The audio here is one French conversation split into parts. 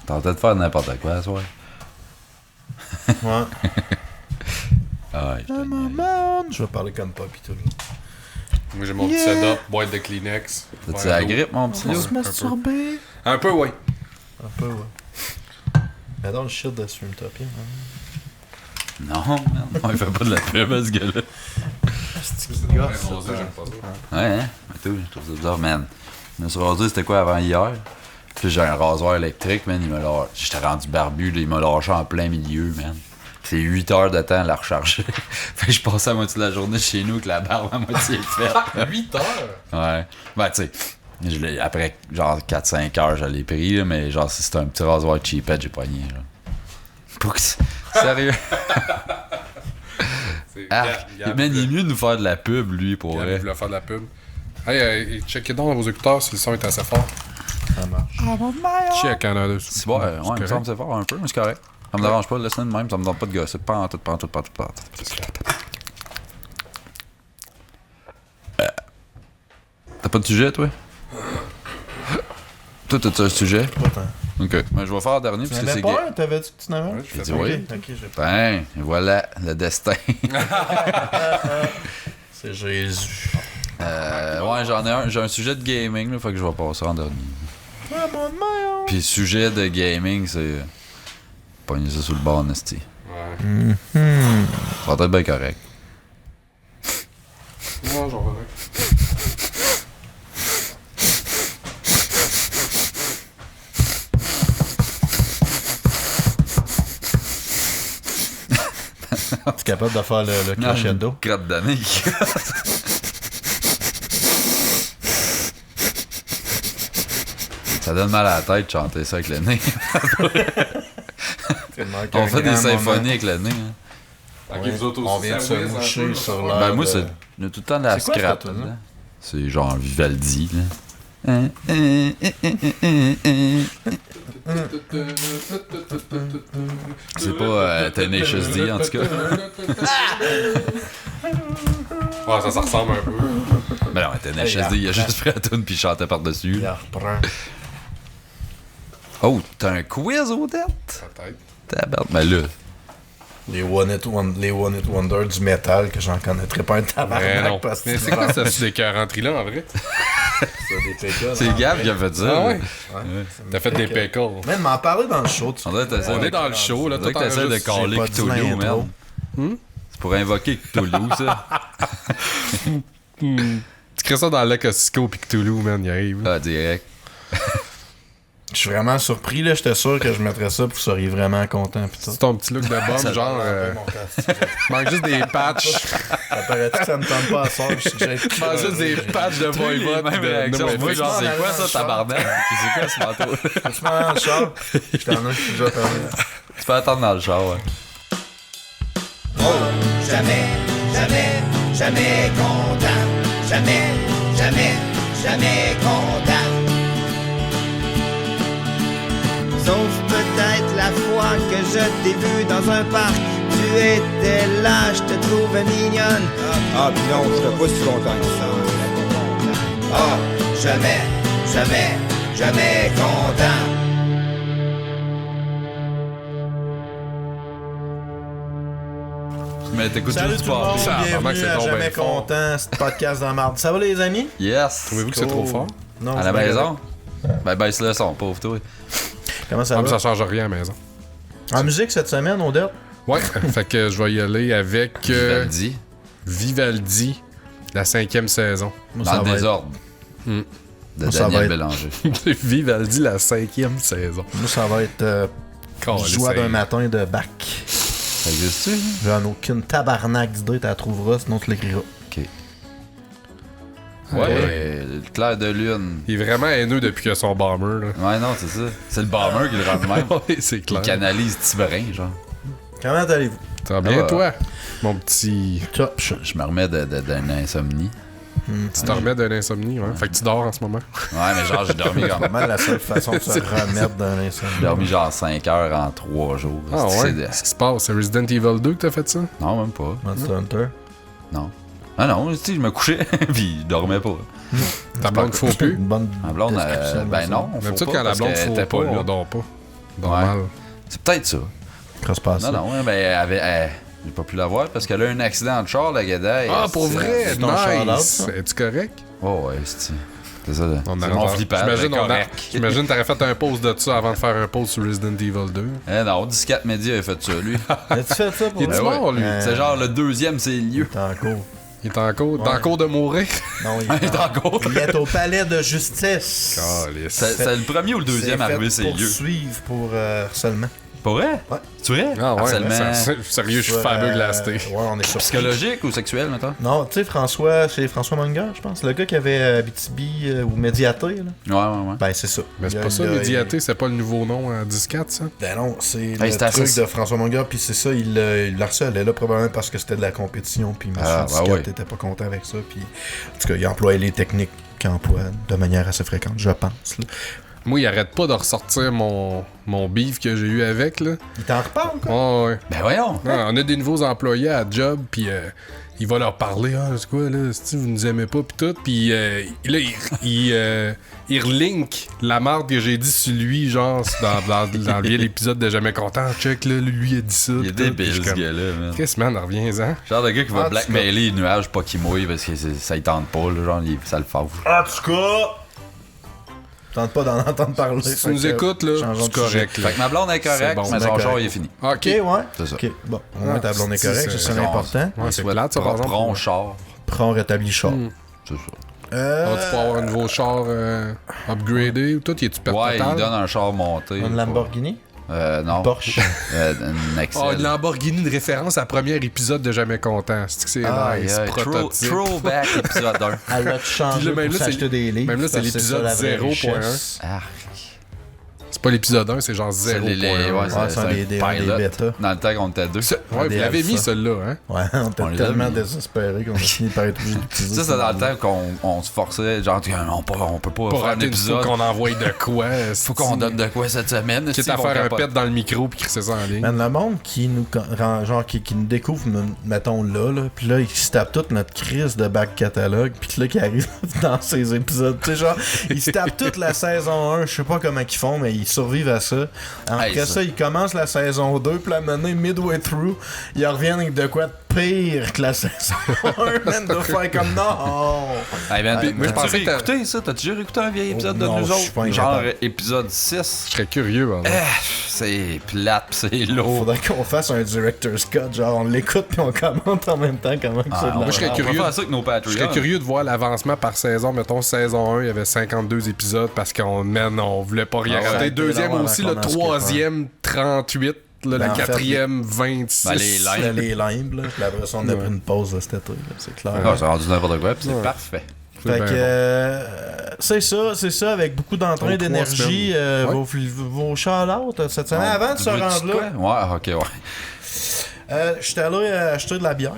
Tentais de faire n'importe quoi ce soir. Ouais. Ah ouais, Je vais parler comme pas pis tout. Moi, j'ai mon petit setup, boîte de Kleenex. T'as-tu la grippe, mon petit On loup? se masturber. Un peu, ouais. Un peu, ouais. J'adore le shit de Streamtopia. Non, man. Non, il fait pas de la pub, ce gars-là. J'aime pas ça. Ouais, hein? Mais tout, je trouve ça bizarre, man. Je me suis rasé, c'était quoi avant hier? Puis j'ai un rasoir électrique, man. J'étais rendu barbu, là, il m'a lâché en plein milieu, man. C'est 8 heures de temps à la recharger. Fait que je passais à moitié de la journée chez nous avec la barbe à moitié faite. 8 heures? Ouais. Ben, tu sais, après genre 4-5 heures, je l'ai pris, là, mais genre, si c'était un petit rasoir cheapette, j'ai pogné, là. Pour que sérieux? Ah, man, il est mieux de nous faire de la pub, lui, pour Il vrai. voulait faire de la pub. Hey, checkez donc dans vos écouteurs si le son est assez fort. Ça marche. Check, en a deux. C'est bon, ouais, il me semble que c'est fort un peu, mais c'est correct. Ça me dérange pas, laisse-le de même, ça me donne pas de gosser. Pas en tout. T'as pas de sujet, toi? Toi, t'as-tu un sujet? Pas tant. Ok. Mais je vais faire le dernier, Tu parce que n'avais c'est pas gay. un? T'avais dit que tu n'avais un? J'ai dit oui. Ok, j'ai pas. Ben, et voilà, le destin. C'est Jésus. Ouais, j'en ai un. J'ai un sujet de gaming, là, fait que je vais passer en dernier. Ah, mon mère! Puis sujet de gaming, c'est... Pogner ça sur le bord, Nasty. Ouais. Ça va être bien correct. Non, j'en reviens. Tu es capable de faire le crescendo? Crotte d'année. Ça donne mal à la tête de chanter ça avec le nez. On fait des symphonies avec le nez. Hein. Ok, vous autres aussi, On vient de ça se whiz un moucher peu, sur là. l'air. Ben moi, de- c'est... Il y a tout le temps de la C'est quoi, scrap cette tune-là? là. C'est genre Vivaldi, là. C'est pas Tenacious D, en tout cas. Ouais, ça ressemble un peu. Mais non, Tenacious D, il a juste pris la tune puis il chantait par-dessus. Il en reprend. Oh, t'as un quiz, Odette? Peut-être. Tabarnak. Mais là, Les One It Wonder du métal que j'en connaîtrais pas un Mais tabarnak non. parce que Mais c'est quoi ça, c'est des 40 là en vrai? des PK. c'est Gab qui a fait ça. Ah ouais? là. T'as fait des pickles. Même m'en parler dans le show. On dirait que t'essaies On de- est dans le show, là. on dirait Tout que t'essaies de enregistré. caler J'ai pas dit Cthulhu, l'intro. man. C'est pour invoquer Cthulhu, ça. Tu crées ça dans le lac Ossico pis Cthulhu, man, il arrive. Ah, direct. Je suis vraiment surpris, là. J'étais sûr que je mettrais ça, puis vous seriez vraiment content. Pis tout. C'est ton petit look de bombe, genre. Manque juste des patchs. Ça paraît-tu que ça me tente pas à soir? Manque juste des patchs de voivode. Même réaction. Moi, genre, c'est quoi ça, tabarnak? Puis c'est quoi ce manteau? Tu m'en dans le char? Je t'en ai, je suis déjà parlé. Tu peux attendre dans le char, ouais. Jamais content. Jamais content. Sauf peut-être la fois que je t'ai vu dans un parc. Tu étais là, je te trouvais mignonne. Ah, puis non, je pas si content que ça. Ah, jamais content. Mais t'écoutes Salut juste tout le pas. monde, Ça, vraiment que bienvenue c'est à donc Jamais bien fort. content, ce podcast de marde. Ça va les amis? Yes! Trouvez-vous que c'est trop fort? Non, À c'est la bien maison? Ben, baisse le son, pauvre toi. correct. Comment ça Ah, mais va? ça change rien à la maison. En musique cette semaine, Odette? Ouais, fait que je vais y aller avec Vivaldi. Vivaldi, la 5e saison. Moi, Dans ça le va être- désordre. Hmm. De Moi, ça va Daniel être- Bélanger. Vivaldi, la 5e saison. Moi, ça va être joie d'un matin de Bach. Ça existe-tu? J'en ai aucune tabarnak d'idée, tu la trouveras, sinon tu l'écriras. Ok. Ouais, le clair de lune. Il est vraiment haineux depuis qu'il a son bomber, là. Ouais, non, c'est ça. C'est le bomber qui le rend de même. Ouais, c'est Il clair. canalise Tiberin, genre. Comment allez-vous? Ça va bien, Ah, toi? Mon petit... Top. Je me remets d'une insomnie. Tu te remets d'un insomnie, ouais? Fait que tu dors en ce moment. Ouais, mais genre, j'ai dormi C'est comme... vraiment la seule façon de se remettre d'un insomnie. J'ai dormi genre 5 heures en 3 jours. Ah C'est ouais? de- Qu'est-ce qui se passe? C'est Resident Evil 2 que t'as fait ça? Non, même pas. Monster Hunter. Non. Ah non, tu sais, je me couchais, puis je dormais pas. Ta blonde faut plus? Une bonne Ma blonde, description de ben ça. non, Même faut ça, pas, quand la parce blonde qu'elle faut était pas, là. on dort pas. Normal. C'est peut-être ça. Cross-pass. Non, j'ai pas pu la voir parce qu'elle a eu un accident de char, la Gadaille. Ah, pour vrai? c'est ton shout-out, Nice! ça? Es-tu correct? Oh, ouais, c'est ça. On C'est a- mon flippant, J'imagine, correct. j'imagine t'aurais fait un post de ça avant de faire un post sur Resident Evil 2. Eh non, 14 Media a fait ça, lui. As-tu fait ça pour Il est vrai? mort, lui? C'est genre le deuxième, c'est lieu. T'es en cours. Il est en cours, dans le cours de mourir. Non, Il est en cours. Il est au palais de justice. Calisse. C'est le premier ou le deuxième arrivé, c'est lieu. poursuivre pour harcèlement. Pour vrai? Ouais. Tu vrai? Ah ouais, Harcèlement sérieux, je suis fameux glasté. Ouais, on est sur psychologique ou sexuel, maintenant? Non, tu sais, c'est François Munger, je pense. Le gars qui avait Abitibi ou Médiaté, là. Ouais. Ben, c'est ça. Mais c'est Il pas a- ça, il a- Médiaté, c'est pas le nouveau nom à 10-4, ça? Ben non, c'est Hey, le c'était truc assez- de François Munger, puis c'est ça, il l'harcelait là probablement parce que c'était de la compétition, puis M. Ah, bah Scott ouais. était pas content avec ça, puis en tout cas, il employait les techniques qu'il emploie de manière assez fréquente, je pense. Là. Moi, il arrête pas de ressortir mon beef que j'ai eu avec, là. Il t'en reparle, quoi? Ouais. Ben voyons. Non, on a des nouveaux employés à job, puis il va leur parler, ah, c'est quoi, là, si vous nous aimez pas, puis tout, puis là, il relink la marque que j'ai dit sur lui, genre, dans l'épisode de Jamais Content, check, là, lui a dit ça. Il est puis tout, puis je débile, suis ce comme, gars-là, man. Chris, man, reviens-en. Genre de gars qui va Ah, blackmailer les nuages, pas qu'il mouille parce que ça y tente pas, là, genre, ça le fâche. En tout cas, tente pas d'en entendre parler. Si tu fait nous que, écoutes, là, changeons c'est de sujet. correct, là. Fait que ma blonde est C'est correcte, bon, mais c'est son correct. char il est fini. Ok. Ok, ouais. C'est ça. Ok, bon, au moins ta blonde est c'est correcte, ça. c'est Genre, l'important. Ouais, c'est Ouais, plate, ça, par exemple. Prends char. Prends rétabli char. C'est ça. Ah, tu peux avoir un nouveau char upgradé ou tout, y est-tu perte Ouais, totale? il donne un char monté. Une Lamborghini? Non. Porsche. Une Excel. Oh, une Lamborghini de référence à premier épisode de Jamais Content. C'est que c'est Aïe, nice, aïe, prototype. Throwback épisode 1. Elle a Puis changé là, même pour là, s'acheter c'est- des livres. même là, c'est parce que l'épisode ça, la vraie 0.1. richesse. Ah, C'est pas l'épisode 1, c'est genre 0. c'est les ouais, Ouais, c'est un des pilot. bêtas. Dans le temps qu'on était deux. Ouais, vous des l'avez alphas. mis, celui-là, hein? Ouais, on était On les tellement a mis. désespérés qu'on a fini par être obligé d'utiliser. Ça, c'est dans le temps qu'on se forçait, genre, on peut pas Pour faire un rater une fois épisode. qu'on envoie de quoi. Faut qu'on donne de quoi cette semaine. Quitte si, à ils vont faire un capoter. pet dans le micro puis crisser ça en ligne. Man, le monde qui nous, genre, qui nous découvre, mettons là, puis là, ils se tapent toute notre crise de back catalogue, puis là, qui arrive dans ces épisodes. Tu sais, genre, ils se tapent toute la saison 1, je sais pas comment ils font, mais ils survivent à ça. Après Hey, ça, ils commencent la saison 2, puis la menée, midway through, ils reviennent avec de quoi de pire que la saison 1, man, de faire comme non! Hey, man, Ouais, moi, je mais- pensais que écouté ça. T'as déjà écouté un vieil épisode de Non, nous je suis pas autres? Genre incapable. épisode 6. Je serais curieux, pardon. C'est plate, pis c'est lourd. Faudrait qu'on fasse un director's cut, genre on l'écoute puis on commente en même temps comment que c'est de la moi, je serais merde. curieux. On va faire ça avec nos Je Patreons. serais curieux de voir l'avancement par saison. Mettons, saison 1, il y avait 52 épisodes parce qu'on voulait pas rien Ah ouais, rater. Deuxième avant aussi, qu'on le en skip, troisième, 38. Là, Ben, la en fait, quatrième, 26. Ben, les limes. C'était les limbes, là. Puis après ça, on a pris une pause de cet été, là, c'est clair. Ah, c'est rendu n'importe quoi, pis c'est Ouais. parfait. Fait ben que c'est ça, avec beaucoup d'entrain Aux d'énergie, 3 semaines. vos shout-outs cette semaine. Avant de se rendre là, Ouais, ok, ouais. j'étais allé acheter de la bière.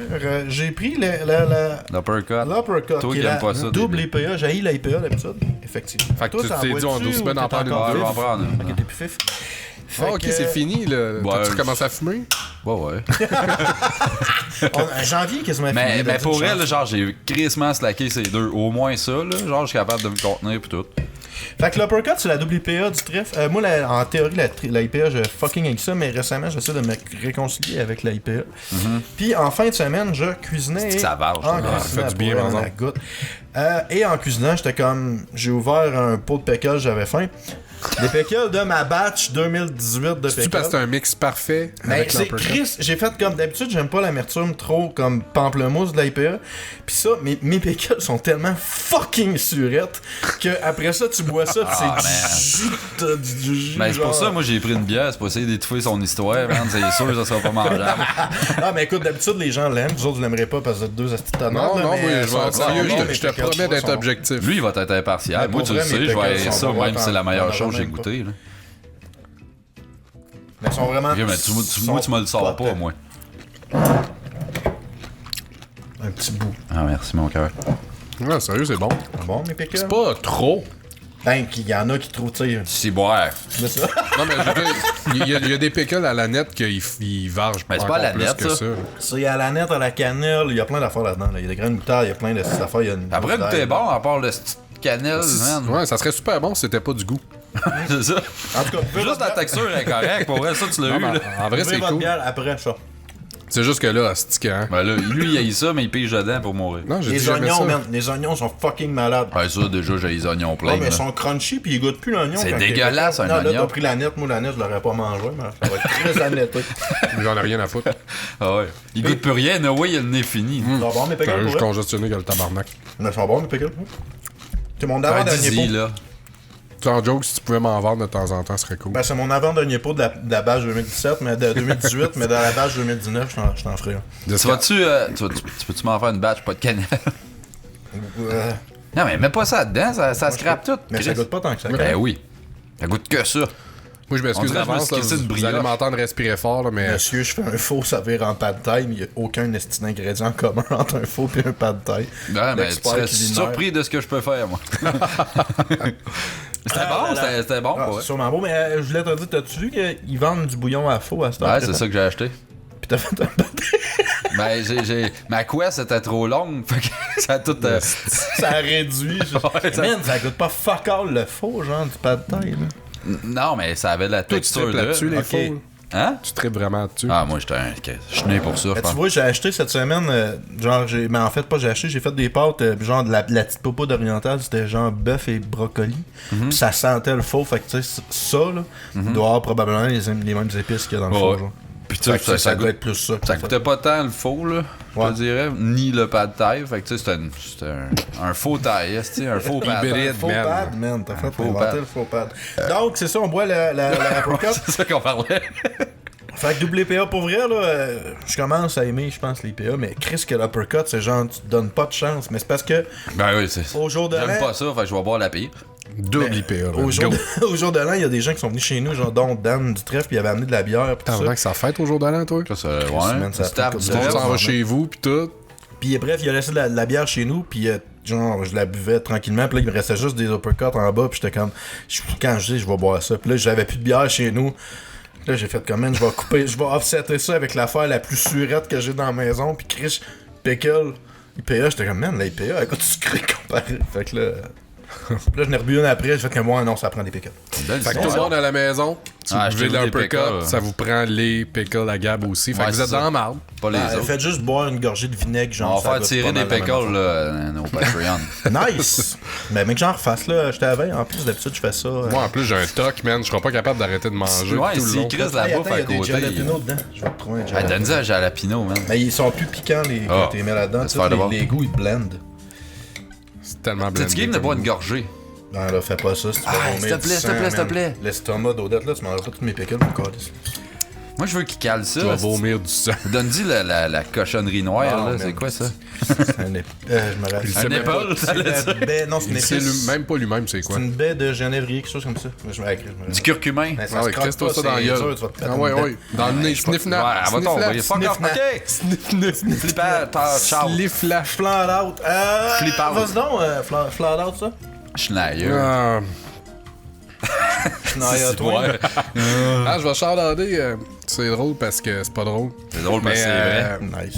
J'ai pris L'uppercut. l'uppercut, Toi qui qui est aimes la pas ça, double des- IPA. J'ai haï l'IPA d'habitude, effectivement. Fait que Toi, tu ça t'es en dit, on bois-tu doit se ou mettre en t'es prendre encore une Ouais, je vais vif? en prendre une. Ok, t'es plus fif. Fait Ah, ok, que, c'est fini. Là. Ouais, T'as-tu je- commencé à fumer? Ouais. janvier, quasiment fini. Mais d'habitude, pour je elle, pense. genre, j'ai crissement slacké ces deux. Au moins ça, là. Genre, je suis capable de me contenir pis tout. Fait que l'uppercut, c'est la double IPA du trèfle. Moi, en théorie, la IPA, je fucking avec ça, mais récemment, j'essaie de me réconcilier avec la IPA. Puis en fin de semaine, je cuisinais. C'est que ça varge, en ça. cuisinant, Ça fait du bien, pour par la exemple. goutte. Et en cuisinant, j'étais comme. J'ai ouvert un pot de pickles, j'avais faim. Des pickles de ma batch 2018 de C'est-tu parce que c'est pickles. un mix parfait Mais avec c'est l'uppercut? Chris, j'ai fait comme d'habitude, j'aime pas l'amertume trop comme pamplemousse de l'IPA. Puis ça, mes pickles sont tellement fucking surettes que après ça, tu bois ça, pis Ah, c'est du jus. T'as du jus. Mais c'est pour genre. ça, moi, j'ai pris une bière. C'est pour essayer d'étouffer son histoire, man. C'est sûr que ça sera pas mangeable. Ah, mais écoute, d'habitude, les gens l'aiment. Vous autres, vous l'aimerez pas parce que vous êtes deux astis de tonnes, Non, là, non, mais oui, je sont vais être sérieux, bons, je mes te pickles, promets d'être sont- objectif. Lui, il va être impartial. Mais Moi, pour tu le vrai, sais, mes je vais pickles aller sont ça, bons, même si c'est la meilleure chose que j'ai même goûté, là. Mais ils sont vraiment. Ok, mais moi, tu me le sors pas, moi. Un petit bout. Ah, merci, mon cœur. Non, sérieux, c'est bon. Bon, mes pickles? C'est pas trop. Ben, il y en a qui trouvent, tu sais. C'est boire. mais ça. Non, mais je veux dire, il y a des pickles à la nette qu'ils vargent Ben, c'est encore pas à la plus nette, que ça. ça. Ça, il y a la nette, à la cannelle, il y a plein d'affaires là-dedans. Là. Il y a des graines de moutarde, il y a plein de petites affaires. Il y a une Après, dose goûter d'ail. bon, à part le cannelle, man. Ouais, ça serait super bon si c'était pas du goût. C'est ça. En tout cas, buvez Juste votre la bière. texture est correcte. Pour vrai, ça, tu l'as Non, eu, mais là. en vrai, Buvez c'est votre cool. bière après ça. C'est juste que là, c'est hein. Ben là, lui, il a eu ça, mais il pige dedans pour mourir. Non, j'ai dit Les jamais oignons, ça. man. Les oignons sont fucking malades. Ouais, ça, déjà, j'ai les oignons pleins. Non, mais là. ils sont crunchy puis ils goûtent plus l'oignon. C'est quand dégueulasse, quelqu'un- un Non, là, oignon. t'as pris la nette. Moi, la nette, je l'aurais pas mangé, mais ça va être très annetté. J'en ai rien à foutre. Ah ouais. Il goûte plus rien, no way, il a le nez fini. Ils sont bons, mes T'as pickles, un pour juste vrai. congestionné que le tabarnak. Mais ils sont bons, mes pickles. C'est mon Ah, avant-dernier dis-y, pot. là. Sans joke, si tu pouvais m'en vendre de temps en temps, ce serait cool. Ben, c'est mon avant-dernier pot de la batch 2017, mais de 2018, mais dans la batch 2019, je t'en ferai un. De Tu tu peux-tu m'en faire une batch, pas de cannelle? Non, mais mets pas ça dedans, ça scrape tout. Mais ça Chris. goûte pas tant que ça. Ben oui. Ça goûte que ça. Moi, je m'excuse On dirait que je me d'avance, suis là, crissé une vous brioche. allez m'entendre respirer fort, là, mais... Monsieur, je fais un faux, ça vire en pad thai, mais il n'y a aucun esti d'ingrédient commun entre un faux et un pad thai. Ouais, mais tu L'expert serais culinaire. surpris de ce que je peux faire, moi. C'était bon, c'était bon, Ah, pour c'est vrai. sûrement beau, mais je voulais te dire, t'as-tu vu qu'ils vendent du bouillon à faux à cette heure? Ouais, c'est ça que j'ai acheté. Puis t'as fait un pad thai. Ben, ma quest était trop longue, fait que ça a tout... Ça a réduit. Ouais, ça- Man, ça goûte pas fuck all le faux, genre, du pad thai, là. Non, mais ça avait de la Toi, tu texture tripes là-dessus, les Ok. faux. là. Hein? Tu tripes vraiment dessus. Ah, moi, j'étais je suis né pour ça, je Mais tu pense. vois, j'ai acheté cette semaine, genre, mais en fait, pas j'ai acheté, j'ai fait des pâtes, genre, de la petite popo orientale, c'était genre bœuf et brocoli. Mhm. Puis ça sentait le faux, fait que tu sais, ça, là, il doit avoir probablement les mêmes épices qu'il y a dans le Ouais. faux, genre. Puis tu sais, Fait que ça doit goûte- être plus ça. ça coûtait pas tant le faux, là, je Ouais. te dirais, ni le pad thai. Fait que tu sais, c'était un faux thai, un faux pad. Hybride. Faux man. pad, man, t'as fait faux inventer pad. le faux pad. Donc, c'est ça, on boit la apricot. C'est ça qu'on parlait. Fait que WPA, pour vrai, là, je commence à aimer, je pense, les PA, mais Chris, que l'uppercut, c'est genre, tu te donnes pas de chance. Mais c'est parce que, Ben oui, c'est au jour de l'an, J'aime pas ça, fait que je vais boire la pire. Double IPA, là. au jour, Go. au jour de l'an, il y a des gens qui sont venus chez nous, genre, dont Dan du trèfle, puis il avait amené de la bière, pis tout T'as ça. que ça fête au jour de l'an, toi? Ça, c'est. man, Ouais, ça tu tapes fait du comme On ça. s'en va Ouais. chez vous, pis tout. Puis bref, il a laissé de la bière chez nous, puis genre, je la buvais tranquillement, puis là, il me restait juste des uppercuts en bas, puis j'étais comme, quand je dis, je vais boire ça. Puis là, j'avais plus de bière chez nous. Là, j'ai fait comme, man, je vais couper, je vais offsetter ça avec l'affaire la plus surette que j'ai dans la maison, puis Chris, pickle, IPA, j'étais comme, man, la IPA, elle goûte sucré comparé. Fait que là, là, je n'ai rebu une après, j'ai fait comme, moi, non, ça prend des pickles. Fait que tout le monde à la maison, tu Ah, buvez achetez-vous des l'uppercut, pickles. ça vous prend les pickles à Gab aussi. Fait Ouais, que vous êtes c'est ça. dans la marde. Pas les autres. Faites juste boire une gorgée de vinaigre, genre. On va ça faire goûte tirer pas des mal la même pickles, là, au Patreon. affaire. Nice! Mais mec, j'en refasse, là, j'étais à veille, en plus, d'habitude, je fais ça. Moi, en plus, j'ai un toc, man. Je serai pas capable d'arrêter de manger Ouais, tout le si long. Chris la Hey, bouffe attends, à il y a des côté. jalapeno dedans. Je vais te trouver un Ah, jalapeno. donne-y un jalapeno, man. Mais ils sont plus piquants, les Ah. quand tu les mets là-dedans. Laisse Tous faire de bord. les goûts, ils blendent. C'est tellement T'es-tu game de boire une gorgée? Non, là, fais pas ça. Si tu vas Ah, vomir s'il te du plaît, s'il te sang, plaît, s'il te man. plaît. L'estomac d'Odette, là, tu mangeras pas tous mes pickles, mon calice. Moi, je veux qu'il cale ça. Tu vas vomir du sang. Donne-y la cochonnerie noire, Ah, là. man. C'est quoi ça? C'est un je me rappelle. Un épaule, C'est t'allais dire. une baie, non, c'est une Il sait épice. même pas lui-même c'est C'est quoi. une baie de genévrier, quelque chose comme ça. Je me rappelle. Du curcumin. Mais ça Ah se ouais, croque crisse-toi pas, ça dans la c'est gueule. dur, tu vas te péter Ah ouais, une dent. ouais. Dans le nez, sniff Ouais, nap. elle va tomber. Fuck off, ok! Flipper, ciao. Sniff flash. Flat out. Flip out. Vas-y donc, flat out, ça. Schneier. Ah, Schneier, toi. Ouais. Ah, je vais charlader. C'est drôle parce que c'est pas drôle. C'est drôle, mais Mais c'est vrai. Nice.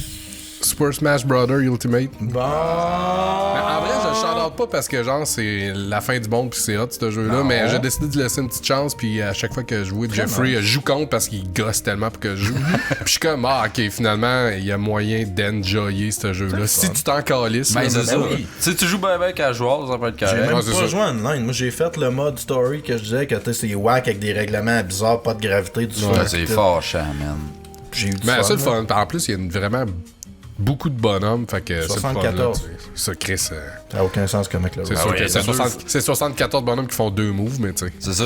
Super Smash Brother Ultimate. Bon. Mais en vrai, je le shout-out pas parce que genre c'est la fin du monde puis c'est hot ce jeu-là, Non. mais j'ai décidé de laisser une petite chance puis à chaque fois que je jouais, Jeffrey joue contre parce qu'il gosse tellement pour que je joue. Puis je suis comme ok, finalement il y a moyen d'enjoyer ce jeu-là. Si tu t'en calisses, Ben, là, c'est ça. oui. Si tu joues bien avec casual, ça peut être J'ai correct. même Ouais, c'est pas ça. joué online. Moi, j'ai fait le mode story que je disais que tu sais, c'est whack avec des règlements bizarres, pas de gravité, du Ouais, fun. c'est tout. fâchant, man. J'ai eu du mais fun. c'est le là. fun. En plus, il y a vraiment beaucoup de bonhommes, fait que c'est le fun, là, 74. tu sais. Ça, Chris, Ça n'a aucun sens comme mec là. c'est Ah sûr ouais, que c'est c'est sûr. 74 bonhommes qui font 2 moves, mais tu sais. C'est ça.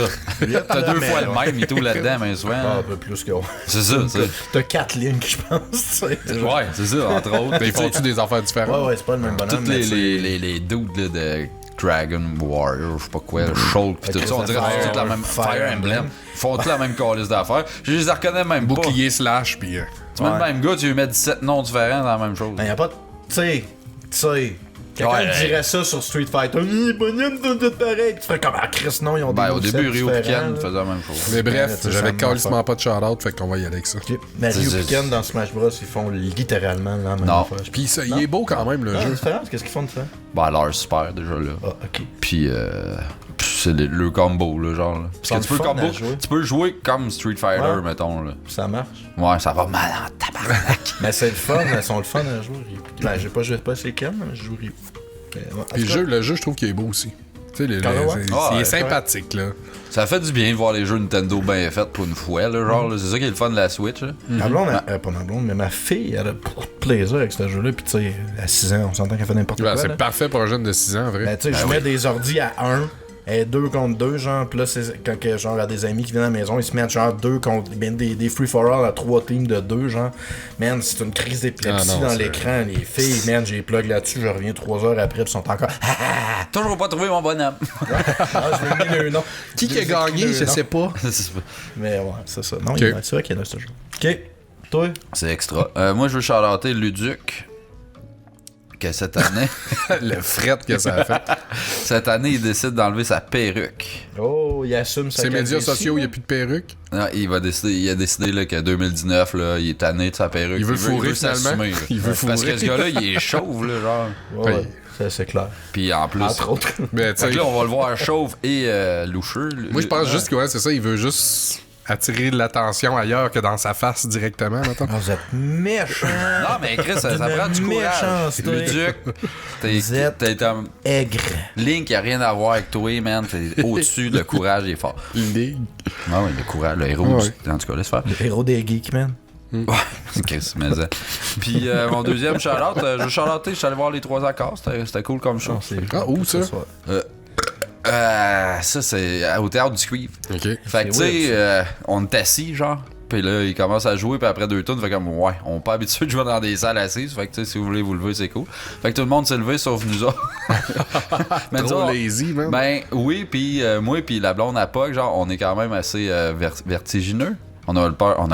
T'as deux fois le même, il tout là-dedans, mais souvent. Ah, un peu plus que. C'est ça, c'est. T'as 4 lignes, je pense. tu sais. Ouais, c'est ça, entre autres. Mais ils font-tu des affaires différentes? Ouais, c'est pas le même bonhomme. Toutes mais les dudes là, de Dragon Warrior, je sais pas quoi, Shulk pis tout Avec ça, on les dirait que c'est affaires toute la même Fire Fire Emblem. Emblem. Ils font toute la même calice d'affaires. Je les reconnais même pas. Bouclier slash, puis... Tu mets le Ouais. même gars, tu lui mets 17 noms différents dans la même chose. Ben, y a pas de. Tu sais. Quelqu'un Ouais. dirait ça sur Street Fighter. Les bonhommes sont tous pareils. Tu ferais comme ah, Chris, non, ils ont des Ben, au movesets début, Ryo différents, Piken là. faisait la même chose. Mais bref, tu sais, j'avais ça me calissement fait. pas de shout-out, fait qu'on va y aller avec ça. Ok. Mais Ryu C'est- Piken dans Smash Bros, ils font littéralement la même Non. affaire. Puis ça, il est beau quand même, le Ah, jeu. différence, qu'est-ce qu'ils font de ça? Ben, alors, super déjà là. Ah, ok. Puis, c'est le combo, là, genre. Là. Parce que tu peux, fun à combo, jouer. tu peux jouer comme Street Fighter, Ouais. mettons. Là. Ça marche. Ouais, ça va mal en tabarnak. Mais c'est le fun, elles sont le fun à jouer. Ben, j'ai pas joué pas chez Ken, mais je joue Ryu. Ouais, Puis le jeu, je trouve qu'il est beau aussi. Tu sais, Ouais. Ouais, il est sympathique, là. Ça fait du bien de voir les jeux Nintendo bien faits pour une fois, là, genre. Là, c'est ça qui est le fun de la Switch. Là. Ma blonde, pas ma blonde, mais ma fille, elle a plaisir avec ce jeu-là. Puis tu sais, à 6 ans, on s'entend qu'elle fait n'importe quoi. C'est là. parfait pour un jeune de 6 ans, en vrai. Ben, tu sais, je mets des ordis à 1 et 2 contre 2, genre. Puis là, c'est quand que, genre, il y a des amis qui viennent à la maison, ils se mettent genre 2 contre. Ben, des free-for-all à 3 teams de 2, genre. Man, c'est une crise d'épilepsie Ah non, dans c'est- l'écran. Les filles, man, j'ai plug là-dessus, je reviens 3 heures après, puis ils sont encore. Toujours pas trouvé mon bonhomme. Ah, je vais le nom. Qui a gagné, je sais pas. Mais ouais, c'est ça. Non, Ok. c'est vrai qu'il y en a ce jeu. Ok, toi. C'est extra. Moi, je veux charlotter Luduc. Que cette année, Le fret que ça a fait. cette année, il décide d'enlever sa perruque. Oh, il assume sa Ses médias calvitie, sociaux, il n'y a là. plus de perruque. Non, il a décidé là, que 2019, là, il est tanné de sa perruque. Il veut fourrer, s'assumer, finalement. là. Il veut Parce que fourrer. ce gars-là, il est chauve, là, genre. Ouais, Ouais. ça, c'est clair. Puis en plus. Entre autres. Mais tu Fait sais, que là, on va le voir chauve et loucheux. moi, je pense juste que ouais, c'est ça, il veut juste attirer de l'attention ailleurs que dans sa face directement, mettons. Ah, vous êtes méchants. Non, mais Chris, ça prend du courage. méchanceté. Luduc, Vous êtes t'es comme. aigre. Link, il a rien à voir avec toi, man. T'es au-dessus, le courage, il est fort. Ligue. Ah oui, le courage, le héros. Ouais. En tout cas, laisse faire. Le héros des geeks, man. Ouais, Chris, mais ça. Puis mon deuxième shout-out, je veux shout-outer, je suis allé voir les 3 accords, c'était cool comme show. Ah, où ça? Ça, c'est au théâtre du Cuivre. Ok. Fait que, C'est tu sais, weird, on est assis, genre. Puis là, il commence à jouer, puis après 2 tours, fait comme, ouais, on n'est pas habitué de jouer dans des salles assises. Fait que, tu sais, si vous voulez vous lever, c'est cool. Fait que tout le monde s'est levé, sauf nous autres. Mais Trop disons, lazy, man. ben, oui, puis moi, puis la blonde à Pog, genre, on est quand même assez vertigineux. On a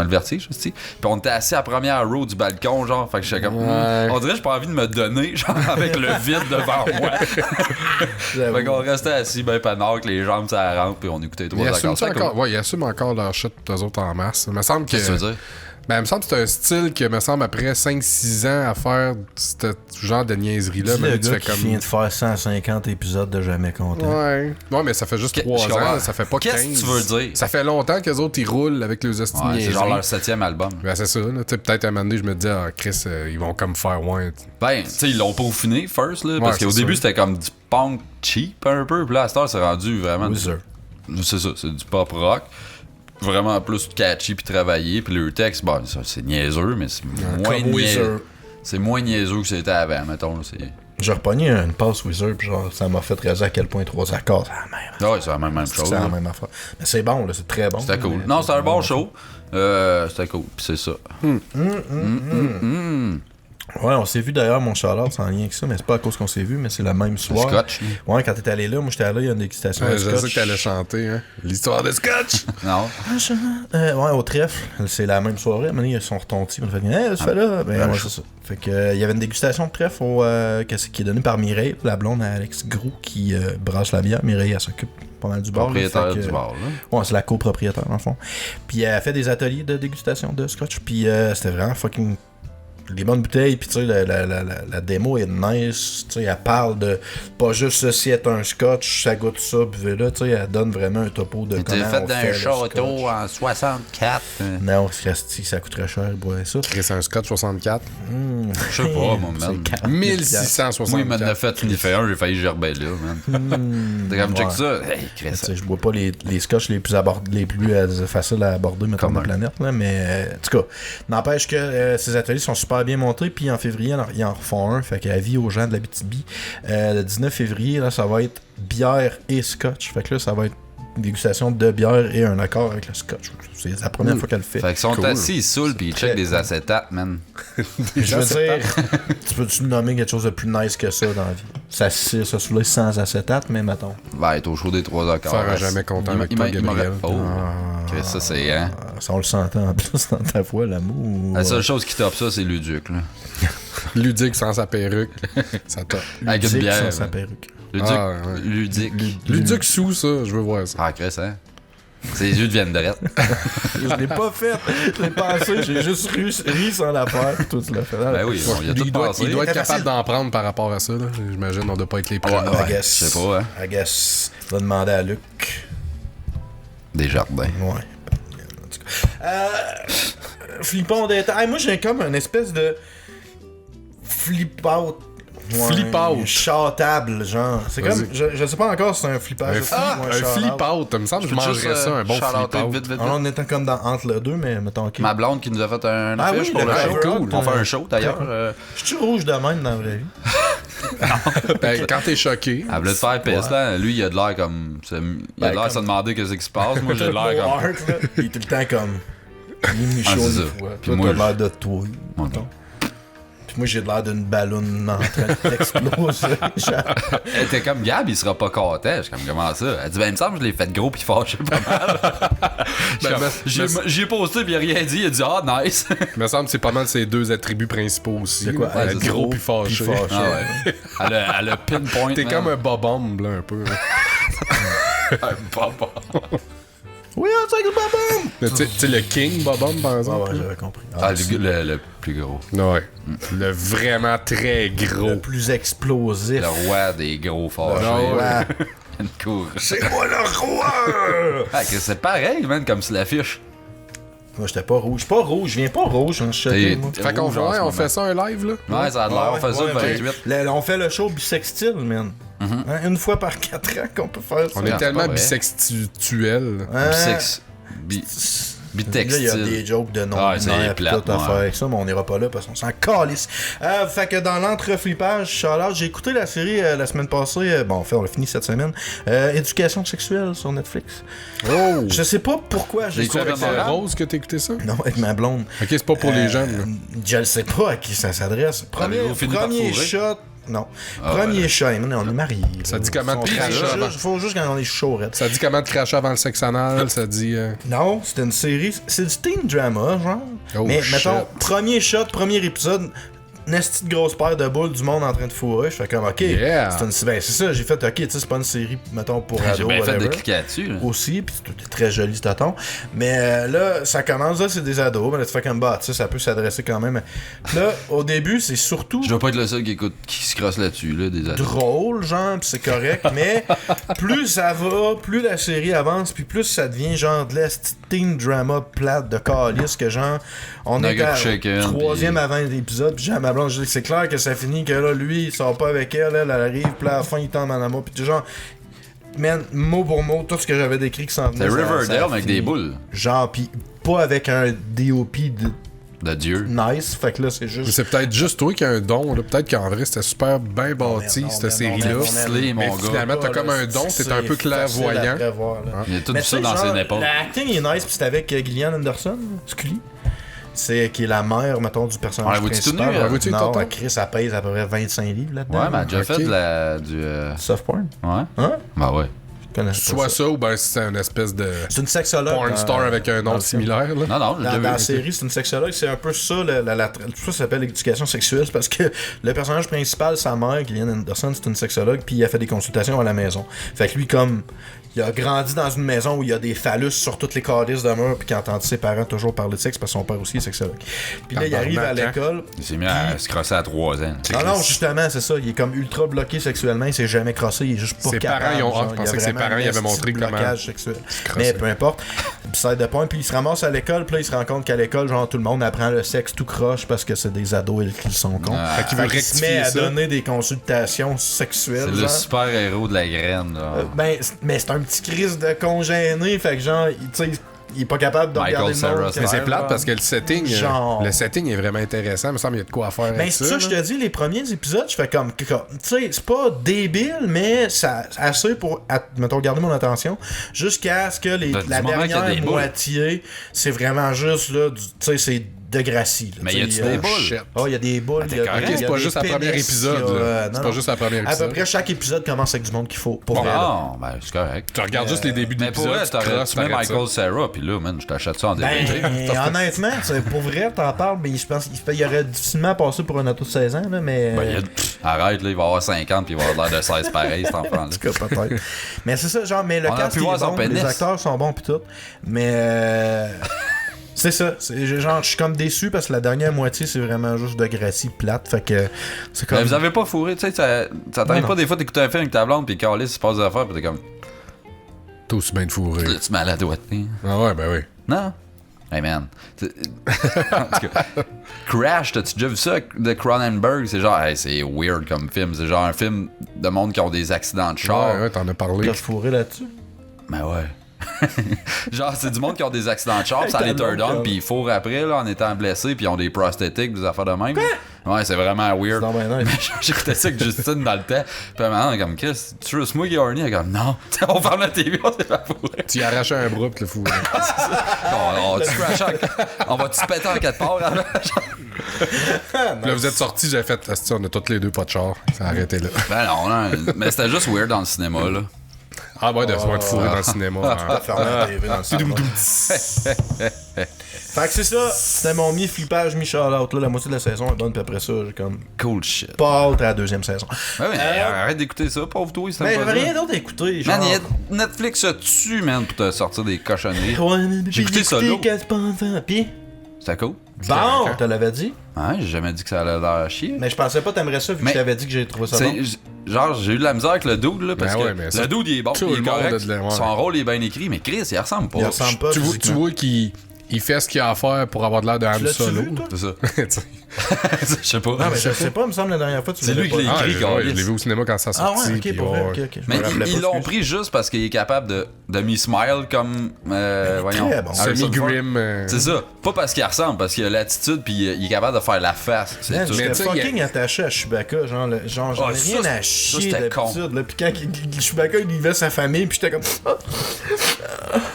le vertige aussi. Puis on était assis à la première row du balcon, genre. Fait que j'étais comme. Ouais. On dirait que j'ai pas envie de me donner, genre, avec le vide devant moi. Fait qu'on restait assis, ben panard, avec les jambes sur la rampe, puis on écoutait les Mais 3 ils assument accords. ça C'était encore. cool. Ouais, ils assument encore leur shit, eux autres en masse. Il me semble que. Qu'est-ce que tu veux dire? Ben, il me semble que c'est un style que, me semble, après 5-6 ans à faire ce genre de niaiserie-là, C'est mais le tu gars fais qui comme. vient de faire 150 épisodes de Jamais Content. Ouais. Ouais, mais ça fait juste Que- 3 je comprends. ans, ça fait pas 15. Qu'est-ce que tu veux dire? Ça fait longtemps que les autres, ils roulent avec les hosties de Ouais, c'est genre niaiseries. leur 7e album. Ben, c'est ça, là. Tu sais, peut-être à un moment donné, je me disais, ah, Chris, ils vont comme faire, ouais. Ben, tu sais, ils l'ont peaufiné, first, là. Ouais, Parce qu'au c'est début, ça. c'était comme du punk cheap, un peu. Puis là, à cette heure, c'est rendu vraiment. Wizard. C'est ça, c'est du pop rock. Vraiment plus catchy puis travaillé. Puis le texte, bon, ça, c'est niaiseux, mais c'est moins Comme Wizard. niaiseux. C'est moins niaiseux que c'était avant, mettons. Là, c'est... J'ai repogné une passe Wizard, puis genre, ça m'a fait réaliser à quel point 3 accords, c'est la merde. Ah ouais, c'est la même chose. C'est la là. même affaire. Mais c'est bon, là, c'est très bon. C'était cool. Mais- Non, c'était un bon show. C'était cool. Puis c'est ça. Ouais, on s'est vu d'ailleurs, mon shout-out, c'est en lien avec ça, mais c'est pas à cause qu'on s'est vu, mais c'est le même Le soir. scotch. là. Ouais, quand t'étais allé là, moi j'étais allé, il y a une dégustation de Je sais scotch. que t'allais chanter, hein. L'histoire de Scotch! Non. Ouais, au trèfle, c'est la même soirée. À un moment donné, ils sont retontis. On a fait, hey, tu fais là? Ben, ouais, c'est ça. Fait que, il y avait une dégustation de trèfle qui est donnée par Mireille, la blonde à Alex Gros, qui brasse la bière. Mireille, elle s'occupe pas mal du bar. là, Propriétaire fait que- du bar, là. Ouais, c'est la copropriétaire, dans le fond. Puis elle a fait des ateliers de dégustation de scotch. Puis c'était vraiment fucking. Des bonnes bouteilles, puis tu sais, la démo est nice, tu sais, elle parle de pas juste ceci est un scotch, ça goûte ça, buvez-le, tu sais, elle donne vraiment un topo de C'était comment fait on dans fait un le château scotch. en 64. Non, Christy, ça coûterait cher, boire ça. Chris, un Scotch 64. Je sais pas, mon man. 1664. Moi, il m'en a fait une fait un, j'ai failli gerber là, man. T'as comme check Ouais. ça. Hey, Chris. Tu sais, je bois pas les scotch les plus faciles à aborder mettons, de la planète, là, mais en tout cas, n'empêche que ces ateliers sont super bien montés, puis en février, ils en refont un, fait qu'avis aux gens de l'Abitibi. Le 19 février, là, ça va être bière et scotch, fait que là, ça va être une dégustation de bière et un accord avec le scotch. C'est la première fois qu'elle le fait. Fait qu'ils sont Cool. assis, ils saoulent, pis ils checkent des acétates, man. Je veux dire, tu peux-tu nommer quelque chose de plus nice que ça dans la vie? Ça saouler sans acétate, mais mettons. Va être au chaud des 3 accords. Faire un jamais content avec toi, Gabriel. Oh, Chris, ça, c'est, hein. Ça, on le sentait en plus dans ta voix, l'amour. La seule chose qui top ça, c'est Luduc, là. Ludique sans sa perruque. Ça top. Avec une Ludique bière. sans sa perruque. Luduc. Ah, ouais. Ludique. Ludique sous ça, je veux voir ça. Ah, Chris, hein. Ses yeux deviennent drettes. Je l'ai pas fait. Je l'ai pensé. J'ai juste ri sans la faire. Puis toi, tu l'as fait. Ben oui, il a tout Il doit passé. être Facile. capable d'en prendre par rapport à ça. Là. J'imagine on doit pas être les premiers. I guess. Je sais pas, hein. I guess. On va demander à Luc. Desjardins. Ouais. En tout cas. Flippons des tailles. Moi, j'ai comme une espèce de flip-out. Flip-out. Châtable, genre. C'est comme. Je sais pas encore si c'est un flip-out. Un flip-out, il me semble que je mangerais ça, un bon flip-out. Vite. On était comme entre les deux, mais mettons ok. Ma blonde qui nous a fait un Ah affiche oui, pour le le show. cover-up, Cool. On fait un show d'ailleurs. Je suis rouge de même dans la vraie vie. Ben, quand t'es choqué. Elle voulait te faire pisse, là. Lui, il a de l'air comme. Il a de l'air de se demander qu'est-ce qui se passe. Moi, j'ai de l'air comme. Mohawk, là. Il est tout le temps comme. Ni chaud, c'est ni ça. froid. Puis Toi, moi, t'as l'air de toi. Ok. mettons. Puis moi, j'ai l'air d'une ballonne en train d'exploser. Elle était comme Gab, il sera pas content. Je suis comme, comment ça? Elle dit, ben, il me semble que je l'ai fait gros pis fâché pas mal. J'ai posté pis il a rien dit. Il a dit, ah, nice. Il me semble que c'est pas mal ses deux attributs principaux aussi. C'est quoi? là. Être Être gros puis fâché. Ah ouais. Elle a pinpoint. T'es man. comme un bobombe, là, un peu. là. un bobombe. Oui, on sait que le bobombe! Mais tu sais, le king bobombe, par Ah exemple. ouais, j'avais compris. Ah, le plus gros. Ouais. Le vraiment très gros. Le plus explosif. Le roi des gros fâchés. Ah ouais. Une cour. C'est moi le roi! Ah, que c'est pareil, man, comme sur l'affiche. Moi, j'étais pas rouge. Pas rouge, je viens pas rouge, je suis choqué, moi. Fait qu'on Rouge en ce on moment. fait ça un live, là? Ouais, ça a l'air. On fait ça le ouais. 28. On fait le show bisextile, man. Hein, une fois par 4 ans qu'on peut faire ça. On Non, est c'est tellement pas vrai. bisexuel. Hein? Sexe. Là, il y a Bitextile. des jokes de non Ah, c'est binaire pis plate, tout à ouais. faire avec ça, mais on ira pas là parce qu'on s'en calisse. Fait que dans l'entreflippage, Charlotte, j'ai écouté la série la semaine passée. Bon, en fait, on l'a fini cette semaine. Éducation sexuelle sur Netflix. Oh! Je sais pas pourquoi j'ai J'ai C'est avec Vraiment. Rose que t'as écouté ça? Non, avec ma blonde. Ok, c'est pas pour les jeunes, là. Je ne sais pas à qui ça s'adresse. Avez-vous fini par Premier fourrer? shot. Non. Ah, Premier ouais. shot. On est mariés. Ça dit comment de cracher avant. Il faut juste quand on est chaud, raide. Ça dit comment de cracher avant le sexe anal, ça dit... Non, c'était une série. C'est du teen drama, genre. Oh, mais shit. mettons, premier shot, premier épisode, une petite grosse paire de boules du monde en train de fourrer. Je fais comme, ok. Yeah. C'est ça, j'ai fait, ok, tu sais, c'est pas une série, mettons, pour J'ai ados, bien fait de whatever. cliquer là-dessus. là. Aussi, puis tout est très joli, ce tonton. Mais là, ça commence, là, c'est des ados. Mais là, tu fais comme, bah, tu sais, ça peut s'adresser quand même. Puis là, au début, c'est surtout Je dois pas être le seul qui se crosse là-dessus, là, des années. drôle, genre, pis c'est correct, mais plus ça va, plus la série avance, puis plus ça devient genre de la teen drama plate de calice que genre, on est Nugget à chicken, troisième puis- avant l'épisode, puis j'ai à ma blonde, je dis que c'est clair que ça finit que là, lui, il sort pas avec elle, elle arrive, puis à la fin, il tombe en amour, puis genre, man, mot pour mot, tout ce que j'avais décrit qui s'en venait. C'est ça- Riverdale ça avec finit. des boules. Genre, pis pas avec un DOP De Dieu. nice, fait que là, c'est Mais juste... c'est peut-être juste toi qui as un don, là. Peut-être qu'en vrai, c'était super bien bâti, non, cette mais série-là. non, Ficelé, Mais mon gars. finalement, t'as comme un don, t'es un peu clairvoyant. Il y a tout Mais ça tu sais, dans genre, ses épaules. L'acting est nice, puis c'est avec Gillian Anderson, Scully. C'est qui est la mère, mettons, du personnage Ouais, vous-tu principal. tout nu, vous-tu non, tonton? Chris, elle pèse à peu près 25 livres là-dedans. Ouais, mais elle a déjà Ok. fait de la, du. Soft porn. Ouais? Hein? Bah ouais. Je connais pas Soit ça, ou ben c'est une espèce de C'est une sexologue. porn star avec un nom similaire, là. Non, non, j'ai Dans déjà la vu. série, c'est une sexologue, c'est un peu ça, ça s'appelle l'éducation sexuelle, c'est parce que le personnage principal, sa mère, Gillian Anderson, c'est une sexologue, puis il a fait des consultations à la maison. Fait que lui, comme, il a grandi dans une maison où il y a des phallus sur toutes les calices de mur, puis qu'il a entendu ses parents toujours parler de sexe, parce que son père aussi est sexologue. Puis là, il arrive à Tabarnak, l'école. Il s'est mis à se crosser à 3 ans. Non, justement, c'est ça. Il est comme ultra bloqué sexuellement, il s'est jamais crossé, il est juste pas Ses capable. parents, ils ont- genre, je il pensais a que ses vraiment parents, ils avaient un montré petit comment blocage sexuel. crosser. Mais peu importe. Puis ça de point, puis il se ramasse à l'école, puis là, il se rend compte qu'à l'école, genre, tout le monde apprend le sexe tout croche parce que c'est des ados et qu'ils sont cons. Ah. Fait qu'il veut Fait qu'il se met rectifier à ça. donner des consultations sexuelles. C'est le genre. super-héros de la graine, là. Mais c'est un petit crise de congéné, fait que genre, tu sais, il est pas capable de Michael regarder le Cera, monde. c'est Mais c'est clair, plate genre. parce que le setting, Genre. le setting est vraiment intéressant. Il me semble qu'il y a de quoi à faire Ben, avec c'est ça. ça, je te dis, les premiers épisodes, je fais comme. Tu sais, c'est pas débile, mais ça assez pour, mettons, garder mon attention, jusqu'à ce que Du la moment qu'il y a dernière des boules. moitié, c'est vraiment juste, là, tu sais, c'est de Gracie. Là, Mais y a-tu des boules? Shit. Oh, il y a des boules. t'es il y a correct. des- Ok, il y c'est a pas des juste la première pénis, épisode, il y a, là. non, C'est non. pas juste la première À épisode. peu près chaque épisode commence avec du monde qu'il faut. Pour vrai, là. Bon, ben, c'est correct. Tu regardes juste les débuts Mais pour d'épisode, vrai, tu te crosses, tu mets t'arrêtes ça. Michael Cera, pis là, man, je t'achète ça en DVD. Ben, honnêtement, pour vrai, t'en parles, mais je pense qu'il aurait difficilement passé pour un auto de 16 ans, là, mais. Ben, arrête, là, il va avoir 50 puis il va avoir l'air de 16 pareil, cet enfant-là. En tout cas, peut-être. Mais c'est ça, genre, mais le On a cast pu il voir est son bon, pénis. les acteurs sont bons pis tout. Mais c'est ça. Genre, je suis comme déçu parce que la dernière moitié, c'est vraiment juste de Gracie plate. Fait que c'est comme. Mais vous avez pas fourré, tu sais, ça t'arrive Non, pas non. des fois d'écouter un film avec ta blonde pis Carlis se passe des affaires pis t'es comme, T'as aussi bien de fourré. tu mets à la doigte, hein? Ah ouais, ben oui. Non? Hey man. En tout cas, Crash, t'as-tu déjà vu ça de Cronenberg? C'est genre, hey, c'est weird comme film. C'est genre un film de monde qui ont des accidents de char. Ouais, t'en as parlé. T'as fourré là-dessus? Ben ouais. Genre, c'est du monde qui ont des accidents de char, pis ça Hey, les t'as turn le monde, on, pis ils fourrent après, là, en étant blessés, pis ils ont des prosthétiques, des affaires de même. Ouais, c'est vraiment weird. C'est donc bien nice. J'écoutais ça avec Justine dans le temps. Puis maintenant, on est comme, Chris, tu veux moi qui est horny? Elle est comme, non. On ferme la TV, on s'est pas fourré. Tu y arrachais un bras pis le fourré. On va-tu se péter en quatre parts avant? Puis là, vous êtes sortis, j'avais fait, asti, on a toutes les deux pas de char. Ça a arrêté là. Ben non, non, mais c'était juste weird dans le cinéma, là. Ah ouais, de se voir te fourrer dans le cinéma. T'as hein. fermé la TV dans le salon. Fait que c'est ça. C'était mon mi-flippage, mi-shout-out. Là, la moitié de la saison est bonne, puis après ça, j'ai comme Cool shit. pas hâte à la deuxième saison. Ouais, mais arrête d'écouter ça, pauvre toi, c'est Mais pas j'avais ça. rien d'autre à écouter. Genre... Man, Netflix se tue, man, pour te sortir des cochonneries. Ouais, mais J'ai écouté Solo. qu'est-ce que Puis, C'était cool. bon, te l'avais dit. Ouais, j'ai jamais dit que ça allait l'air chier. Mais je pensais pas t'aimerais ça, vu que Mais- je t'avais dit que j'ai trouvé ça bon. Genre, j'ai eu de la misère avec le dude, là, parce Ben que ouais, mais ça, le dude, il est bon, tout il est le monde correct, a de la- ouais. son rôle est bien écrit, mais Chris, il ressemble pas. Il ressemble pas. Tu physiquement. vois qu'il il fait ce qu'il a à faire pour avoir de l'air de Han L'as-tu Solo. vu, toi? C'est ça. Tu sais. Je sais pas. Non, mais je sais pas, il me semble la dernière fois, tu C'est l'avais lui qui pas l'a dit. écrit, ouais, Carlis. je l'ai vu au cinéma quand ça Ah sorti. ouais, ok, puis pour vrai, ouais. ok. Je Mais me rappelais ils pas, l'ont excuse. pris juste parce qu'il est capable de me-smile comme. Voyons. très bon. Harrison Ford. Semi-grim. C'est ça. Pas parce qu'il ressemble, parce qu'il a l'attitude puis il est capable de faire la face. C'est Man, tout. Mais j'étais tu sais, fucking attaché à Chewbacca, genre j'en Ah, ai ça, rien à ça, chier c'était con. d'habitude, là. Puis quand Chewbacca il vivait sa famille, puis j'étais comme... Ah, Tu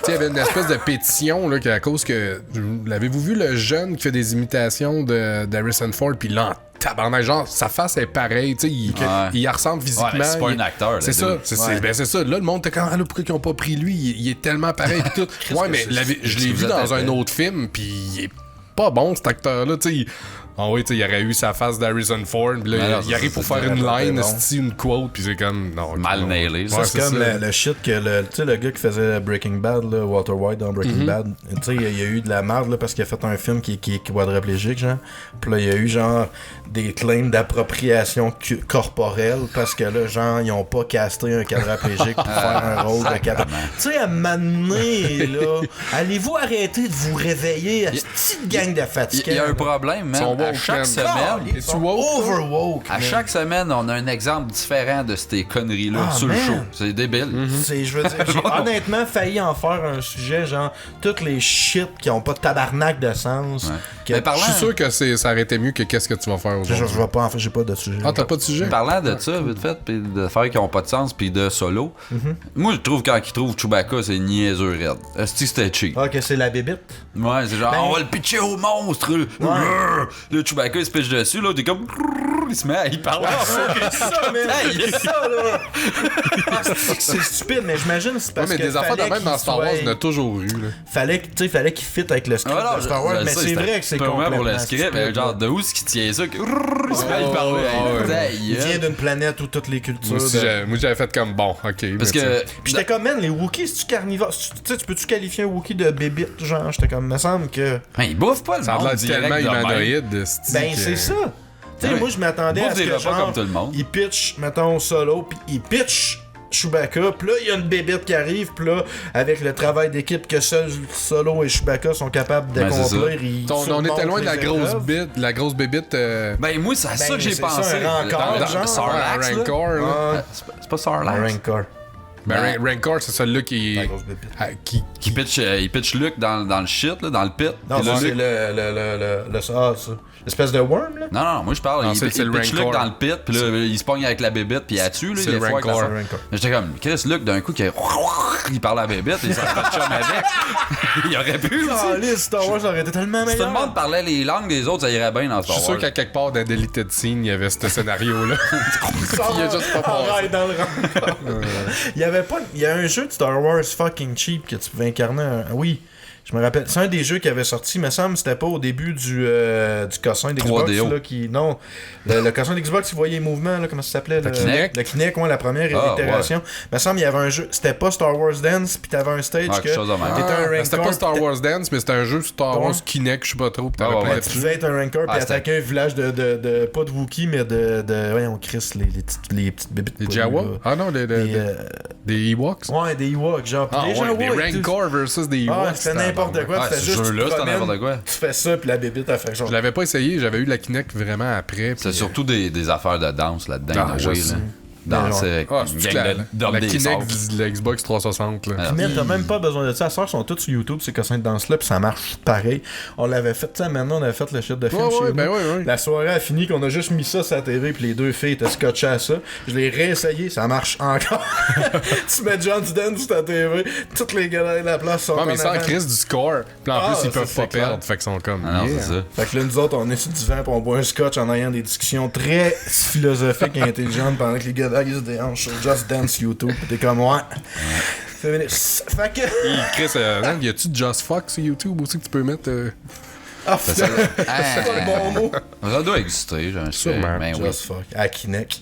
sais, il y avait une espèce de pétition là, à cause que. L'avez-vous vu le jeune qui fait des imitations d'Harrison Ford, puis là, en tabarnak, genre, sa face est pareille, tu sais, il y ressemble physiquement. Ouais, mais c'est pas il- un acteur, là, C'est ça, dude. c'est ça. Là, le monde était comme, ah là, pourquoi ils ont pas pris lui? Il est tellement pareil, pis tout. Ouais, mais je l'ai vous vu êtes dans un épais. autre film, puis il est pas bon, cet acteur-là, tu sais. Ah oui, tu sais, il aurait eu sa face d'Harrison Ford, pis là, Mais non, il arrive pour c'est faire une vraiment line, bon. esti, une quote, pis c'est comme, non. Mal non. nailé, ça. Ouais, c'est comme ça. le shit que tu sais, le gars qui faisait Breaking Bad, là, Walter White dans Breaking Bad, tu sais, il y a eu de la merde là, parce qu'il a fait un film qui est quadriplégique, genre. Puis là, il y a eu genre des claims d'appropriation corporelle parce que là, genre, ils ont pas casté un quadriplégique pour faire un rôle de quadriplégique. Tu sais, à un moment donné, là, allez-vous arrêter de vous réveiller à cette petite gang de fatigués? Il y a un problème, Son man. À woke, chaque man. semaine, Ils sont overwoke. à man. chaque semaine, on a un exemple différent de ces conneries-là Ah, sur le man. show. C'est débile. Je veux dire, j'ai honnêtement failli en faire un sujet, genre, toutes les shit qui ont pas de tabarnak de sens. Ouais. que- Mais parlant, Je suis sûr que ça aurait été mieux que qu'est-ce que tu vas faire je aujourd'hui. vais pas en faire, j'ai pas de sujet. Ah, t'as pas de sujet? parlant de ça, vite fait, pis de faire qui ont pas de sens, puis de solo, moi, je trouve quand ils trouvent Chewbacca, c'est niaiseux raide. Est-ce que c'était cheap? Ah, que c'est la bébite. Ouais, c'est genre, Ben- on va le pitcher au monstre. Le Chewbacca, il se pitch dessus, là, t'es comme, il se met à y parler. ça, man! ça, là! Ah, c'est stupide, mais j'imagine que c'est Ouais, parce mais que des affaires de fallait même dans qu'il Star Wars, soit- on a toujours eu. Là. Fallait qu'il fit avec le script Voilà, de Star Wars, mais c'est vrai que c'est complètement complètement pour le script, mais stupide, genre, là. de où est-ce qu'il tient ça? Il se met à y parler. ouais. Ta Il gueule. vient d'une planète où toutes les cultures... Moi, aussi, moi, j'avais fait comme bon, ok. Parce mais tu sais. que. Puis j'étais comme, man, les Wookiees, c'est-tu carnivore? Tu sais, tu peux-tu qualifier un Wookiee de bébite, genre? J'étais comme, me semble que... Ben, il bouffe pas le Ça a monde l'air direct tellement de même. humanoïde. esti, Ben, que- c'est ça. Tu sais, Ouais. moi, je m'attendais Bouffe à ce des que, repas genre, comme tout le monde. il pitch, mettons, Solo, puis il pitch Chewbacca, puis là, il y a une bébête qui arrive, puis là, avec le travail d'équipe que seuls Solo et Chewbacca sont capables Ben, c'est d'accomplir, ils On était surmontent loin de la les grosse épreuves. bite, la grosse bébite. Ben, moi, c'est à ça que j'ai c'est pensé. ça, un rancor, Dans genre. Sarlacc, là. Rancor, là. Ah, C'est pas Sarlacc. un Rancor. Ben, Rancor, c'est celui-là qui. La grosse bébite. Qui Il pitch Luke dans le shit, là, dans le pit. Non, Puis là, ça, c'est Luke- ça. L'espèce de worm, là. Non, moi je parle. Non, Il c'est le pitch Luke Rancor. dans le pit, puis là, il se pogne avec la bébête, puis il la tue, là. C'est il le a foi avec la Rancor. sorte. J'étais comme, Chris Luke, d'un coup, il parle à la bébête, et il s'en fait de chum avec. Il aurait pu, là. Ah, les Star Wars aurait été tellement Si tout le meilleur. monde parlait les langues des autres, ça irait bien dans Je Star suis sûr Wars. qu'à quelque part dans Deleted Scene, il y avait ce scénario-là. il a juste pas passé. Arrête dans le Rancor. Il y avait pas. Il y a un jeu de Star Wars fucking cheap que tu pouvais incarner. Oui. Je me rappelle, c'est un des jeux qui avait sorti, me semble, c'était pas au début du cossin d'Xbox 3DO. là, qui non, le cossin d'Xbox qui voyait les mouvements là, comment ça s'appelait le Kinect? le Kinect, ouais, la première Ah, itération. Me semble il y avait un jeu, c'était pas Star Wars Dance, puis t'avais un stage Ah, quelque chose de même. t'étais un Rancor. C'était pas Star puis Wars Dance, mais c'était un jeu Star Wars Kinect, je sais pas trop. Pis t'avais Ah, plein ouais, de tu trucs. devais être un Rancor puis c'était- attaquer un village de pas de Wookiee mais de voyons Chris les petites bébites Les poilues, Jawa? là. Ah non, Des, des Ewoks? ouais, des Ewoks, genre. Puis Ah les gens, ouais, des ouais, tout- Rancor versus des Ewoks. Ah, c'était n'importe quoi. Ah, Tu fais ce juste, jeu-là, tu te c'était promènes, n'importe quoi. Tu fais ça, puis la bébite, elle fait genre. Je l'avais pas essayé, j'avais eu la Kinect vraiment après. C'est puis, surtout des affaires de danse là-dedans, Ah, in a je way, sais. là. Danser avec Ah, une c'est gang la, d'hommes la des Kinect sables. de la Xbox 360. Là. Ah, Mais t'as même pas besoin de ça. Les soeurs sont toutes sur YouTube, ces cossins de danse-là, puis ça marche pareil. On l'avait fait, tu sais, maintenant on avait fait le shit de film Ouais, chez ouais, nous. ben ouais. La soirée a fini qu'on a juste mis ça sur la TV, puis les deux filles étaient scotchées à ça. Je l'ai réessayé, ça marche encore. Tu mets John Dance sur ta TV, tous les gars de la place sont Ouais, mais en sans avant. crise du score. Puis en Ah, plus, ils ça, peuvent c'est pas clair. perdre. Fait qu'ils sont comme. Ah non, yeah. c'est ça. Fait que là, nous autres, on est sur le divan pis on boit un scotch en ayant des discussions très philosophiques et intelligentes pendant que les gars ils se déhanchent sur Just Dance YouTube. Pis t'es comme, ouais. Féministe. Fait que. Chris, y a-tu Just Fuck sur YouTube aussi que tu peux mettre Ah, c'est Ah, pas le bon mot. Ça doit exister, j'en sais. Sûrement. Ben oui, Just fuck. À Kinect.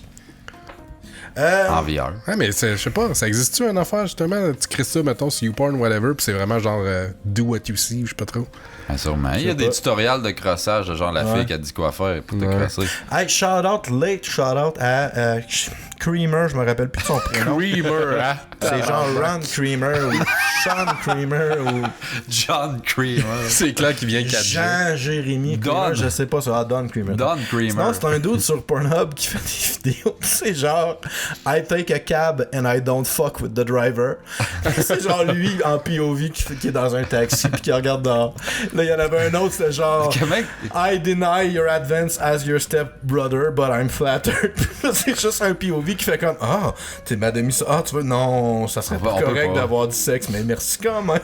en VR. Ah, mais je sais pas, ça existe-tu une affaire justement? Tu crées ça, mettons, sur YouPorn, whatever, pis c'est vraiment genre do what you see, je sais pas trop. Ah, sûrement. Il y a sais des pas. tutoriels de crossage de genre la fille qui a dit quoi faire pour te crosser. Hey, shout out à Creamer, je me rappelle plus de son prénom. Creamer, hein? C'est genre Ron Creamer ou Sean Creamer ou John Creamer. C'est clair qu'il vient 4G. Jean-Jérémy Don. Creamer, je sais pas ça. Ah, Don Creamer. Don Creamer. Sinon, c'est un dude sur Pornhub qui fait des vidéos. C'est genre I take a cab and I don't fuck with the driver. C'est genre lui en POV qui est dans un taxi puis qui regarde dehors. Là, il y en avait un autre, c'était genre Comment- I deny your advance as your stepbrother, but I'm flattered. C'est juste un POV qui fait comme ah, t'es ma demi ça. Ah, tu veux non, ça serait On pas peut correct pas. d'avoir du sexe, mais merci quand même.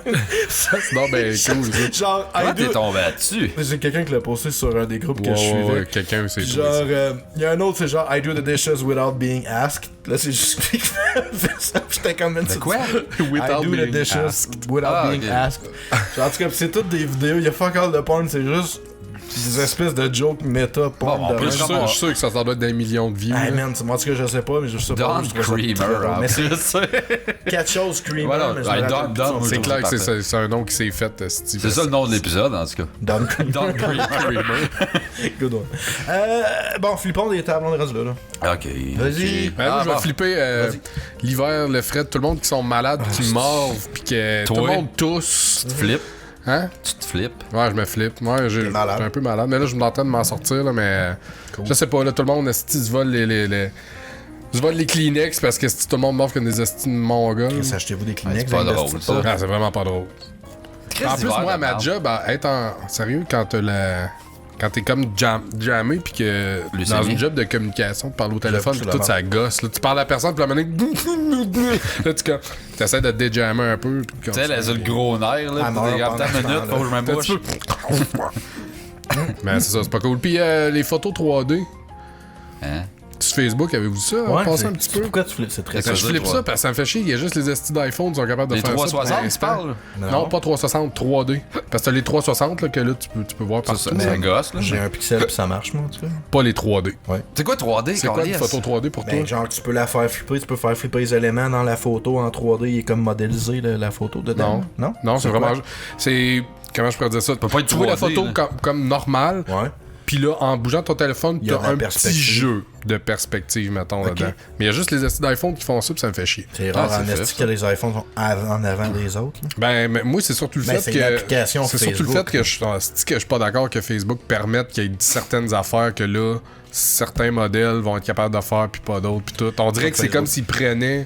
Non, ben, cool, ça. Genre Comment I t'es do. tombé là-dessus? J'ai quelqu'un qui l'a posté sur un des groupes que Ouais, je suivais. ouais, quelqu'un s'est Puis trouvé genre, ça. il y a un autre, c'est genre I do the dishes without being asked. Là, c'est juste lui qui fait ça. J'étais comme une quoi? Without I do the being dishes asked. without Ah, being ok. asked. Genre, en tout cas, c'est toutes des vidéos. Il y a fuck all de porn, c'est juste des espèces de jokes méta porn. Bon, on de peut même. Je suis sûr que ça doit être des millions de views. Hey là. man, en tout cas, je sais pas, mais je sais pas. Don je trouve ça Creamer, très drôle. en Mais c'est plus. quelque chose Creamer, Voilà, mais je me hey, rappelle Don- plus de son Don- nom. C'est clair que parfait. c'est un nom qui s'est fait, Steve. C'est ça le nom de l'épisode, en tout cas. Don Creamer. Don Creamer. Good one. Bon, flippons des tables, on est rendu là. Ok. Vas-y. ok. Ben, moi, Ah, je vais bon. flipper l'hiver, le fret, tout le monde qui sont malades, qui mordent, puis que tout Toi? le monde tousse. Tu te flippes? Hein? Tu te flippes? Ouais, je me flippe. Ouais, j'ai malade. un peu malade. Mais là, je suis en train de m'en sortir, là, mais je sais pas, là, tout le monde, esti, se vole se vole les Kleenex parce que esti, tout le monde m'offre comme des esti de mongols. Achetez-vous des Ouais, Kleenex. c'est pas investissez drôle, ça. Ah, c'est vraiment pas drôle. Chris En plus, d'hiver, moi, à de ma merde. job, être en sérieux, quand t'es comme jammé, puis que Leucémie. dans une job de communication, tu parles au téléphone, puis J'avoue, tout ça gosse. Là, tu parles à la personne, puis la manette. Là, tu essaies de te déjammer un peu. Puis Tu sais, là, c'est le gros nerf, là. Ah, T'es non, comme, pendant attends ce une minute, faut que je me T'as bouche. Mais c'est ça, c'est pas cool. Puis les photos 3D Hein? sur Facebook, avez-vous vu ça? Ouais, Passez un petit peu. Pourquoi tu flippes? C'est très Ça Quand je veut flippe dire, ça, ouais. parce que ça me fait chier, il y a juste les estis d'iPhone qui sont capables de Les faire ça. 360, pour tu parles? Non, pas 360, 3D. Parce que t'as les 360 là, que là, tu peux voir Ça, partout. ça gosse, là. J'ai un pixel pis ça marche, moi, en tout cas. Pas les 3D. C'est quoi 3D, C'est quoi une câlisse? photo 3D pour toi? Ben, genre, tu peux la faire flipper, tu peux faire flipper les éléments dans la photo en 3D, il est comme modélisé la photo dedans. Non? Non, c'est quoi? vraiment. C'est. Comment je pourrais dire ça? peut pas être Tu vois la 3D, photo là. comme normale, Ouais. puis là, en bougeant ton téléphone, Il y a t'as de la un petit perspective. jeu de perspective, mettons, Ok. là-dedans. Mais il y a juste les estis d'iPhone qui font ça, puis ça me fait chier. C'est rare Ah, en c'est esti fait, que les iPhones sont en avant des autres. là. Ben, mais moi, c'est surtout le Ben, fait c'est que. l'application C'est surtout le Facebook, fait que je suis pas d'accord que Facebook permette qu'il y ait certaines affaires que là, certains modèles vont être capables de faire, puis pas d'autres, puis tout. On dirait que c'est Facebook. comme s'ils prenaient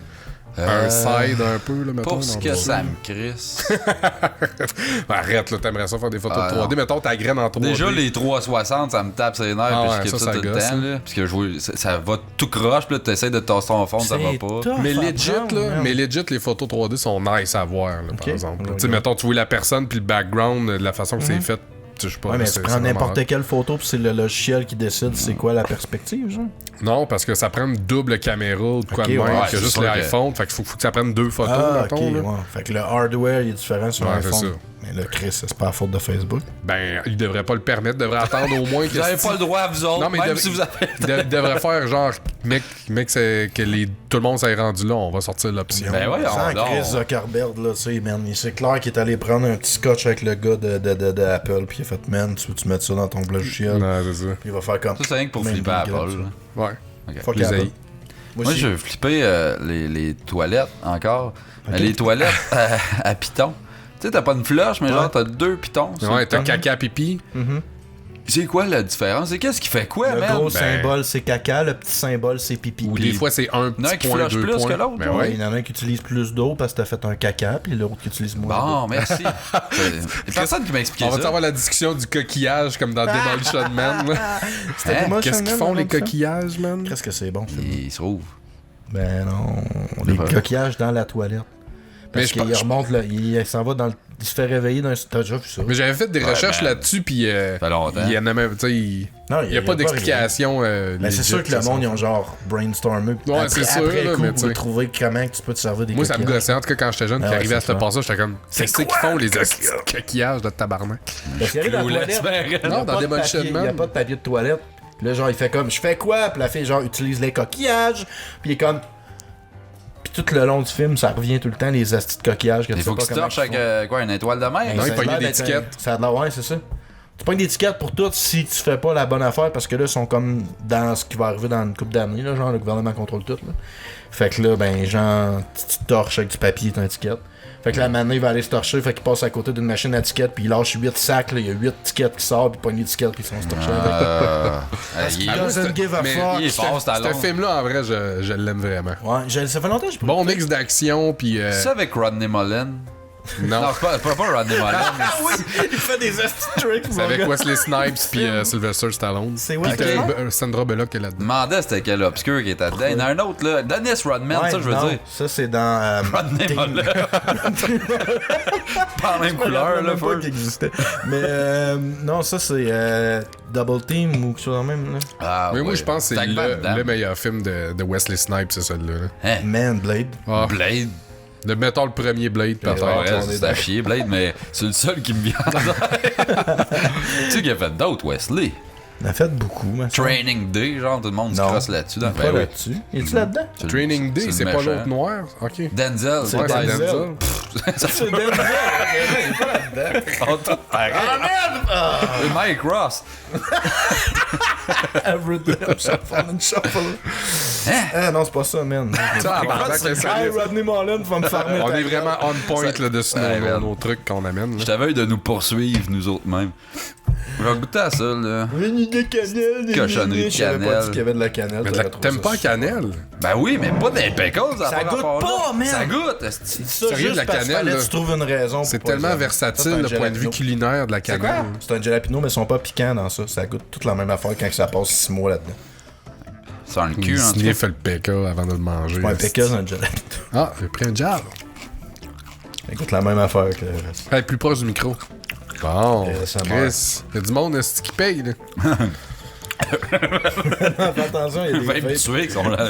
Un side un peu, là, mettons. Pour ce que ça me crisse. Arrête, là, t'aimerais ça faire des photos de 3D. Mettons ta graine en 3D. Déjà, les 360, ça me tape ses nerfs, Ah puis ouais, je skip ça ça tout le gosse, temps, là. Parce que ça va tout croche, puis là, t'essayes de tasser ton fond, ça va C'est pas. tough Mais à legit, prendre, là, man. mais legit, les photos 3D sont nice à voir, là, par Ok. exemple. Ouais, Tu sais, ouais. mettons, tu vois la personne, puis le background, de la façon que c'est fait, je sais pas. Ouais, là, mais c'est tu prends vraiment n'importe hot. quelle photo, puis c'est le logiciel qui décide c'est quoi la perspective, genre. Non, parce que ça prend une double caméra ou de quoi Ok, de même, ouais, que c'est juste sûr que- l'iPhone. Fait qu'il faut que ça prenne 2 photos, Ah, mettons. ok, là. ouais. Fait que le hardware, il est différent sur Ouais, l'iPhone. c'est ça. Mais là, Chris, c'est pas la faute de Facebook. Ben, il devrait pas le permettre, il devrait attendre au moins que. Vous avez pas le droit, vous autres, Non, mais même il si vous avez... il devrait faire genre, mec, c'est que tout le monde s'est rendu là, on va sortir l'option. Ben ouais, Sans on dort. Chris Zuckerberg, là, tu sais, man, c'est clair qu'il est allé prendre un petit scotch avec le gars de Apple, puis il a fait, man, tu veux-tu mettre ça dans ton logiciel? Non, c'est ça. Puis il va faire comme... Ça, c'est rien que pour Même flipper des Apple, grattes, là. Ouais. Ok. Fuck Les Apple. haïs. Moi, aussi. je vais flipper les toilettes encore. Mais Ok. les toilettes à pitons. Tu sais, t'as pas une flush, mais genre, t'as 2 pitons. sur Ouais, le t'as temps. caca pipi. C'est quoi la différence? C'est qu'est-ce qui fait quoi, Le man? gros Ben- symbole, c'est caca, le petit symbole, c'est pipi. Ou Puis des fois, c'est un Il y en a un petit qui point, flush 2 plus points. que l'autre, Ben ouais. ouais. il y en a un qui utilise plus d'eau parce que t'as fait un caca, puis l'autre qui utilise moins d'eau. Bon, merci. Il y a personne qui m'a expliqué On va ça. avoir la discussion du coquillage comme dans Demolition Man. là. C'était Hein? Demolition Qu'est-ce qu'ils Man, font on les dit ça? coquillages, man? Qu'est-ce que c'est bon, ça? Il se rouvre. Ben non, les vrai. coquillages dans la toilette. Mais Parce je qu'il pense- remonte, là, il s'en va dans le... Il se fait réveiller dans un... T'as déjà vu ça? Mais j'avais fait des Ouais, recherches ben, là-dessus, puis Ça fait longtemps. il y en a même, tu sais, il Non, n'y a pas d'explication. Mais c'est sûr que le monde, ils ont genre brainstormé. Ouais, après, c'est sûr, après là, coup, mais vous tu sais. trouver comment que tu peux te servir des Moi, ça me coquillages. gossait. En tout cas, quand j'étais jeune, Ah puis ouais, arrivé à c'est ce clair. passage, j'étais comme, qu'est-ce qu'ils font, les hosties de coquillages de tabarnak? Parce qu'il arrive dans la toilette, il y a Non, pas dans de Demolition papier, il y a Man. pas de papier de toilette. Puis là, genre, il fait comme, je fais quoi? Puis la fille, genre, utilise les coquillages. Puis il est comme... Puis tout le long du film, ça revient tout le temps, les astis de coquillages. Que Il tu faut sais que tu pas comment torches ils avec font. quoi, une étoile de mer? Non, Ça il a pognait l'air des d'être étiquettes. Ça a de l'air, ouais, c'est ça. Tu pognes des étiquettes pour tout si tu fais pas la bonne affaire parce que là, ils sont comme dans ce qui va arriver dans une couple d'années, là, genre le gouvernement contrôle tout. Là. Fait que là, ben, genre, tu torches avec du papier ton étiquette. Fait que là, maintenant, il va aller se torcher, fait qu'il passe à côté d'une machine à tickets, puis il lâche 8 sacs, là, il y a 8 tickets qui sortent, puis il pogne les tickets, puis ils sont se torcher avec. Il Ah, est- moi, doesn't give a mais fuck. il est fort, c'est à Ce Londres. film-là, en vrai, je l'aime vraiment. Ouais, ça fait longtemps que je Bon mix d'action, puis... Ça avec Rodney Mullen. Non, Non, c'est pas Rodney Mullen. il fait des astuces tricks, c'est avec Wesley Snipes puis Sylvester Stallone. C'est Puis Wesley t'as Sandra Bullock qui est là-dedans. Demandais c'était quel obscur qui était dedans. Il y en a un autre, là. Dennis Rodman, Ouais, ça, je veux non, dire. ça, c'est dans... Rodney Team- Mullen. Pas la même couleur, là, même pas Ford. qu'il existait. Mais non, ça, c'est Double Team ou quelque chose de même, là. Ah, Mais moi, ouais. je pense que c'est Tag Van Damme. le meilleur film de Wesley Snipes, c'est celui-là. là. Hein? Man, Blade. Ah, Blade. mettons le premier Blade, Ouais, peut-être. c'est à chier, Blade, mais c'est le seul qui me vient en tête. Tu sais qu'il a fait d'autres, Wesley. Il en a fait beaucoup, mais ça. Training Day, genre, tout le monde se Non. crosse là-dessus. Il est Ben pas oui. là-dessus. Es-tu là-dedans? C'est le- Training Day, c'est le pas méchant. l'autre noir? Ok. Denzel. C'est ouais, Denzel. Denzel. C'est Denzel. Il est pas là-dedans. Ils sont tous pareils. Et Mike Ross. Everything, shuffle and shuffle. Hein? Ah non, c'est pas ça, man. Ça, tabarnak, le Hey, sérieux. Rodney Mullen va me farmer. On ta est gueule. vraiment on point là-dessus Ouais, man. nos trucs qu'on amène. Je là. t'avais de nous poursuivre, nous autres mêmes. Je vais goûter à ça, là. Une de cannelle, des Cochonnerie de Je savais pas cannelle. dit qu'il y avait de la cannelle. Mais t'aurais trouvé t'aimes ça pas la super. cannelle? Ben oui, mais pas des pickles, Ça goûte pas, man. Ça goûte, esti. Ça, Sérieux, juste de la parce qu'il cannelle, fallait là. que tu trouves une raison. C'est pour pas tellement les aimer. versatile Ça, c'est un le point de vue jalapeno. culinaire de la C'est quoi? cannelle. C'est un jalapeno, mais ils sont pas piquants dans ça. Ça goûte toute la même affaire quand ça passe 6 mois là-dedans. C'est un cul, en tout Disney cas. fait le PK avant de le manger. Ouais, piquant, c'est un jalapeno. Ah, j'ai pris un jab. Ça goûte la même affaire que le reste. Hey, plus proche du micro. Bon, ça Chris, il y a du monde est-ce qui paye, là. Fais attention, il y a des Même vapes. tués qui sont là.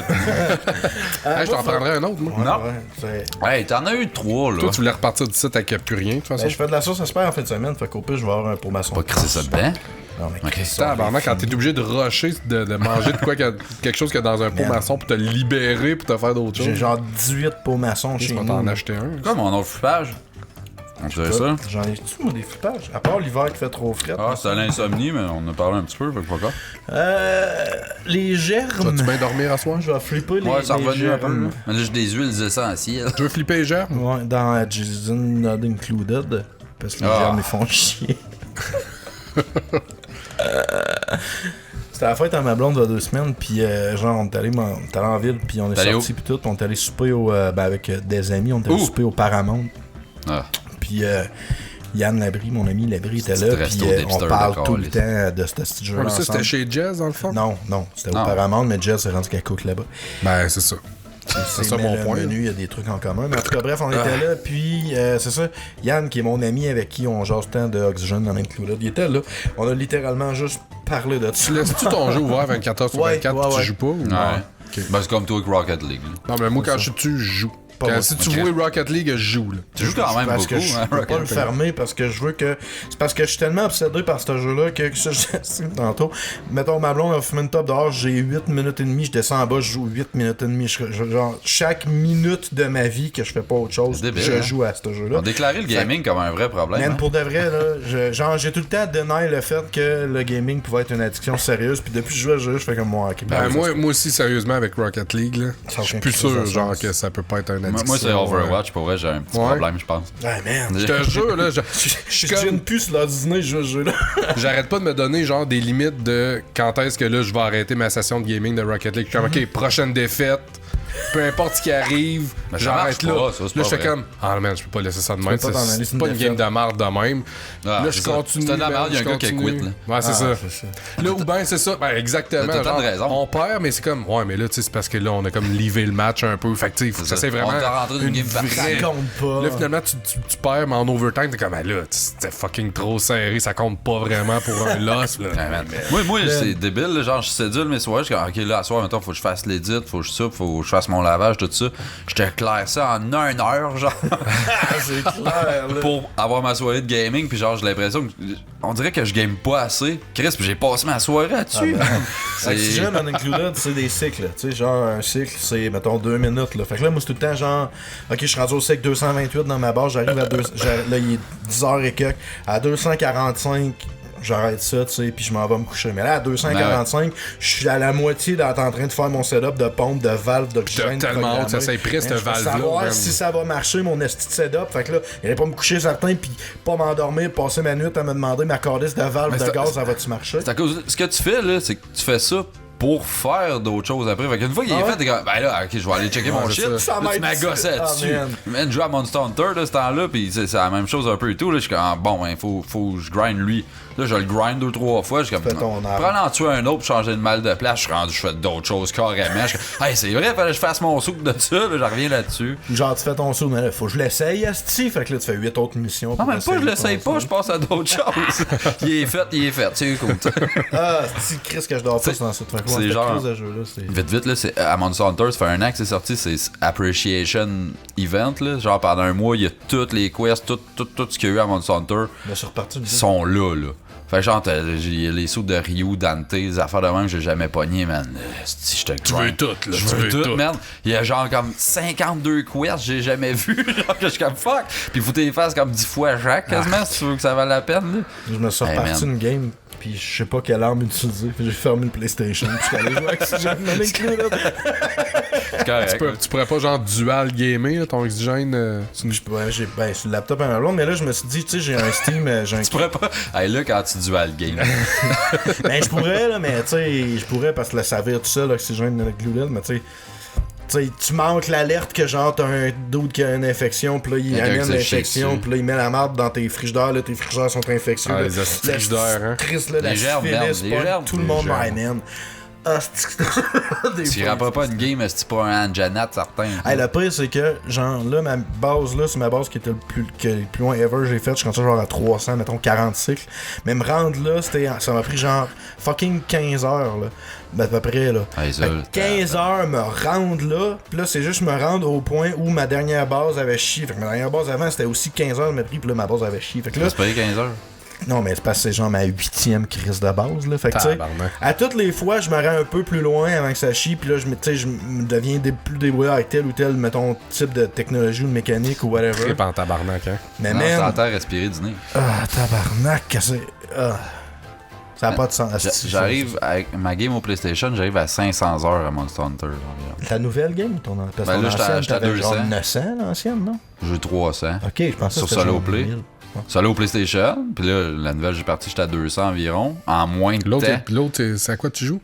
Hey, je t'en prendrais un autre, moi. Ouais, Non. ouais, c'est- Hey, t'en as eu 3, là. Toi, tu voulais repartir du site avec plus rien, de toute façon. Ben, je fais de la sauce à super en fin de semaine, fait qu'au pire, je vais avoir un pour ma sauce. Pas crisser ça dedans. Non, mais Ok. Chris, ça, Tabarnak, quand t'es obligé de rusher, de manger de quoi, quelque chose qu'il y a dans un pot Man. maçon pour te libérer, pour te faire d'autres j'ai choses. genre 18 pots maçons Tu chez vas nous. t'en acheter un. C'est quoi mon autre flippage? On dirait ça? J'en ai-tu, moi, des flippages? À part l'hiver qui fait trop frais. Ah, c'était l'insomnie, mais on en a parlé un petit peu, fait que pas grave. Les germes. Vas-tu bien dormir à soir? Je vais flipper les, Ouais, ça les revenu un peu, là. germes. Mais là, j'ai des huiles essentielles. Tu veux flipper les germes? Ouais, dans Jason Not Included. Parce que les Ah. germes, ils font chier. C'était la fête à ma blonde il y a 2 semaines, puis genre, on est allé en ville, puis on est T'allais sortis, puis tout, puis on est allé souper avec des amis, on est allé souper au Paramount. Ah. Puis Yann Labrie, mon ami Labrie, était Petit là, resto puis on d'hipster parle de tout le câlisse. temps de ce petit jeu-là. Ouais, ça, c'était ensemble. chez Jazz, dans le fond? Non, c'était Non. au Paramount, mais Jess est rendu qu'à Cook là-bas. Ben, c'est ça. C'est ça mon point. Le menu, il y a des trucs en commun. Mais en tout cas, bref, on était là. Puis, c'est ça. Yann, qui est mon ami avec qui on jase tant de Oxygen dans Included, il était là. On a littéralement juste parlé de ça. Tu laisses-tu ton jeu ouvert 24h sur 24 Ouais, tu ouais. joues pas? Ou... Ouais. Ben, c'est comme toi avec Rocket League. Là. Non, mais moi, quand je suis dessus, je joue. Pas Si moi. tu Ok. vois Rocket League, je joue. Là. Tu joues quand même parce beaucoup, que je hein, peux pas Rocket le fermer parce que je veux que. C'est parce que je suis tellement obsédé par ce jeu-là que ça, je sais tantôt. Mettons, ma blonde a fumé une top dehors, j'ai 8 minutes et demie, je descends en bas, je joue 8 minutes et demie. Genre, chaque minute de ma vie que je fais pas autre chose, C'est débile, je hein? joue à ce jeu-là. On a déclaré le gaming comme un vrai problème. Man, hein. pour de vrai, là, genre, j'ai tout le temps dénié le fait que le gaming pouvait être une addiction sérieuse, puis depuis que je joue à ce jeu, je fais comme moi. Ben, moi aussi, sérieusement, avec Rocket League, là, Ça a je suis aucun plus crise sûr de genre sens. que ça peut pas être un addiction. Moi, c'est Overwatch, pour vrai, j'ai un petit Ouais. problème, je pense. Ouais, man. Je te jure, là, je Je suis suis comme... une puce là, Disney, je joue à ce jeu-là. J'arrête pas de me donner genre des limites de quand est-ce que là je vais arrêter ma session de gaming de Rocket League. Je suis comme, ok, prochaine défaite, peu importe ce qui arrive, Mais ça j'arrête marche là. pas, ça, c'est Là, pas je fais vrai. comme, ah man, je peux pas laisser ça de même. peux pas t'en aller, C'est pas une game de marde de même. Ah, là, je c'est ça. continue. C'est de la man, merde, il y a je un gars qui a continue. quitté, là. Ouais, c'est ça. C'est ça. Là, ou ben, c'est ça. Ben, exactement. T'as tant de genre, raison. on perd, mais c'est comme, ouais, mais là, tu sais, c'est parce que là, on a comme livé le match un peu. Fait que, tu sais, faut que ça, c'est vraiment. On t'a rentré d'une game Ça vraie. compte pas. Là, finalement, tu perds, mais en overtime, t'es comme, ah, là, c'était fucking trop serré, ça compte pas vraiment pour un loss, là. Ouais, man. Moi c'est débile, là, genre je cédule mes soirées, je suis comme, ok, là, à soir, maintenant, faut que je fasse l'édit, faut que je soupe, faut que je fasse mon lavage, tout ça. Je te claire ça en 1 heure, genre, C'est clair, là. pour avoir ma soirée de gaming, puis genre, j'ai l'impression que, on dirait que je game pas assez. Chris, puis j'ai passé ma soirée là-dessus. Oxygen on Included, c'est des cycles. là. Tu sais, genre, un cycle, c'est, mettons, 2 minutes. Là. Fait que là, moi, c'est tout le temps, genre, ok, je suis rendu au cycle 228 dans ma base, j'arrive à 2. Là, il est 10h et quelques. À 245, j'arrête ça, tu sais, puis je m'en vais me coucher. Mais là, à 245, je suis à la moitié en train de faire mon setup de pompe, de valve, d'oxygène. T'as tellement hâte, ça s'est pris, cette Je veux valve-là, savoir man. si ça va marcher, mon esti de setup. Fait que là, il pas me coucher certain, puis pas m'endormir, passer ma nuit à me demander ma cordisse de valve Mais de c'est- gaz, ça va-tu marcher? C'est à cause. Ce que tu fais, là, c'est que tu fais ça pour faire d'autres choses après. Fait qu'une fois qu'il est Ah ouais? fait, t'es comme, ben là, ok, je vais aller checker mon c'est shit. ça. Ça Là, tu m'aide. m'agosses Ah, là-dessus. man. Man, je joue à Monster Hunter, là, ce temps-là, pis c'est la même chose un peu et tout. Là, je suis comme, ah, bon, ben, faut que je grind lui. Là, je le grind 2-3 fois. Je suis comme, Fais ton arme. prends en tuer un autre pour changer de mal de place. Je suis rendu, je fais d'autres choses carrément. Je suis comme, hey, c'est vrai, fallait que je fasse mon souk de ça. Là, je reviens là-dessus. Genre, tu fais ton saut, mais là, faut que je l'essaye, esti. Fait que là, tu fais 8 autres missions. Non, pour même pas, essayer je l'essaye ton pas, saut. je passe à d'autres choses. il est fait, c'est cool. Ah, c'est Chris que je dors pas dans cette fois. c'est genre- de jeu-là, c'est. Vite, vite, là, c'est à Monster Hunter, ça fait 1 an que c'est sorti, c'est Appreciation Event, là. Genre, pendant un mois, il y a toutes les quests, tout ce qu'il y a eu à Monster Hunter Je suis reparti du sont là. Fait que genre, j'ai les sauts de Ryu, Dante, des affaires de même que j'ai jamais pogné, man. Si je te Tu veux tout, là. Je tu veux veux tout, man. Il y a genre comme 52 quests que j'ai jamais vu. Genre que je suis comme fuck. Puis faut que tu les fasses comme 10 fois chaque quasiment si tu veux que ça vaille la peine, là. Je me suis Hey, reparti man. une game, puis je sais pas quelle arme utiliser, puis j'ai fermé le PlayStation, puis je suis allé jouer avec Oxygen on Included. C'est correct. Tu pourrais pas genre dual gamer, là, ton oxygène. Ouais, j'ai sur le laptop à un long, mais là, je me suis dit, tu sais, j'ai un Steam, j'ai un. Tu pourrais pas. Hey, là, quand tu dual game. Ben, je pourrais, là, mais tu sais, je pourrais parce que là, ça vire tout seul, l'Oxygen Included, mais tu sais. Tu sais, tu manques l'alerte que genre t'as un doute qui a une infection, puis là il Quelqu'un amène qui s'est chié l'infection, dessus. puis là il met la marde dans tes frigidaires, là tes frigidaires sont infectieux. Ah, là. les hosties de Le frigidaires, hein. Christ, là, la Les germes, syphilis, merde, c'est les pas germes. tout le Les monde, germes. ouais, man. Ah, c'est Tu iras pas une game, c'est pas un Janat certain. Hey, le pire, c'est que, genre, là, ma base, là, c'est ma base qui était le plus loin ever j'ai fait. Je suis comme ça, genre, à 300, mettons, 40 cycles. Mais me rendre là, ça m'a pris, genre, fucking 15 heures, là. Ben, à peu près, là. Hey, ça, Fait que 15 heures me rendre là, pis là, c'est juste me rendre au point où ma dernière base avait chié. Fait que ma dernière base avant, c'était aussi 15 heures, me pris, pis là, ma base avait chié. Fait que là, c'est payé 15 heures. non, mais c'est parce que c'est genre ma 8e crise de base, là. Fait que, tu sais, Tabarnak. à toutes les fois, je me rends un peu plus loin avant que ça chie, puis là, tu sais, je me deviens plus débrouillard avec tel ou tel, mettons, type de technologie ou de mécanique ou whatever. Trip en tabarnak, hein. Mais Non, c'est même. en terre respirer du nez. Ah, tabarnak, que c'est. Ah. Ça n'a pas de sens. J'arrive avec ma game au PlayStation, j'arrive à 500 heures à Monster Hunter. environ. La nouvelle game ou ton parce Ben que là, j'étais à t'avais genre 200. 900 l'ancienne, non? J'ai 300. Ok, je pensais Sur que c'était Solo genre Play. 1000. Ça allait au PlayStation. Puis là, la nouvelle, j'ai parti, j'étais à 200 environ. En moins de temps. L'autre, c'est à quoi tu joues?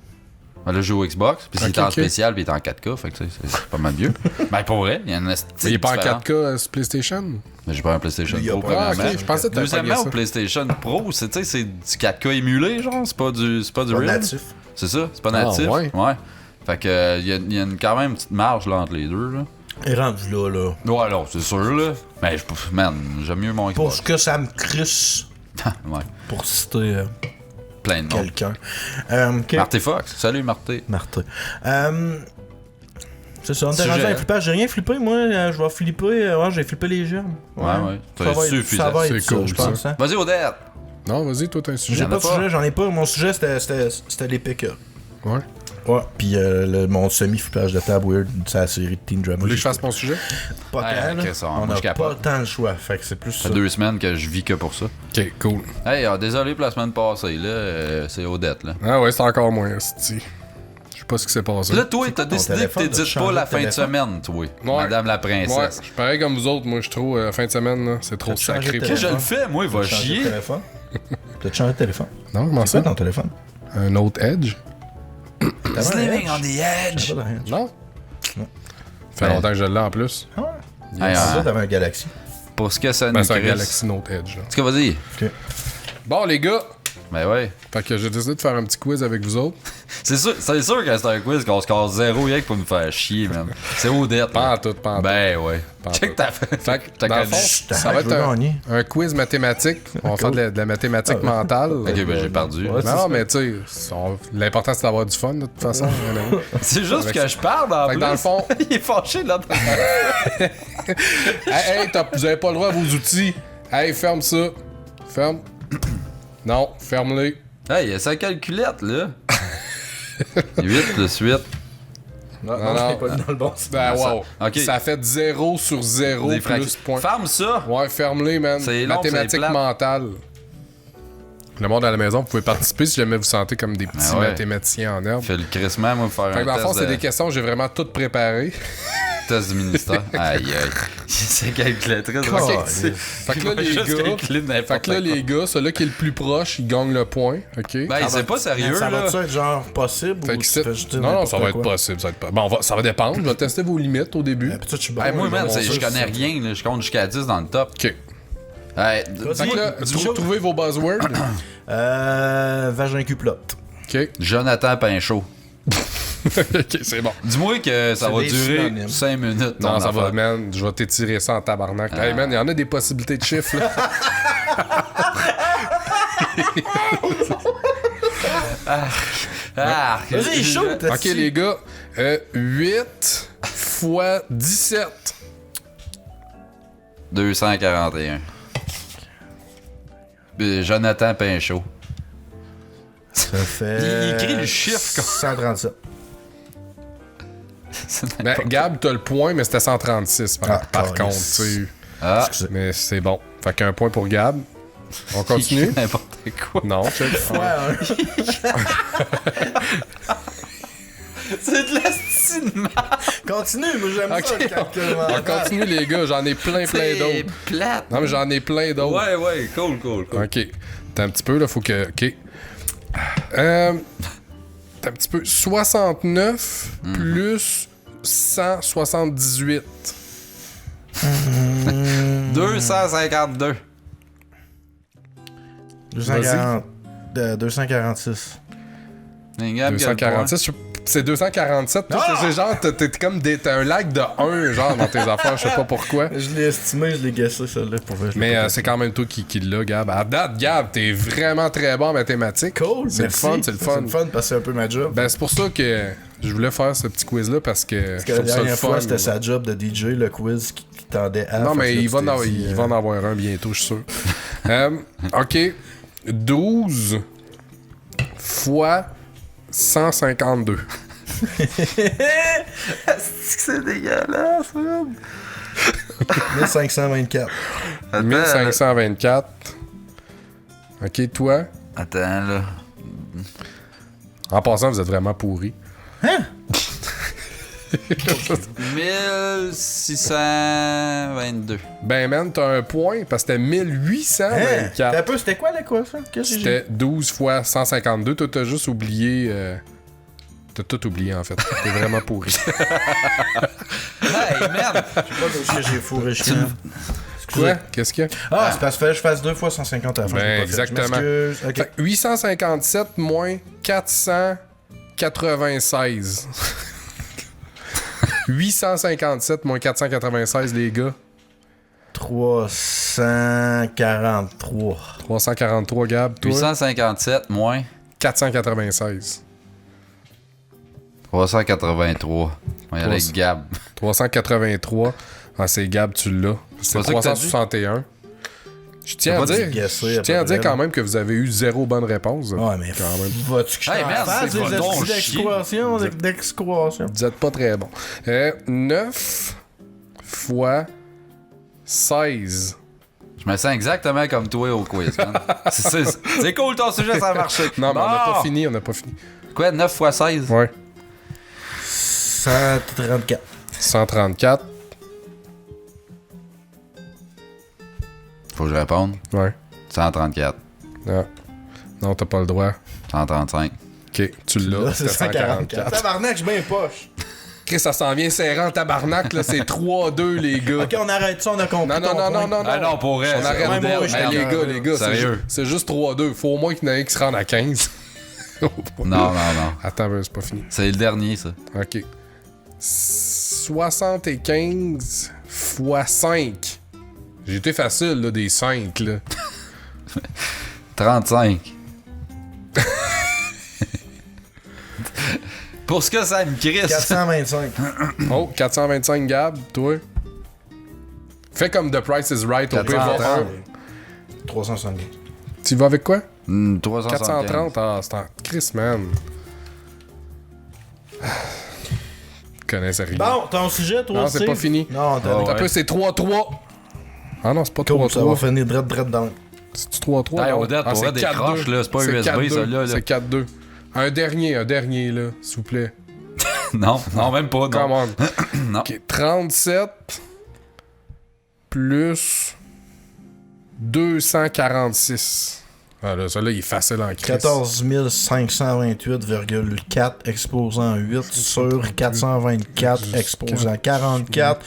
Là, je joue au Xbox. Puis c'est en ok. spécial, puis il est en 4K. Fait que c'est pas mal mieux. Ben, pour vrai, il y a une Mais il est pas en 4K sur PlayStation? Mais j'ai pas un PlayStation Lui, il a Pro, pas- Ah, premièrement. ok, je pensais que t'avais Deuxièmement, pogné au ça. PlayStation Pro, c'est du 4K émulé, genre. C'est pas du Pas real. natif. C'est ça, c'est pas Ah, natif. ouais. Fait que, il y a quand même une petite marge là, entre les deux, là. Et rendu là. Ouais, alors, c'est sûr, là. Mais, man, j'aime mieux mon Pour Xbox. ce que ça me crisse, Ouais, pour citer plein de noms. quelqu'un. Ok. Marty Fox. Salut, Marty. Martin. C'est ça, on était Sujet, rendu à un hein? flippage. J'ai rien flippé, moi. Je vais flipper. Ouais, j'ai flippé les germes. Ouais. Ça va être, suffisant. ça va être C'est ça, cool, je pense. Hein? Vas-y, Odette. Non, vas-y, toi, t'as un sujet. J'ai J'en pas ai de pas. sujet, j'en ai pas. Mon sujet, c'était les pick-up. Ouais. Ouais. Puis mon semi-flippage de table weird, c'est la série de Teen Drama. Vous voulez que je fasse mon sujet? Pas Ouais, tant, ok, là. ça, On moi, je a capote. pas tant le choix. Fait que c'est plus Ça ça. fait 2 semaines que je vis que pour ça. Ok, cool. Hey, désolé pour la semaine passée, là. C'est Odette, là. Ah ouais, c'est encore moins, esti. Je sais pas ce qui s'est passé. Puis là, toi, t'as ton décidé que téléphone, t'édites t'as pas changé la de fin de téléphone? semaine, toi. Ouais. Madame la Ouais, princesse. je suis pareil comme vous autres. Moi, je trouve fin de semaine, là, c'est trop T'as changé sacré. de Qu'est-ce que je le téléphone? fais, moi? Il va T'as changé de chier. téléphone? T'as changé de téléphone? Non, comment C'est ça? quoi ton téléphone? Un autre Edge? T'avais un Living Edge? on the edge. T'avais pas d'un Edge. Non? Non. Fait Ben- longtemps que je l'ai en plus. Ah ouais. Hey, Ça, hein, t'avais un Galaxy. pour ce que ça Ben, nous c'est un crisse. Galaxy Note Edge. là. En tout cas, vas-y. Bon, les gars, Ben ouais. fait que j'ai décidé de faire un petit quiz avec vous autres. C'est sûr que c'est un quiz qu'on se casse zéro rien que pour nous faire chier, man. C'est Odette. Pas en là. tout, pas en tout. Ben ouais. Pas en Check tout. ta Fait que, t'as dans le connu. fond, ça va je veux être gagner. un quiz mathématique. On va faire de la mathématique mentale. Ok, ben j'ai perdu. Ouais, Non, mais tu sais, l'important c'est d'avoir du fun de toute façon. C'est juste Avec que ça. je parle en Fait plus. que dans le fond- il est fâché là. Hey, vous avez pas le droit à vos outils. Hey, ferme ça. Ferme. Non, ferme-les. Hey, il y a sa calculette là. 8 plus 8. Non, non, non, pas mis dans le bon sens. Ben, ça- wow. ok. Ça fait 0 sur 0 Des plus fractions. point. Ferme ça. Ouais, ferme-les, man. C'est long, Mathématiques c'est plate. mentales. Le monde à la maison, vous pouvez participer si jamais vous sentez comme des petits ouais. mathématiciens en herbe. Fais le crissement, moi, pour faire Fait un que dans le fond, test, c'est de... des questions, j'ai vraiment tout préparé. test du ministère. Aïe, aïe. C'est calculatrice. Caliste. Fait que là, les Juste gars, calculer n'importe fait que là, quoi. les gars, celui qui est le plus proche, il gagne le point, ok? Ben, c'est pas sérieux, Ça là. va-tu être genre possible Fait ou que tu c'est- fais juste dire non, non, n'importe ça va être quoi? possible. Ça va, être pas... bon, ça va dépendre. Je vais tester vos limites au début. Puis toi, tu suis bon. Hey, moi, man, bon, je ça, connais rien, là. Je compte jusqu'à 10 dans le top. Ok. Hey, Fait que là, trouvez vos buzzwords. Vagin cuplotte. Ok. Jonathan Pinchot. Ok, c'est bon. Dis-moi que ça C'est va des durer synonymes. 5 minutes. Non, ton ça va, affaire. man. Je vais t'étirer ça en tabarnak. Hey, man, il y en a des possibilités de chiffres, là. Ah, Vas-y, chaud, t'as Ok, dit. les gars. 8 fois 17. 241. Jonathan Pinchot. Ça fait. Il écrit le chiffre, quoi. 137. Ben, Gab, t'as le point, mais c'était 136 par calisse. contre, tu sais. Ah, Excusez. Mais c'est bon. Fait qu'un point pour Gab. On continue? n'importe quoi. Non, check. C'est de la cinéma. Continue, moi j'aime Ok, ça le calcul On mental. continue, les gars. J'en ai plein C'est d'autres. plate. Non, mais j'en ai plein d'autres. Ouais, ouais, cool. Ok. T'as un petit peu, là, faut que. Ok. T'as un petit peu. 69 plus 178. 252. 240. 246. 246. C'est 247. Toi, c'est genre, t'es comme t'as un lag de 1, genre, dans tes affaires. Je sais pas pourquoi. Je l'ai estimé, je l'ai guessé celle-là pour vrai. je l'ai Mais pas c'est quand même toi qui l'a, Gab. À date, Gab, t'es vraiment très bon en mathématiques. cool. C'est le merci. fun, c'est le fun. C'est le fun parce que c'est un peu ma job. Ben, c'est pour ça que je voulais faire ce petit quiz-là parce que Parce je que la trouve ça le dernière fun. fois, c'était sa job de DJ, le quiz qui tendait à. Non, Fait mais que là, il tu va, t'es dit, il va en avoir un bientôt, je suis sûr. OK. 12 fois 152. C'est dégueulasse, man. 1524. 1524. OK, toi? Attends, là. En passant, vous êtes vraiment pourri. 1622. Ben, man, t'as un point parce que c'était 1824. T'as un peu, c'était quoi l'équation? Qu'est-ce que j'ai? C'était 12 fois 152. Toi, t'as juste oublié. T'as tout oublié, en fait. T'es vraiment pourri. Hey, merde! Je sais pas ce que j'ai fourré chien. Quoi? Qu'est-ce qu'il y a? Ah, c'est parce que je fasse 2 fois 150 à la fin. Ben, j'ai pas fait. exactement. Je m'excuse. Ok. Fait que 857 moins 496. 857 moins 496, les gars. 343. 343, Gab, toi. 857 moins 496. 383. On va y aller avec Gab. 383. Ah, c'est Gab, tu l'as. C'est pas ça que t'as dit? 361. Je tiens à T'as pas dire, dit guesser, je tiens à dire après, quand même que vous avez eu 0 bonne réponse. Ouais, mais quand même. vas-tu que je Hey, t'en merde, fasse c'est des pas donc esprits d'excroation, d'excroation? Vous êtes pas très bon. 9 fois 16. Je me sens exactement comme toi au quiz, man. C'est cool ton sujet, ça a marché. Non, mais on n'a Bon. pas fini, on n'a pas fini. Quoi, 9 x 16? Ouais. 134. 134. Faut que je réponde. Ouais. 134. Ah. Non, t'as pas le droit. 135. Ok, tu l'as. Là, c'est C'était 144. Tabarnak, je suis bien poche. Chris, ça s'en vient serrant tabarnak, là. C'est 3-2, les gars. Ok, on arrête ça, on a compris. Non, non, ton non, point. non, non, Ah non, pour vrai. On c'est arrête ouais, de. moi, je Hey, t'en- les gars, Sérieux? c'est juste 3-2. Faut au moins qu'il y en ait un qui se rende à 15. Non. Attends, c'est pas fini. C'est le dernier, ça. Ok. 75 fois 5. J'ai été facile, là, des 5, là. 35. Pour ce que ça me crisse. 425. Oh, 425 Gab, toi. Fais comme The Price is Right au pire. 430. 370. Tu vas avec quoi? 375. 430, ah, c'est en Chris, man. Je connaissais rien. Bon, ton sujet, toi, Non, c'est Steve? pas fini. Non, t'as Ah dit. T'as peu, c'est 3-3. Ah non, c'est pas Cool, ça va 3-3. finir drette dans le... C'est 3-3. Hey, non? Odette, pour c'est vrai, des 4-2. croches, là, c'est pas USB, 4-2. ça, là. C'est 4-2. Un dernier, là, s'il vous plaît. Non, même pas, Come non. on. Non. Ok, 37 plus 246. Ah là, ça là, il est facile en crise. 14 528,4 exposant 8 sur 424 exposant 44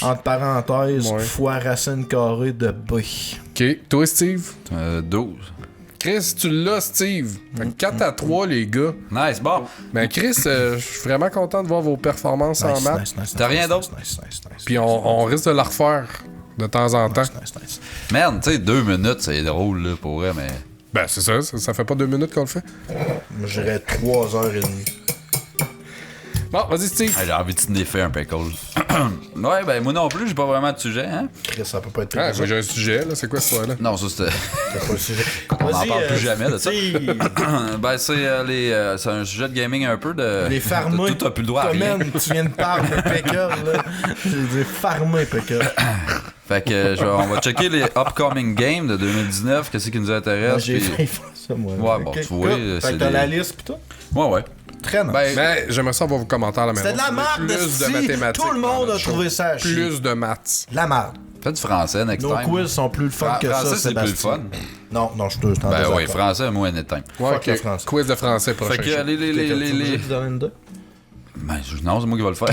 entre parenthèses Ouais. fois racine carrée de B. Ok, toi, Steve. 12. Chris, tu l'as, Steve. Fait que 4-3, les gars. Nice, bon. Ben, Chris, je suis vraiment content de voir vos performances en maths. T'as rien d'autre? Nice. Puis on risque de la refaire de temps en temps. Nice. Man, tu sais, 2 minutes, c'est drôle, là, pour vrai, mais. Ben, c'est ça fait pas 2 minutes qu'on le fait. Moi, j'irais 3h30. Bon, vas-y, Steve. Hey, j'ai envie de sniffer un pickle. Ouais, ben, moi non plus, j'ai pas vraiment de sujet, hein. Chris, ça peut pas être Ah, pire. moi, j'ai un sujet, là. C'est quoi ce soir-là? Non, ça, c'était. C'est pas le sujet. On n'en Vas-y, parle plus jamais de ça. Steve. Ben, c'est c'est un sujet de gaming un peu de. Les farmers. Tout a plus le droit à Toi, rien. man, tu viens de parler de pickle, là. J'ai dit farmer pickle. Fait que on va checker les upcoming games de 2019. Qu'est-ce qui nous intéresse? J'ai puis- failli faire ça, moi. Ouais, bon, Ok, tu vois, cool. c'est Fait que t'as des- la liste pis tout? Ouais. Très nice. Ben, j'aimerais ça voir vos commentaires à la maison. C'était de la merde, Plus de esti. mathématiques. Tout le dans monde notre a show. trouvé ça à chier. Plus de maths. La merde. Fais du français next Nos time. quiz sont plus le fun que Français, ça, c'est plus le Sébastien. fun. Non, je suis en Ben désaccord. oui, français, moi, anytime. Ouais, Fuck le ok. français. Quiz de français prochain. Fait que show. les. Ben, non, c'est moi qui vais le faire.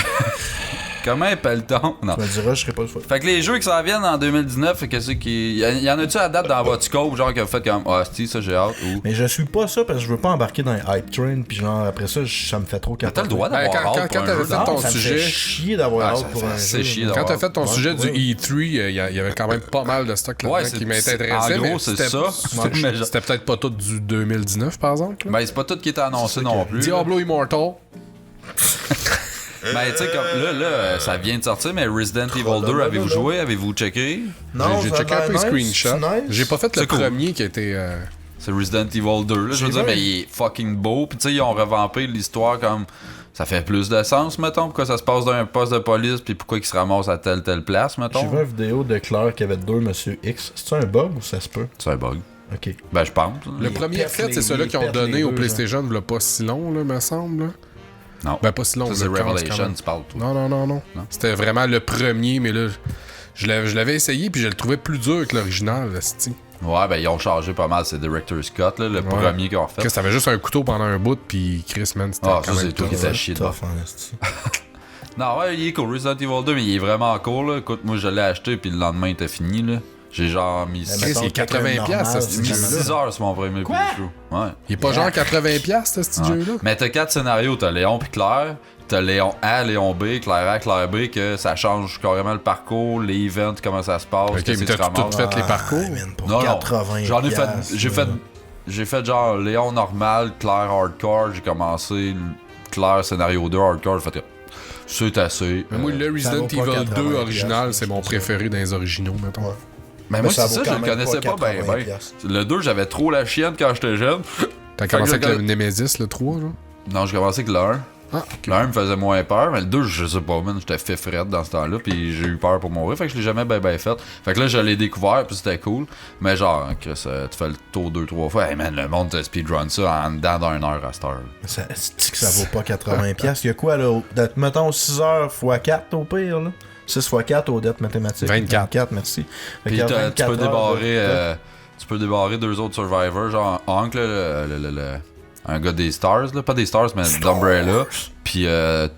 Comment appelle-t-on? Non. Tu me diras, je serai pas le fun. Fait que les jeux qui s'en viennent en 2019, qu'est-ce qui. Y en a-tu à date dans votre scope, genre, que vous faites comme. Ah, si, ça, j'ai hâte, ou. Mais je suis pas ça parce que je veux pas embarquer dans les hype train pis genre après ça, ça me fait trop T'as capoter. le droit Ben, d'avoir quand hâte pour un t'avais jeu, fait non? ton ça me sujet. fait chier d'avoir Ah, hâte ça pour fait un assez jeu. chier là. d'avoir Quand t'as fait ton Ouais, sujet ouais. du E3, il y avait quand même pas mal de stock là-dedans Ouais, qui c'est- m'intéressait. en mais gros, c'est c'était- ça. C'était Mais je- c'était peut-être pas tout du 2019, par exemple. là. Ben, c'est pas tout qui était annoncé C'est non que- plus. Diablo Immortal. Ben, tu sais, comme là, ça vient de sortir, mais Resident Evil 2, avez-vous joué? Avez-vous checké? J'ai ça checké a un peu les l'air nice, screenshots. nice. J'ai pas fait le C'est cool. premier qui était. C'est Resident Evil 2, là. Je veux J'ai dire, vu. mais il est fucking beau. Puis, tu sais, ils ont revampé l'histoire comme. Ça fait plus de sens, mettons, pourquoi ça se passe d'un poste de police, puis pourquoi il se ramasse à telle place, J'ai mettons. vu une vidéo de Claire qui avait deux Monsieur X. C'est-tu un bug ou ça se peut? C'est un bug. Ok. Ben, je pense. Le Il premier pète fait, les- c'est celui il qu'ils ont pète donné les au deux, PlayStation, il pas si long, là, me semble. là. Non. Ben, pas si long. Ça, là, c'est quand même. Revelation, tu parles, toi. Non. C'était vraiment le premier, mais là, je l'avais essayé, puis je le trouvais plus dur que l'original, esti. Ouais, ben ils ont changé pas mal, c'est Director Scott, là, le premier qu'ils ont refait. Chris, t'avais juste un couteau pendant un bout, puis Chris, man, c'était Ah, quand ça, même c'est tout tough. qui était chier dedans. Tough, en esti. Non, ouais, il est cool, Resident Evil 2, mais il est vraiment cool, là. Écoute, moi, je l'ai acheté, puis le lendemain, il était fini, là. J'ai genre mis Mais 6 Chris, il est 80$, ça, ce jeu-là. heures sur mon premier playthrough. Ouais. Il est pas genre 80$, ce petit Ouais. jeu-là? Mais t'as 4 scénarios, t'as Léon puis Claire, t'as Léon A, Léon B, Claire A, Claire B, que ça change carrément le parcours, les events, comment ça se passe, Ok, qu'est-ce mais que tu t'as tout ramasses. fait les parcours? Man, pour Non, 80 j'en ai fait, piastres, j'ai fait genre Léon normal, Claire hardcore, j'ai commencé Claire scénario 2 hardcore, j'ai fait c'est assez. Mais moi, le ça Resident vaut pas Evil 2 80$, original, c'est mon je préféré dans les originaux, mettons. Ouais. Mais moi, ça c'est vaut ça, je quand le même connaissais pas bien. 80$. Le 2, j'avais trop la chienne quand j'étais jeune. T'as commencé Fait que avec je le Nemesis, le 3, genre? Non, j'ai commencé avec le 1. Ah, ok. Le 1 me faisait moins peur, mais le 2, je sais pas, man, j'étais fait frette dans ce temps-là, puis j'ai eu peur pour mourir, fait que je l'ai jamais ben fait. Fait que là, je l'ai découvert, puis c'était cool. Mais genre, Chris, tu fais le tour 2-3 fois, hey man, le monde te speedrun ça en dedans d'1 heure à cette heure. Ça, c'est que ça vaut pas 80$. Il y a quoi, là? Mettons 6 heures x 4 au pire, là. 6 x 4 aux dettes mathématiques. 24, merci. Fait Puis qu'il y a tu 24 peux heures débarrer, de- tu peux débarrer 2 autres survivors, genre Hank, là, un gars des Stars, là, pas des Stars, mais d'Umbrella, puis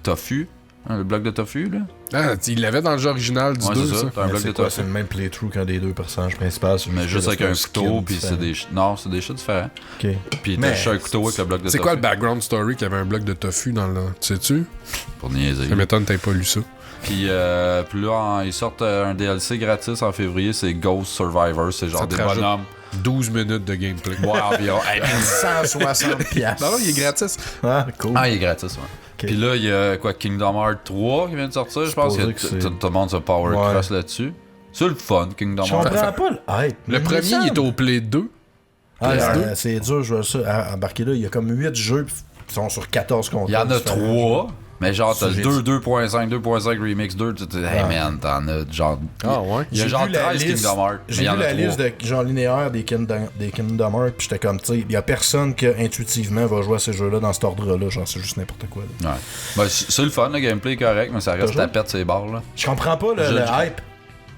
Tofu, hein, le bloc de Tofu, là. Ah, il l'avait dans le jeu original du Ouais, 2, c'est ça. ça, t'as un Mais bloc de c'est quoi, Tofu. c'est le même playthrough qu'un des deux personnages principaux. Mais juste avec un skin couteau, puis c'est différent. des... Non, c'est des chats différents. Ok. Puis Mais t'as juste un couteau avec le bloc de C'est Tofu. quoi le background story qu'il y avait un bloc de tofu dans le. Tu sais-tu? Pour niaiser. Ça m'étonne que t'aies pas lu ça. Puis là, ils sortent un DLC gratis en février, c'est Ghost Survivor, c'est genre Ça te des rajoute bonhommes. 12 minutes de gameplay. Ouais, environ. Hey, man. 160$. Non, non, il est gratis. Ah, cool. Ah, il est gratis, ouais. Ok. Puis là, il y a quoi, Kingdom Hearts 3 qui vient de sortir, je pense que Supposé que c'est- tout le monde se power Ouais. cross là-dessus. C'est le fun, Kingdom Je Hearts. comprends pas le hype. Le premier, il est au Play 2. Ah, PS2. c'est dur, je vois ça. Embarquer là, il y a comme 8 jeux qui sont sur 14 consoles. Il y en a différents. 3, mais genre, t'as le J'ai- 2, 2.5, 2.5 Remix 2, hey man, t'en as genre... Ah ouais. Il y a J'ai genre vu la 13 liste- Kingdom Hearts, mais J'ai il y en vu a la 3. liste de genre linéaire des Kingdom Hearts, puis j'étais comme, tu sais, il y a personne qui intuitivement va jouer à ces jeux-là dans cet ordre-là. Genre, c'est juste n'importe quoi. Là. Ouais. Ben, c'est le fun, le gameplay est correct, mais ça reste Toujours? tapette ses barres, là. Je comprends pas le Je- hype.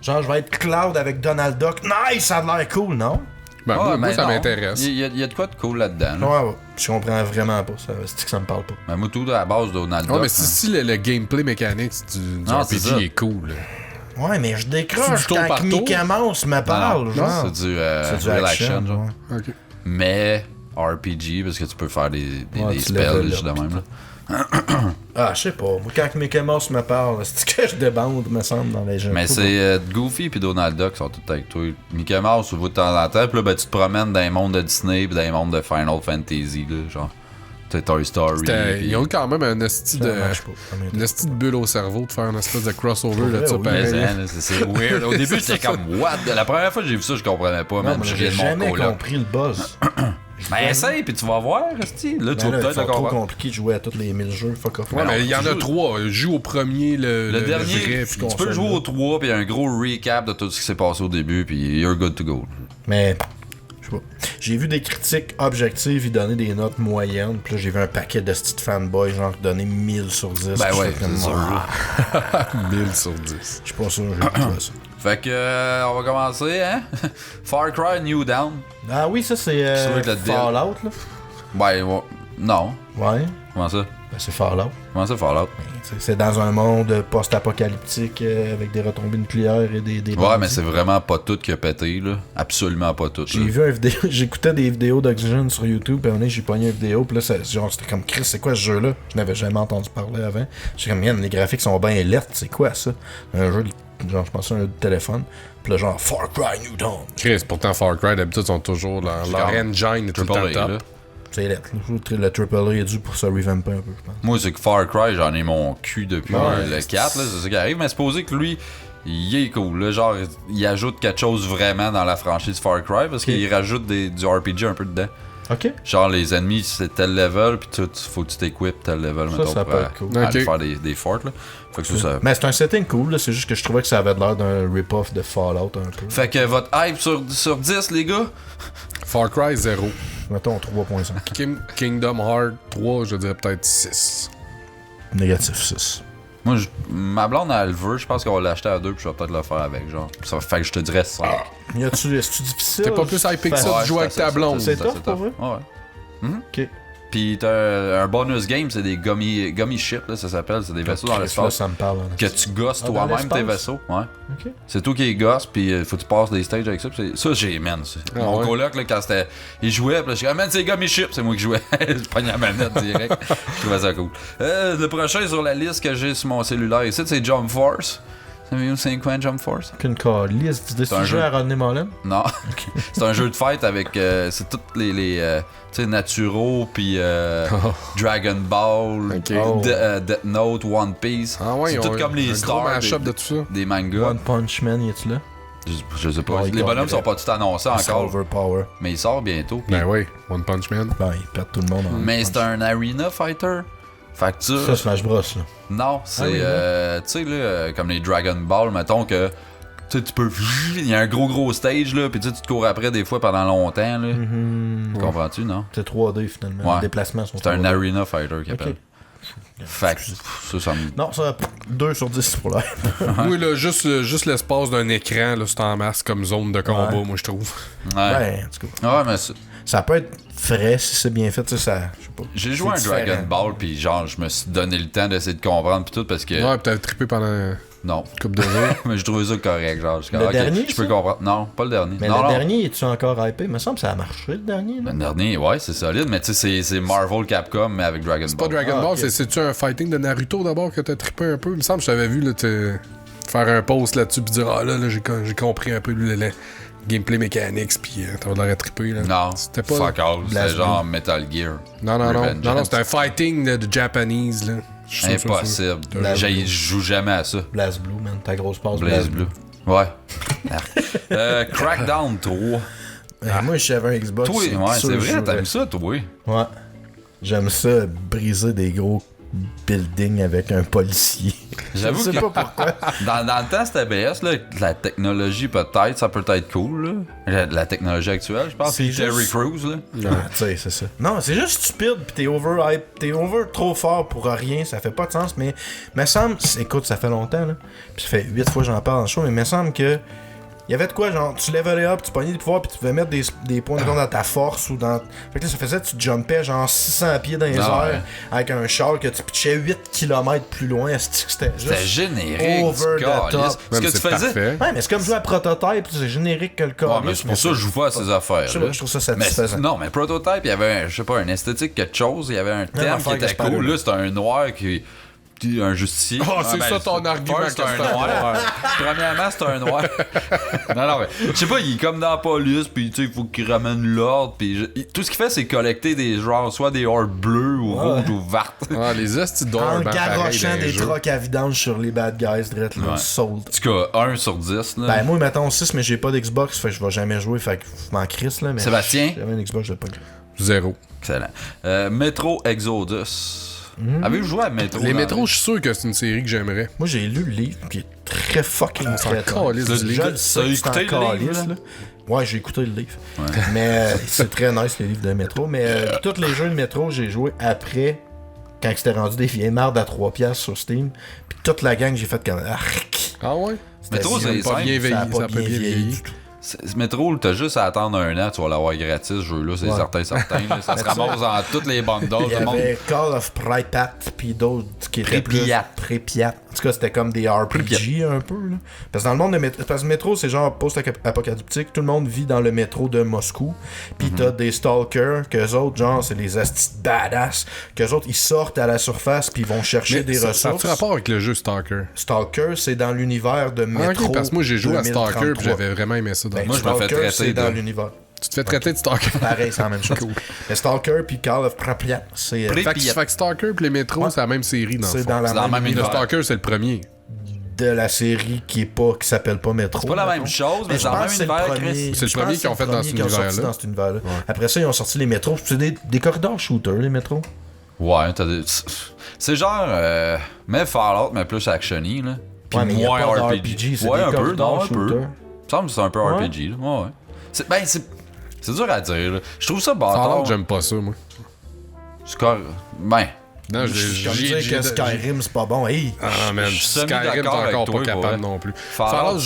Genre, je vais être Cloud avec Donald Duck. Nice, ça a l'air cool, non? Ben, moi, Ouais, moi, mais ça non. m'intéresse. Il y a de quoi de cool là-dedans. là. Ouais, je comprends vraiment pas. C'est que ça me parle pas. Mais moi, tout à la base de Donald Ouais, Duck, mais si le gameplay mécanique du Non, c'est ça. RPG est cool. là. Ouais, mais je C'est décroche du tour quand par tour? Mickey Mouse me parle, non, genre. c'est du C'est real action, genre. ouais. Ok. Mais RPG, parce que tu peux faire des Ouais, tu spells level juste de up, même. Là. Ah, je sais pas. Moi, quand Mickey Mouse me parle, c'est que je débande, me semble, dans les jeux. Mais c'est Goofy puis Donald Duck sont tous avec toi. Mickey Mouse, tu vois de temps en temps, puis là, ben, tu te promènes dans les mondes de Disney puis dans les mondes de Final Fantasy, là, genre. Tu sais, Toy Story. puis- Ils ont quand même un esti Ça de. marche pas. Ça m'intéresse Une esti de bulle au cerveau de faire une espèce de crossover Pour de vrai, ça oui. Mais, pareil. hein, c'est weird. Au début, j'étais comme, what? La première fois que j'ai vu ça, je comprenais pas, Non, man. mais Je j'ai riais de mon jamais coloc. compris le buzz. Ben, essaye, puis tu vas voir, Resti. Là, tu vas Ben là, peut-être c'est le trop comprendre. compliqué de jouer à tous les 1000 jeux. Fuck off. Ouais, mais il y en tu a joues- 3. Joue au premier, Le dernier, vrai, puis tu qu'on peux fait jouer là. au 3, puis il y a un gros recap de tout ce qui s'est passé au début, puis you're good to go. Mais, je sais pas. J'ai vu des critiques objectives, ils donnaient des notes moyennes. Puis là, j'ai vu un paquet de petites fanboys, genre, donner 1000 sur 10. Ben puis ouais, j'étais comme, c'est sûr. ah, 1000 sur 10. je suis pas sûr, j'ai pas joué à ça. Fait que, on va commencer, hein? Far Cry New Dawn. Ah oui, ça, c'est Ça doit être le Fallout, là. Ben, non. Ouais. Comment ça? Ben, c'est Fallout. Comment ça, Fallout? C'est dans un monde post-apocalyptique avec des retombées nucléaires et des Ouais, bandits. mais c'est vraiment pas tout qui a pété, là. Absolument pas tout. J'ai là. vu une vidéo, j'écoutais des vidéos d'Oxygen sur YouTube, puis à un moment donné, j'ai pogné une vidéo, puis là, genre, c'était comme Chris, c'est quoi ce jeu-là? Je n'avais jamais entendu parler avant. J'étais comme, man, les graphiques sont bien alertes, c'est quoi ça? Un jeu, genre, je pensais à un jeu de téléphone, puis là, genre, Far Cry New Dawn. Chris, pourtant Far Cry, d'habitude, sont toujours. Leur engine est tout le temps Triple A, là. top. C'est alerte. Le AAA est dû pour se revamper un peu, je pense. Moi, c'est que Far Cry, j'en ai mon cul depuis Ouais, le 4, là, c'est ça qui arrive. Mais supposé que lui, il est cool. Là, genre, il ajoute quelque chose vraiment dans la franchise Far Cry parce qu'il rajoute du RPG un peu dedans. Ok. Genre, les ennemis, c'est tel level, puis faut que tu t'équipes tel level, Ça, mettons, ça pour peut être cool. aller Ok. faire des forts, là. Fait que ça... Mais c'est un setting cool, là, c'est juste que je trouvais que ça avait l'air d'un rip-off de Fallout un peu. Fait que votre hype sur 10, les gars? Far Cry 0. Mettons 3.5. Kingdom Hearts 3, je dirais peut-être 6. négatif 6. Moi, ma blonde, elle le veut. Je pense qu'on va l'acheter à 2 puis je vais peut-être le faire avec, genre. Ça fait que je te dirais 5. Est-ce difficile? T'es pas plus hypé que ça de jouer avec ta blonde. C'est tough, pour vrai? Ouais. Ok. Pis t'as un bonus game, c'est des gummy ship, là, ça s'appelle. C'est des vaisseaux dans Là, l'espace. ça me parle. Que tu gosses dans toi-même l'espace? tes vaisseaux. Ouais. Ok. C'est toi qui les gosses, pis faut que tu passes des stages avec ça. Ça, j'ai, man. Ah Mon ouais? coloc, là, quand c'était. Il jouait, pis là, je suis man, c'est gummy ship, c'est moi qui jouais. Je pognais la manette direct. Je trouvais ça cool. Le prochain sur la liste que j'ai sur mon cellulaire ici, c'est Jump Force. Savez-vous c'est quoi Jump Force? Qu'une calice. Tu décides de jouer à Rodney Mullen? Non. C'est un jeu de fight avec. C'est toutes les tu sais, Naturo, puis Dragon Ball, Ok. Death Note, One Piece. Ah ouais, c'est tout comme les un gros stars mash-up de tout ça. des mangas. One Punch Man, y est-tu là? Je sais pas. Ouais, les bonhommes sont pas tous annoncés encore, Overpower. mais il sort bientôt. Ben oui, One Punch Man. Ben, il perd tout le monde en Mais c'est un arena fighter. Fait que Ça, Smash Bros, là. non, c'est oui, tu sais là, comme les Dragon Ball, mettons que tu sais, tu peux. Il y a un gros stage là, puis tu te cours après des fois pendant longtemps là. Comprends-tu, non? C'est 3D, finalement. Ouais. Les déplacements sont C'est un 3D. arena fighter qui appelle. Fait que ça me. Non, ça, 2 sur 10 pour l'air. Oui, là, juste l'espace d'un écran, là, c'est en masse comme zone de combat, Ouais. moi, je trouve. Ouais. Ben, en tout cas. Ouais, mais Ça peut être frais si c'est bien fait, tu sais, ça. Je sais pas. j'ai joué à un C'est Dragon différent. Ball, puis genre, je me suis donné le temps d'essayer de comprendre, puis tout, parce que. Ouais, pis t'avais trippé pendant une Non. couple de jours. Mais je trouvais ça correct, genre. Je suis Le comme, ok, dernier, je peux ça? comprendre. Non, pas le dernier. Mais non, le non. dernier, es-tu encore hypé? Il me semble que ça a marché, le dernier. Là. Le dernier, ouais, c'est solide, mais tu sais, c'est Marvel Capcom, mais avec Dragon C'est pas Ball. Dragon Ball, ok. c'est-tu un fighting de Naruto d'abord que t'as trippé un peu? Il me semble que je t'avais vu là, faire un post là-dessus pis dire ah là, j'ai compris un peu le gameplay mechanics pis t'avais l'air à tripper là. Non, C'était pas. fuck all, c'était Blast genre Metal Gear. Non, Revengeance. c'était un fighting de Japanese là. Je suis sûr, Impossible. Blast Je Blue. joue jamais à ça. Blaze Blue, man. Ta grosse passe Blaze Blue. Ouais. Crackdown 3. Moi, j'avais un Xbox. Toi, ouais, sûr, c'est je vrai, jouerais. t'aimes ça, toi. Ouais. J'aime ça, briser des gros buildings avec un policier. J'avoue Je sais que pas pourquoi. dans le temps, c'était ABS, là, la technologie, peut-être, ça peut être cool, là. La technologie actuelle, je pense. C'est C'est Terry juste- Crews, là. Ah, tu sais, c'est ça. Non, c'est juste stupide, pis t'es over trop fort pour rien, ça fait pas de sens, mais me semble, écoute, ça fait longtemps, là, pis ça fait 8 fois que j'en parle dans le show, mais me semble que il y avait de quoi, genre, tu levelais up, tu pognais des pouvoirs, pis tu pouvais mettre des points de compte dans ta force ou dans. Fait que là, ça faisait que tu jumpais genre 600 pieds dans les Ah, airs ouais. avec un char que tu pitchais 8 km plus loin. C'était juste. C'était générique. over du the top. calice. Ouais, Ce mais que tu c'est faisais. parfait. Ouais, mais c'est comme jouer à Prototype, c'est générique que le corps. Ouais, mais c'est pour ça que je joue pas à ces affaires. Je sais pas, je trouve ça satisfaisant. Non, mais Prototype, il y avait un, je sais pas, un esthétique, quelque chose. Il y avait un thème affaire qui était que cool. Spider-Man. Là, c'était un noir qui. Un justicier. Oh, c'est ça ton argument, C'est un Castor. noir. Premièrement, c'est un noir. non, mais je sais pas, il est comme dans la police, puis tu sais, il faut qu'il ramène l'ordre, puis tout ce qu'il fait, c'est collecter des genres, soit des orbes bleus ou rouges ou vertes. Ah, les hosties d'or, En ben, pareil garochant dans les des jeux. trocs à vidange sur les bad guys, drette là, Ouais. sold. En tout cas, 1 sur 10. Là. Ben, moi, mettons 6, mais j'ai pas d'Xbox, fait que je vais jamais jouer, fait que je m'en crisse, là. Mais Sébastien? J'avais un Xbox, je l'ai pas. 0. Excellent. Metro Exodus. Avez-vous joué à Metro? Les dans- métros, je suis sûr que c'est une série que j'aimerais. Moi, j'ai lu le livre, qui est très fucking s'en très calisse nice. du Je livre. le sais T'as que c'est écouté en le livre, calice, là? là. Ouais, j'ai écouté le livre. Mais c'est très nice, les livres de Metro. Mais tous les jeux de Metro, j'ai joué après, quand c'était rendu des vieilles mardes à 3$ sur Steam. Puis toute la gang, j'ai fait comme... Arc! Ah ouais? Métro, C'était c'est pas simple. bien Ça a vieilli. pas Ça a pas bien vieilli. du tout. Métro, t'as juste à attendre un an, tu vas l'avoir gratis, ce jeu-là, c'est Ouais. certain. Là. Ça se ramasse dans toutes les bundles. Il y Tout le monde. avait Call of Pripyat, puis d'autres qui étaient Pripyat. Pripyat. En tout cas, c'était comme des RPG un peu. Là. Parce que dans le monde de métro, parce que métro, c'est genre post-apocalyptique. Tout le monde vit dans le métro de Moscou. Puis t'as des stalkers, qu'eux autres, genre, c'est les astis de badass. Qu'eux autres, ils sortent à la surface, puis ils vont chercher des ça ressources. a rapport avec le jeu Stalker. Stalker, c'est dans l'univers de Ah, métro. ok, parce que moi j'ai joué à Stalker 2033. puis j'avais vraiment aimé ça. Ben, Moi, je me fais Stalker, traiter c'est de- dans l'univers. Tu te fais traiter de Stalker. Pareil, c'est la même chose. Mais Stalker puis Call of Pripyat, c'est Fait que Stalker puis les métros, Ouais. c'est la même série dans le c'est fond. dans la C'est dans même le même Le univers Stalker, c'est le premier. de la série qui s'appelle pas Metro. C'est pas la mettons. même chose, mais je c'est dans le pense même que c'est univers, le premier. Chris. C'est le je premier pense qu'ils ont que fait c'est dans le cet premier qu'ils ont sorti univers-là. dans cet univers-là. Après ça, ils ont sorti les métros. C'est des corridors shooters, les métros. Ouais, t'as des... C'est genre... mais Fallout, mais plus actiony, là. Puis Ouais, mais y a moins pas RPG. d'RPG, c'est Ouais, des un peu, corridors non, un peu. shooters. Il me semble que c'est un peu Ouais. RPG, là. Ouais. C'est dur à dire, là. Je trouve ça bâtard. Fallout, j'aime pas ça, moi. C'est correct. Ben, Non, Comme dire que Skyrim, c'est pas bon. Hey! Ah, man, Je suis Skyrim, t'es semi-d'accord avec encore toi, pas pour capable vrai. non plus. Fallout,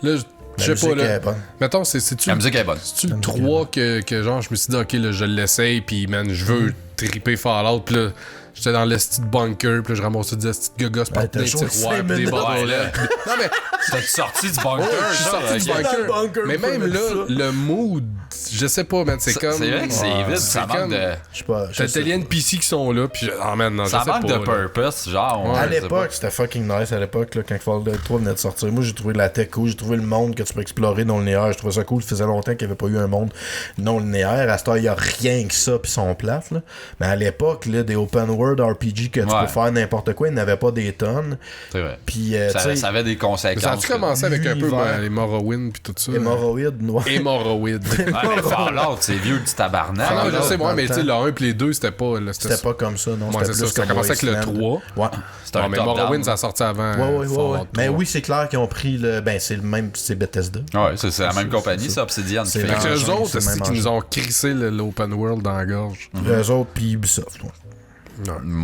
là, La je sais pas, musique là. est bonne. Mettons, c'est-tu La musique est bonne. c'est-tu le 3 que genre, je me suis dit, ok, là, je l'essaye, pis man, je veux triper Fallout, pis là, j'étais dans le petit bunker, pis là, je ramassais des petits gogos Ouais, partout t'as dans les joué tiroirs, 5 pis des minutes. bordels. Ouais, Non, mais T'es sorti du bunker, je suis ça, sorti du ok. bunker. Dans le bunker, Mais faut même mettre là, ça. le mood, je sais pas, man, c'est comme. C'est vrai que c'est vide, c'est ça manque comme- de... Je sais pas. je T'as sais les pas. NPC qui sont là, pis ah man, non, Ça je sais manque pas. de là. purpose, genre. Ouais. À je sais l'époque, c'était fucking nice à l'époque, là, quand Fallout 3 venait de sortir. Moi, j'ai trouvé la tech cool, j'ai trouvé le monde que tu peux explorer non linéaire. Je trouvais ça cool. Ça faisait longtemps qu'il n'y avait pas eu un monde non linéaire. À ce temps, il n'y a rien que ça, puis sont plates. Là. Mais à l'époque, là, des open world RPG que tu Ouais. peux faire n'importe quoi, il n'y en avait pas des tonnes. C'est vrai. Puis, Ça, tu sais, ça avait des Mais conséquences. ça a-tu commencé avec un peu l'univers. les Morrowind pis tout ça? Hémorroïdes, noir. Hémorroïdes. Ouais, mais Fallout, c'est vieux du tabarnak. Ah non, je Fallout, sais, moi, dans mais le tu sais, temps. le 1 pis les 2, c'était pas. Là, C'était pas comme ça, non. Ouais, C'était c'est plus ça. Ça a comme commencé avec le Wasteland. 3. Ouais. C'était Ouais, un mais top-down. Morrowind, ça a sorti avant. Ouais. Fallout Mais 3. oui, c'est clair qu'ils ont pris le. Ben, c'est le même. C'est Bethesda. Ouais, c'est la même C'est- compagnie, c'est ça, Obsidian. qui C'est fait Fait ça. que l'engin, eux autres, c'est le c'est même qui nous engin. ont crissé l'open world dans la gorge. Eux autres, puis Ubisoft. Ouais.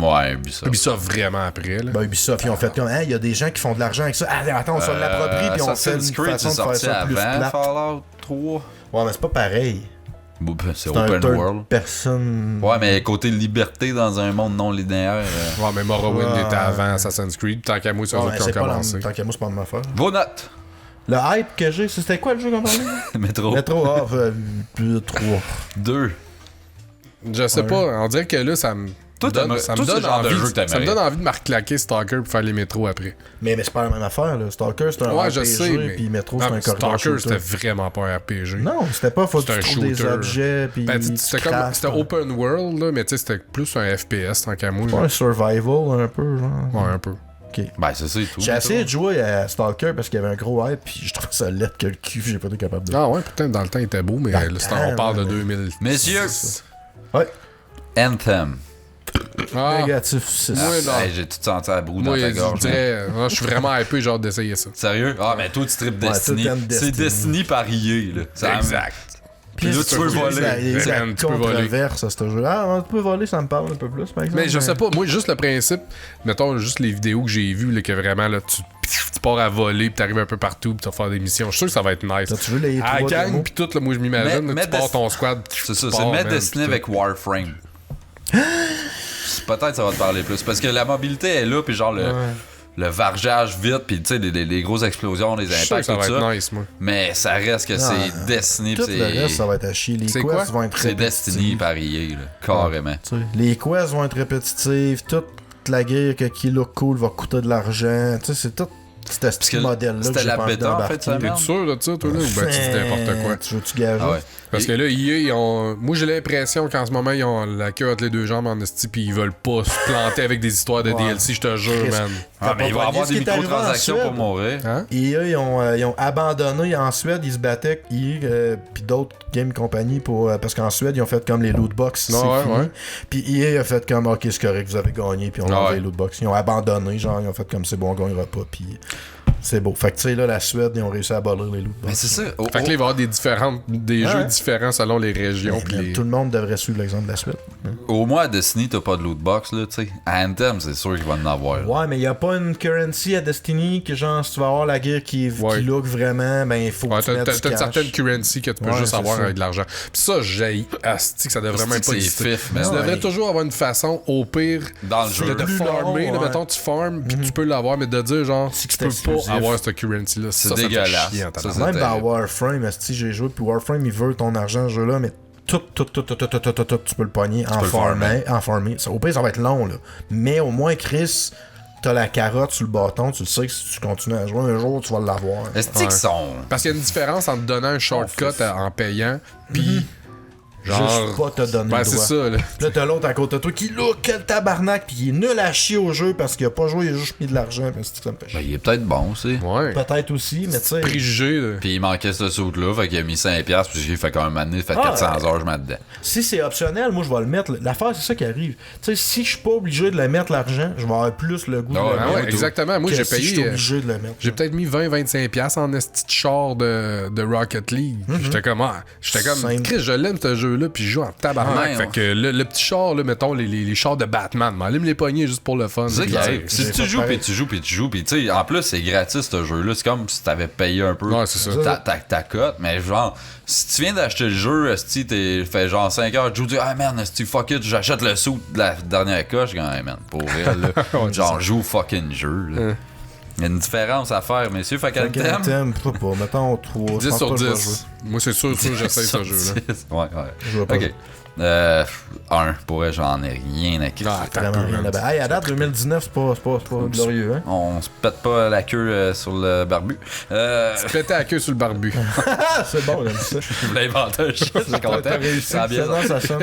Ouais, Ubisoft. Puis ça vraiment après, là. Ben, Ubisoft, ils ont fait comme, il y a des gens qui font de l'argent avec ça. Ah, attends, on se l'approprie, puis on fait une Assassin's Creed, façon c'est de faire sorti ça plus avant plate. Fallout 3. Ouais, mais c'est pas pareil. Bon, ben, c'est C'est un open third world. personne. Ouais, mais côté liberté dans un monde non linéaire. Ouais, mais Morrowind Ouais. était avant Assassin's Creed. Tant qu'à moi, c'est eux Ouais, autres mais qui c'est ont pas la commencé. tant qu'à moi, c'est pas de ma affaire. Vos notes. Le hype que j'ai, c'était quoi le jeu qu'on parlait? Métro. Métro, 3. 2. Je sais pas, on dirait que là, ça me. Toi, donne, t'aimerais- ça me toi, c'est donne le genre de envie, jeu que t'aimerais. ça me donne envie de me reclaquer Stalker pour faire les métros après. Mais c'est pas la même affaire, là. Stalker, c'est un Ouais, RPG, je sais, mais. puis Metro, Non, c'est un mais corridor Stalker, shooter. c'était vraiment pas un RPG. Non, c'était pas, faut que C'était tu un trouves des shooter. objets, puis Ben, tu c'était comme. craftes, C'était hein. open world, là, mais tu sais, c'était plus un FPS tant qu'à moi. Pas là. un survival, un peu, genre. Ouais, un peu. Ok. Ben, c'est ça et tout. J'ai essayé de jouer à Stalker parce qu'il y avait un gros hype, puis je trouve ça laid que le cul, j'ai pas été capable de. Ah ouais, putain, dans le temps, il était beau, mais Dans là, le c'est- temps, on parle de ouais. 2000. Messieurs, Ouais, Anthem. Ah, négatif 6. Ouais, non. Hey, j'ai tout senti à brou dans moi, ta je gorge. man. dirais. Non, je suis vraiment hypé, j'ai hâte d'essayer ça. Sérieux? Ah, mais toi, tu tripes Ouais, Destiny. toi, t'aimes C'est Destiny. Destiny par EA, là. Ça- Puis là, tu peux voler. Il y a eu la Man, tu peux voler. controverse à ce jeu. Ah, tu peux voler, ça me parle un peu plus, par exemple. Mais je sais pas, moi, juste le principe, mettons, juste les vidéos que j'ai vues, là, que vraiment, là, tu pars à voler, puis t'arrives un peu partout, puis tu vas faire des missions. Je suis sûr que ça va être nice. T'as-tu vu les À la 3 gang, démos? puis tout, là, moi, je m'imagine, Mais- là, tu pars ton squad. C'est ça, tu c'est pars, mettre man, Destiny puis avec Warframe. Peut-être ça va te parler plus. Parce que la mobilité est là, puis genre le vargeage vite, puis tu sais, les grosses explosions, les tout. Je suis sûr que impacts, ça tout va ça. être nice, moi. Mais ça reste que c'est Destiny, Tout puis le reste, ça va être à chier. Les C'est quests quoi? vont être c'est Destiny répétitifs. par EA, là, carrément. Tu sais, les quests vont être répétitifs. Toute la guerre qui look cool va coûter de l'argent. Tu sais, c'est tout ce Parce que modèle-là que c'était j'ai la pas envie bêta, en d'embarquer. fait, ça, T'es sûr de ça, toi, là, ou ben tu dis n'importe quoi? Tu veux-tu gager? Ah ouais. Parce que là, EA, ils ont... moi, j'ai l'impression qu'en ce moment, ils ont la queue entre les deux jambes en esti, puis ils veulent pas se planter avec des histoires de Ouais. DLC, je te jure, Chris. man. Ah, mais il va y avoir Ce des qui est arrivé en microtransactions pour Suède. mourir. Hein? Et eux, ils ont abandonné en Suède, ils se battaient puis d'autres game compagnies pour parce qu'en Suède, ils ont fait comme les loot box, c'est Ouais, fini. ouais. Puis EA a fait comme ok, c'est correct, vous avez gagné, puis on a Ouais. enlevé les loot box. Ils ont abandonné, genre ils ont fait comme c'est bon, on gagnera pas, puis c'est beau. Fait que tu sais là, la Suède, ils ont réussi à abolir les loot box. Mais c'est ça. Fait que là, il va y avoir des Ouais. jeux différents selon les régions. Puis les... Tout le monde devrait suivre l'exemple de la Suède. Au moins, à Destiny, t'as pas de loot box, là, tu sais. À Anthem, c'est sûr qu'il va en avoir. là. Ouais, mais il y a pas une currency à Destiny que genre si tu vas avoir la guerre qui Ouais. look vraiment, ben il faut Ouais, que tu mettes t'as du une cash. certaine currency que tu peux Ouais, juste c'est avoir ça. avec de l'argent. Puis ça, j'ai asti que ça devrait Asti même que pas c'est exister. fif, man. Tu Ouais. devrais toujours avoir une façon, au pire, Dans le de jeu. te plus farmer. long, Là, ouais. mettons, tu farmes, puis tu peux l'avoir, mais de dire genre, C'est que tu c'est peux exclusif. pas avoir cette currency-là. C'est Ça fait dégueulasse. chier en Ça, tabarnak. c'est Même dans terrible. Warframe, si j'ai joué, puis Warframe, il veut ton argent, ce jeu-là, mais tout, tu peux le pogner en peux le farmer. Ça, au pire, ça va être long, là. Mais au moins, Chris, t'as la carotte sur le bâton, tu le sais que si tu continues à jouer, un jour, tu vas l'avoir. Est-ce qu'ils sont. Parce qu'il y a une différence entre donnant un shortcut en payant, puis genre... Juste pas te donner Ben, le c'est droit. ça, là. Puis là, t'as l'autre à côté de toi qui look, quel tabarnak, puis il est nul à chier au jeu parce qu'il a pas joué, il a juste mis de l'argent, puis c'est que ça me fait Ben, chier. il est peut-être bon aussi. Ouais. Peut-être aussi, mais tu sais. Préjugé, là. Puis il manquait ce saut-là, fait qu'il a mis 5$, puis j'ai fait quand même année, fait Ah, 400 heures, je mets dedans. Si c'est optionnel, moi je vais le mettre. L'affaire, c'est ça qui arrive. Tu sais, si je suis pas obligé de le mettre l'argent, je vais avoir plus le goût Ah de le ouais, Ah mettre. ouais, exactement. Moi, que j'ai si je suis payé... obligé de le mettre. J'ai peut-être mis 20-25$ en esti de char de Rocket League. J'étais comme, Simple. Chris, je l'aime ce jeu-là, jeu-là, puis je joue en tabarnak. Ouais, fait que le petit char, là, mettons, les chars de Batman, m'allume les poignées juste pour le fun. C'est ça qui Puis, arrive. j'ai Si tu fait joues, pareil. puis tu joues, puis tu joues, puis tu sais, en plus, c'est gratis ce jeu-là. C'est comme si t'avais payé un peu Ouais, c'est ça. ta cote. Mais genre, si tu viens d'acheter le jeu, esti, t'es fait genre 5 heures, tu joues, tu dis, ah man, esti, fuck it, j'achète le sou de la dernière coche. Je dis, hey man, pour vrai, là. Ouais, genre, joue au fucking jeu, là. Il y a une différence à faire, messieurs. Fait qu'elle Quel thème, je sais pas, mettons 3. 10 sur 10. Moi, c'est sûr que j'essaye ce jeu-là. Ouais. Je vois pas. Ok. 1, pour vrai, j'en ai rien à crisser. Ah, attends, Vraiment rien là-bas. Hey, à date, 2019, c'est pas glorieux, hein? On se pète pas la queue sur le barbu. Tu pétais la queue sur le barbu. Ah, c'est bon, j'aime ça. Je voulais inventer un shit, je suis content. T'as réussi, Ça a bien non, ça sonne.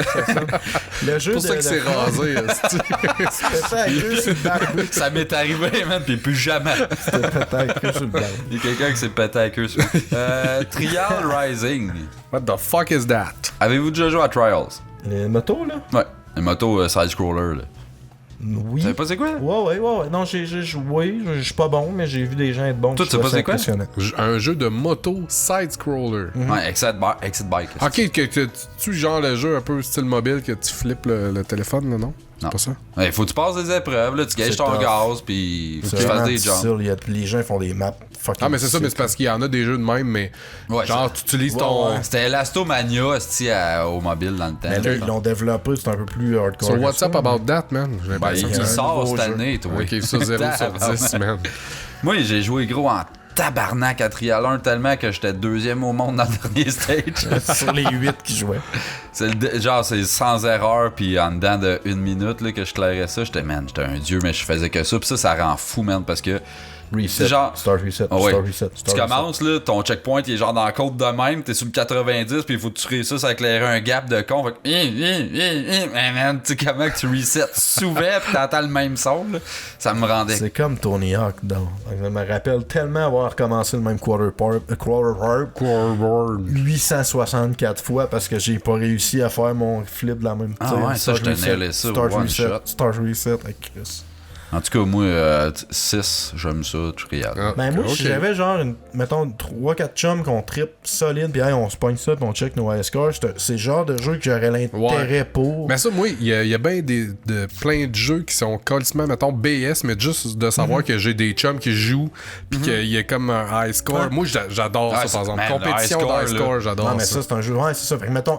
Le jeu C'est pour ça que c'est rasé. esti. C'était ça, avec eux sur le barbu. Ça m'est arrivé, man, pis plus jamais. C'était peut-être que sur le barbu. Il y a quelqu'un qui s'est pété la queue sur Trial Rising. What the fuck is that? Avez-vous déjà joué à Trials? Les motos, là? Ouais. Une moto side-scroller, là. Oui. Tu savez pas c'est quoi? Ouais. Non, j'ai joué, je suis pas bon, mais j'ai vu des gens être bons. Toi, tu sais pas c'est quoi? Un jeu de moto side-scroller. Ouais, Exit Bike. Ok, tu genre le jeu un peu style mobile que tu flippes le téléphone, là, non? C'est Non. pas ça? Ouais, faut que tu passes des épreuves, là, tu gages C'est ton tough. gaz, pis faut que C'est tu fasses vraiment des jumps. difficile. Les gens font des maps fucking Ah, mais c'est ça, mais c'est sick. parce qu'il y en a des jeux de même, mais Ouais, genre, ça- tu utilises Ouais, ton. ouais. C'était Elastomania, esti, au mobile dans le temps. Mais là, ils l'ont développé, c'est un peu plus hardcore. So, que what's ça, up mais- about that, man? J'ai Ben, l'impression il que un c'est- sort nouveau cette jeu. année, toi. Ok, ça, 0 sur 10, man. Moi, j'ai joué gros en tabarnak à Trial 1 tellement que j'étais deuxième au monde dans le dernier stage. Sur les 8 qui jouaient. Genre, c'est sans erreur, puis en dedans de 1 minute là, que je clairais ça. J'étais un dieu, mais je faisais que ça. Puis ça rend fou, man, parce que Reset. genre- Start reset. Ah ouais. Start reset. tu commences, là, ton checkpoint il est genre dans la côte de même, t'es sur le 90, puis il faut que tu réussisses à éclairer un gap de con. Fait que, mais man, tu sais comment que tu resets souvent, puis t'entends le même son, là. Ça me rendait. C'est comme Tony Hawk, donc. Je me rappelle tellement avoir recommencé le même quarter harp 864 fois parce que j'ai pas réussi à faire mon flip de la même. Ah tu sais, ouais, ça, start je te reset, nailais ça, Start one reset. shot. Start reset avec Chris. En tout cas, moi, 6, j'aime ça, Trial. Ah, Ben moi, ok. si j'avais genre, mettons, 3-4 chums qu'on trippe solide, pis hey, on se pogne ça, pis on check nos high scores, c'est le genre de jeu que j'aurais l'intérêt pour. Mais ça, moi, il y a bien plein de jeux qui sont quasiment, mettons, BS, mais juste de savoir que j'ai des chums qui jouent, puis qu'il y a comme un high score. Moi, j'adore Ah, ça, par exemple. man, le Compétition high score, de high là. score, j'adore Non, mais ça. ça, c'est un jeu. Ouais, c'est ça. Fait que, mettons,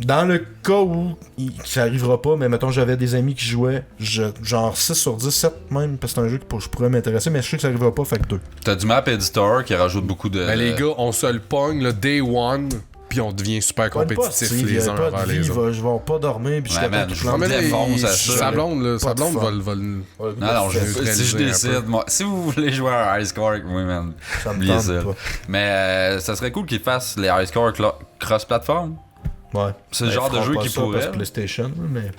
dans le cas où ça arrivera pas, mais mettons, j'avais des amis qui jouaient, genre 6 sur 10, 7 même, parce que c'est un jeu que je pourrais m'intéresser, mais je sais que ça arrivera pas, fait que 2. T'as du map editor qui rajoute beaucoup de. Ben, les gars, on se le pogne, le day one, puis on devient super compétitifs les uns envers les autres. Je vais pas dormir, puis je Ouais, serai man, pas je tout vais Non, mais là, défonce à ça, sa là. blonde, là, Pas sa de blonde fun. va le... Non, si je neutraliser un décide, peu. moi, si vous voulez jouer à un high score avec moi, man, Ça me oubliez tente ça. pas. Mais ça serait cool qu'ils fassent les high scores cross-platform. Ouais. C'est le Ben, genre de ils jeu feront qui pas ça pourrait. parce que PlayStation, mais.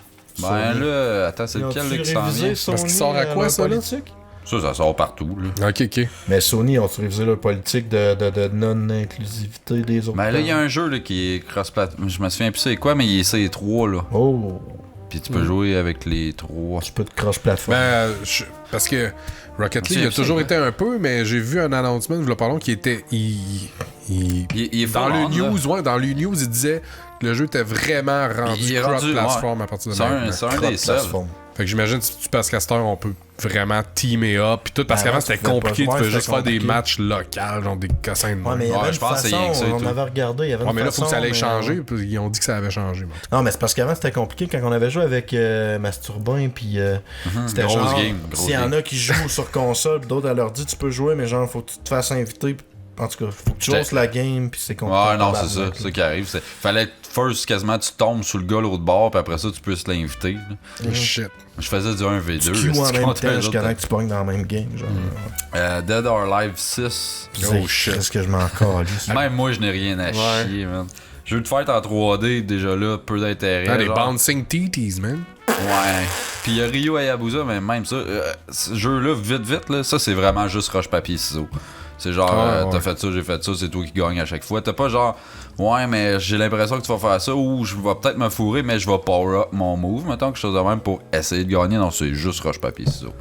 Ben là, attends, c'est Ils lequel ont-tu là, qui s'en révisé vient? Sony, Parce qu'il sort à quoi, leur ça, là? politique? Ça sort partout, là. Ok. Mais Sony ont-tu révisé leur politique de non-inclusivité des autres? Ben là, il y a un jeu là, qui est cross-platform. Je me souviens plus c'est quoi, mais il c'est 3 là. Oh! Puis tu peux jouer avec les 3. Tu peux te cross-platform. Ben, parce que Rocket League C'est a toujours ça, été un peu, mais j'ai vu un announcement, je parlons, qui était... Il est Dans full le on, news, là. ouais, dans le news, il disait que le jeu était vraiment rendu Il est rendu, cross-platform ouais. à partir de C'est maintenant. un des seuls. Cross-platform. Fait que j'imagine si tu passes Castor, on peut vraiment teamer up pis tout, parce Ben, qu'avant avant, c'était tu pouvais compliqué, pas tu jouer, peux juste c'était faire des compliqué. matchs locaux, genre des cossins de Ouais, même. mais il y avait Ouais, une je pense que c'est façon, rien que ça et on tout. avait regardé, il y avait une Ouais, mais là, faut que ça façon, allait mais- changer, puis ils ont dit que ça avait changé. mais en tout cas. Non, mais c'est parce qu'avant c'était compliqué quand on avait joué avec Masturbin, puis c'était Grosse genre, game, grosse s'il y en game. a qui jouent sur console, pis d'autres, elle leur dit tu peux jouer, mais genre, faut que tu te fasses inviter. En tout cas, faut que tu joues la game, puis c'est compliqué. Ouais, non, c'est ça. C'est ça qui arrive. Fallait que first, quasiment, tu tombes sur le gars l'autre bord, puis après ça, tu peux se l'inviter. là. Shit. Je faisais du 1v2. Tu queues en c'est même contre temps eux jusqu'à autres. temps que tu pognes dans la même game. Genre. Dead or Alive 6. Oh, shit. Est-ce que je m'en calisse? Même moi, je n'ai rien à chier, man. Jeu de fête en 3D, déjà là, peu d'intérêt. Ah, des genre. bouncing titties, man. Ouais. Puis il y a Ryo Hayabusa, mais même ça, ce jeu-là, vite, là, ça, c'est vraiment juste roche-papier-ciseaux. C'est genre, Ouais. t'as fait ça, j'ai fait ça, c'est toi qui gagne à chaque fois. T'as pas genre, ouais, mais j'ai l'impression que tu vas faire ça, ou je vais peut-être me fourrer, mais je vais power up mon move, mettons, quelque chose de même pour essayer de gagner. Non, c'est juste roche-papier-ciseaux.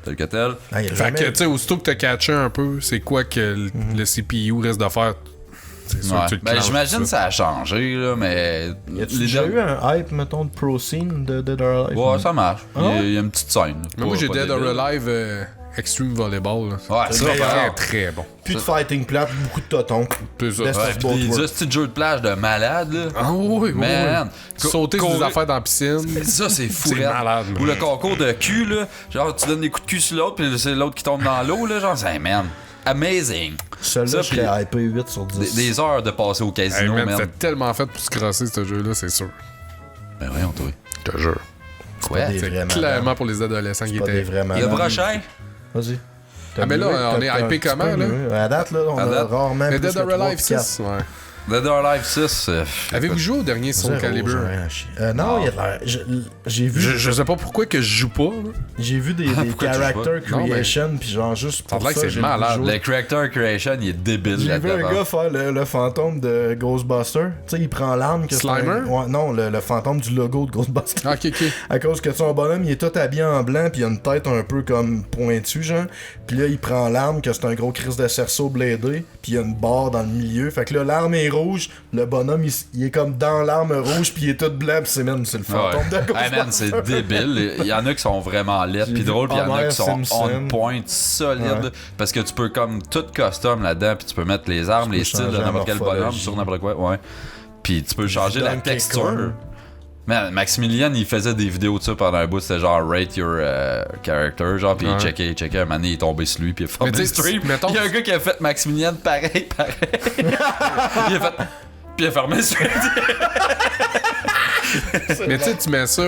Tel que tel. Ah, il y a Fait jamais- que, tu sais, aussitôt que t'as catché un peu, c'est quoi que le CPU risque de faire? c'est sûr Ouais. que tu le Ben, clenches, j'imagine tout que ça a changé, là, mais. Y a-tu déjà eu un hype, mettons, de pro scene de Dead or Alive? Ouais, ça marche. Ah Il y a une petite scène. Mais moi, j'ai Dead or Alive. Alive Extreme Volleyball. Là. Ouais, C'est ça, le meilleur. par Très, exemple. très bon. Plus de fighting plate, beaucoup de totons. C'est ça. Best Ouais, of pis both des worlds. petits jeux de plage de malade, là. Ah oui, oui, Man. oui. Sauter sur des Courir- affaires dans la piscine. Ça, c'est fou. C'est raide. malade, Ou le man. concours de cul, là. Genre, tu donnes des coups de cul sur l'autre, puis c'est l'autre qui tombe dans l'eau, là. Genre, c'est, man, amazing. Celui-là, Ça, je serais puis hypé 8 sur 10. des heures de passer au Hey, casino, man, man. c'est tellement fait pour se crosser, ce jeu-là, c'est sûr. Ben voyons, toi. Je te jure. Quoi? des C'est vrais clairement malades. pour les adolescents qui C'est pas des étaient. vrais Et le malades. prochain? Vas-y. Ah, mais là, on est hypé t'as un comment, petit peu là? mieux. À date, là, on À a date? rarement Mais plus Dead que or 3 Alive puis 4. 6, ouais. Dead or Alive 6. Avez-vous joué au dernier Soul Calibur? Non, il y a de l'air. J'ai vu. Je sais pas pourquoi que je joue pas, là. J'ai vu des Pourquoi tu character joues pas? Non, creation, puis genre juste Ça a pour l'air que ça, c'est j'ai malade. joué. Le character creation, il est débile J'ai vu là-dedans. un gars faire le fantôme de Ghostbuster. Tu sais, il prend l'arme que c'est Slimer? un- Ouais, non, le fantôme du logo de Ghostbuster. Ah, ok, ok. À cause que son bonhomme, il est tout habillé en blanc, puis il a une tête un peu comme pointue, genre. Puis là, il prend l'arme, que c'est un gros Chris de cerceau bladé, puis il y a une barre dans le milieu. Fait que là, l'arme est rouge, le bonhomme, il est comme dans l'arme rouge, puis il est tout blanc, puis c'est même, c'est le fantôme de Hey Ghostbuster. man, c'est débile. Il y en a qui sont vraiment laides J'ai pis vu drôles, pis il y en a Homer qui sont Simpson. on point, solides. Ouais. Parce que tu peux comme tout custom là-dedans, puis tu peux mettre les armes, Tu les peux styles de changer la n'importe quel bonhomme morphologie. sur n'importe quoi. Ouais. Puis tu peux changer la Donkey texture. Kong. Man, Maximilian, il faisait des vidéos de ça pendant un bout, c'était genre rate your character, genre, pis Ouais. il checkait, un moment donné, il est tombé sur lui, pis il a fait Mais des tu sais, streams. mettons- Il y a un gars qui a fait Maximilian pareil. Il a fait. Puis il a fermé sur Mais tu sais, tu mets ça,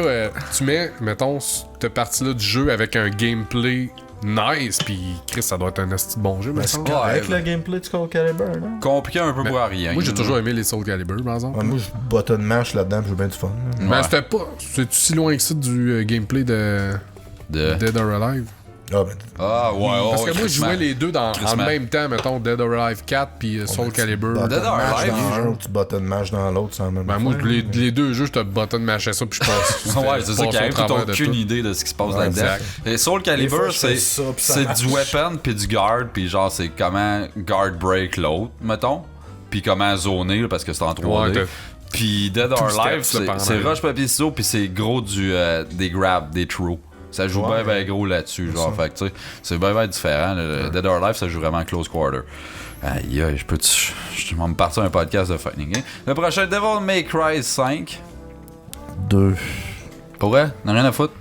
tu mets, mettons, cette partie-là du jeu avec un gameplay nice, pis Chris, ça doit être un asti de bon jeu, me Mais c'est semble. correct Ouais, le gameplay de Soul Calibur, là. compliqué un peu pour rien. Moi, j'ai là. toujours aimé les Soul Calibur, par exemple. Ouais, moi, je button mash là-dedans, pis j'ai bien du fun. là. Mais c'était pas. C'est si loin que ça du gameplay de Dead or Alive. Ah, ben, Ah, ouais, ouais. Parce que moi, je crissement. jouais les deux en Crissement. même temps, mettons Dead or Alive 4 puis Soul Calibur. button Dead or mash Alive, dans un ou tu button mash dans l'autre, c'est la même Ben moi, affaire. les deux jeux, je te button mashais ça puis je passe. Ouais, c'est ça qui arrive, t'as aucune idée. idée de ce qui se passe Ouais, là-dedans. exact. Et Soul Des Calibur, fois, je fais c'est ça, puis ça c'est marche. du weapon puis du guard, puis genre c'est comment guard break l'autre, mettons, puis comment zoner là, parce que c'est en 3D. Ouais, t'as- Puis Dead or Two Alive, steps, là, par en c'est arrière. rush papier ciseaux, puis c'est gros des grabs, des throws. Ça joue Ouais. bien gros là-dessus, genre, fait que tu sais, c'est bien différent. là. Dead or Alive, ça joue vraiment close quarter. Aïe, aïe, je vais me partir un podcast de fighting game. Le prochain, Devil May Cry 5. 2. Pour vrai, n'a rien à foutre.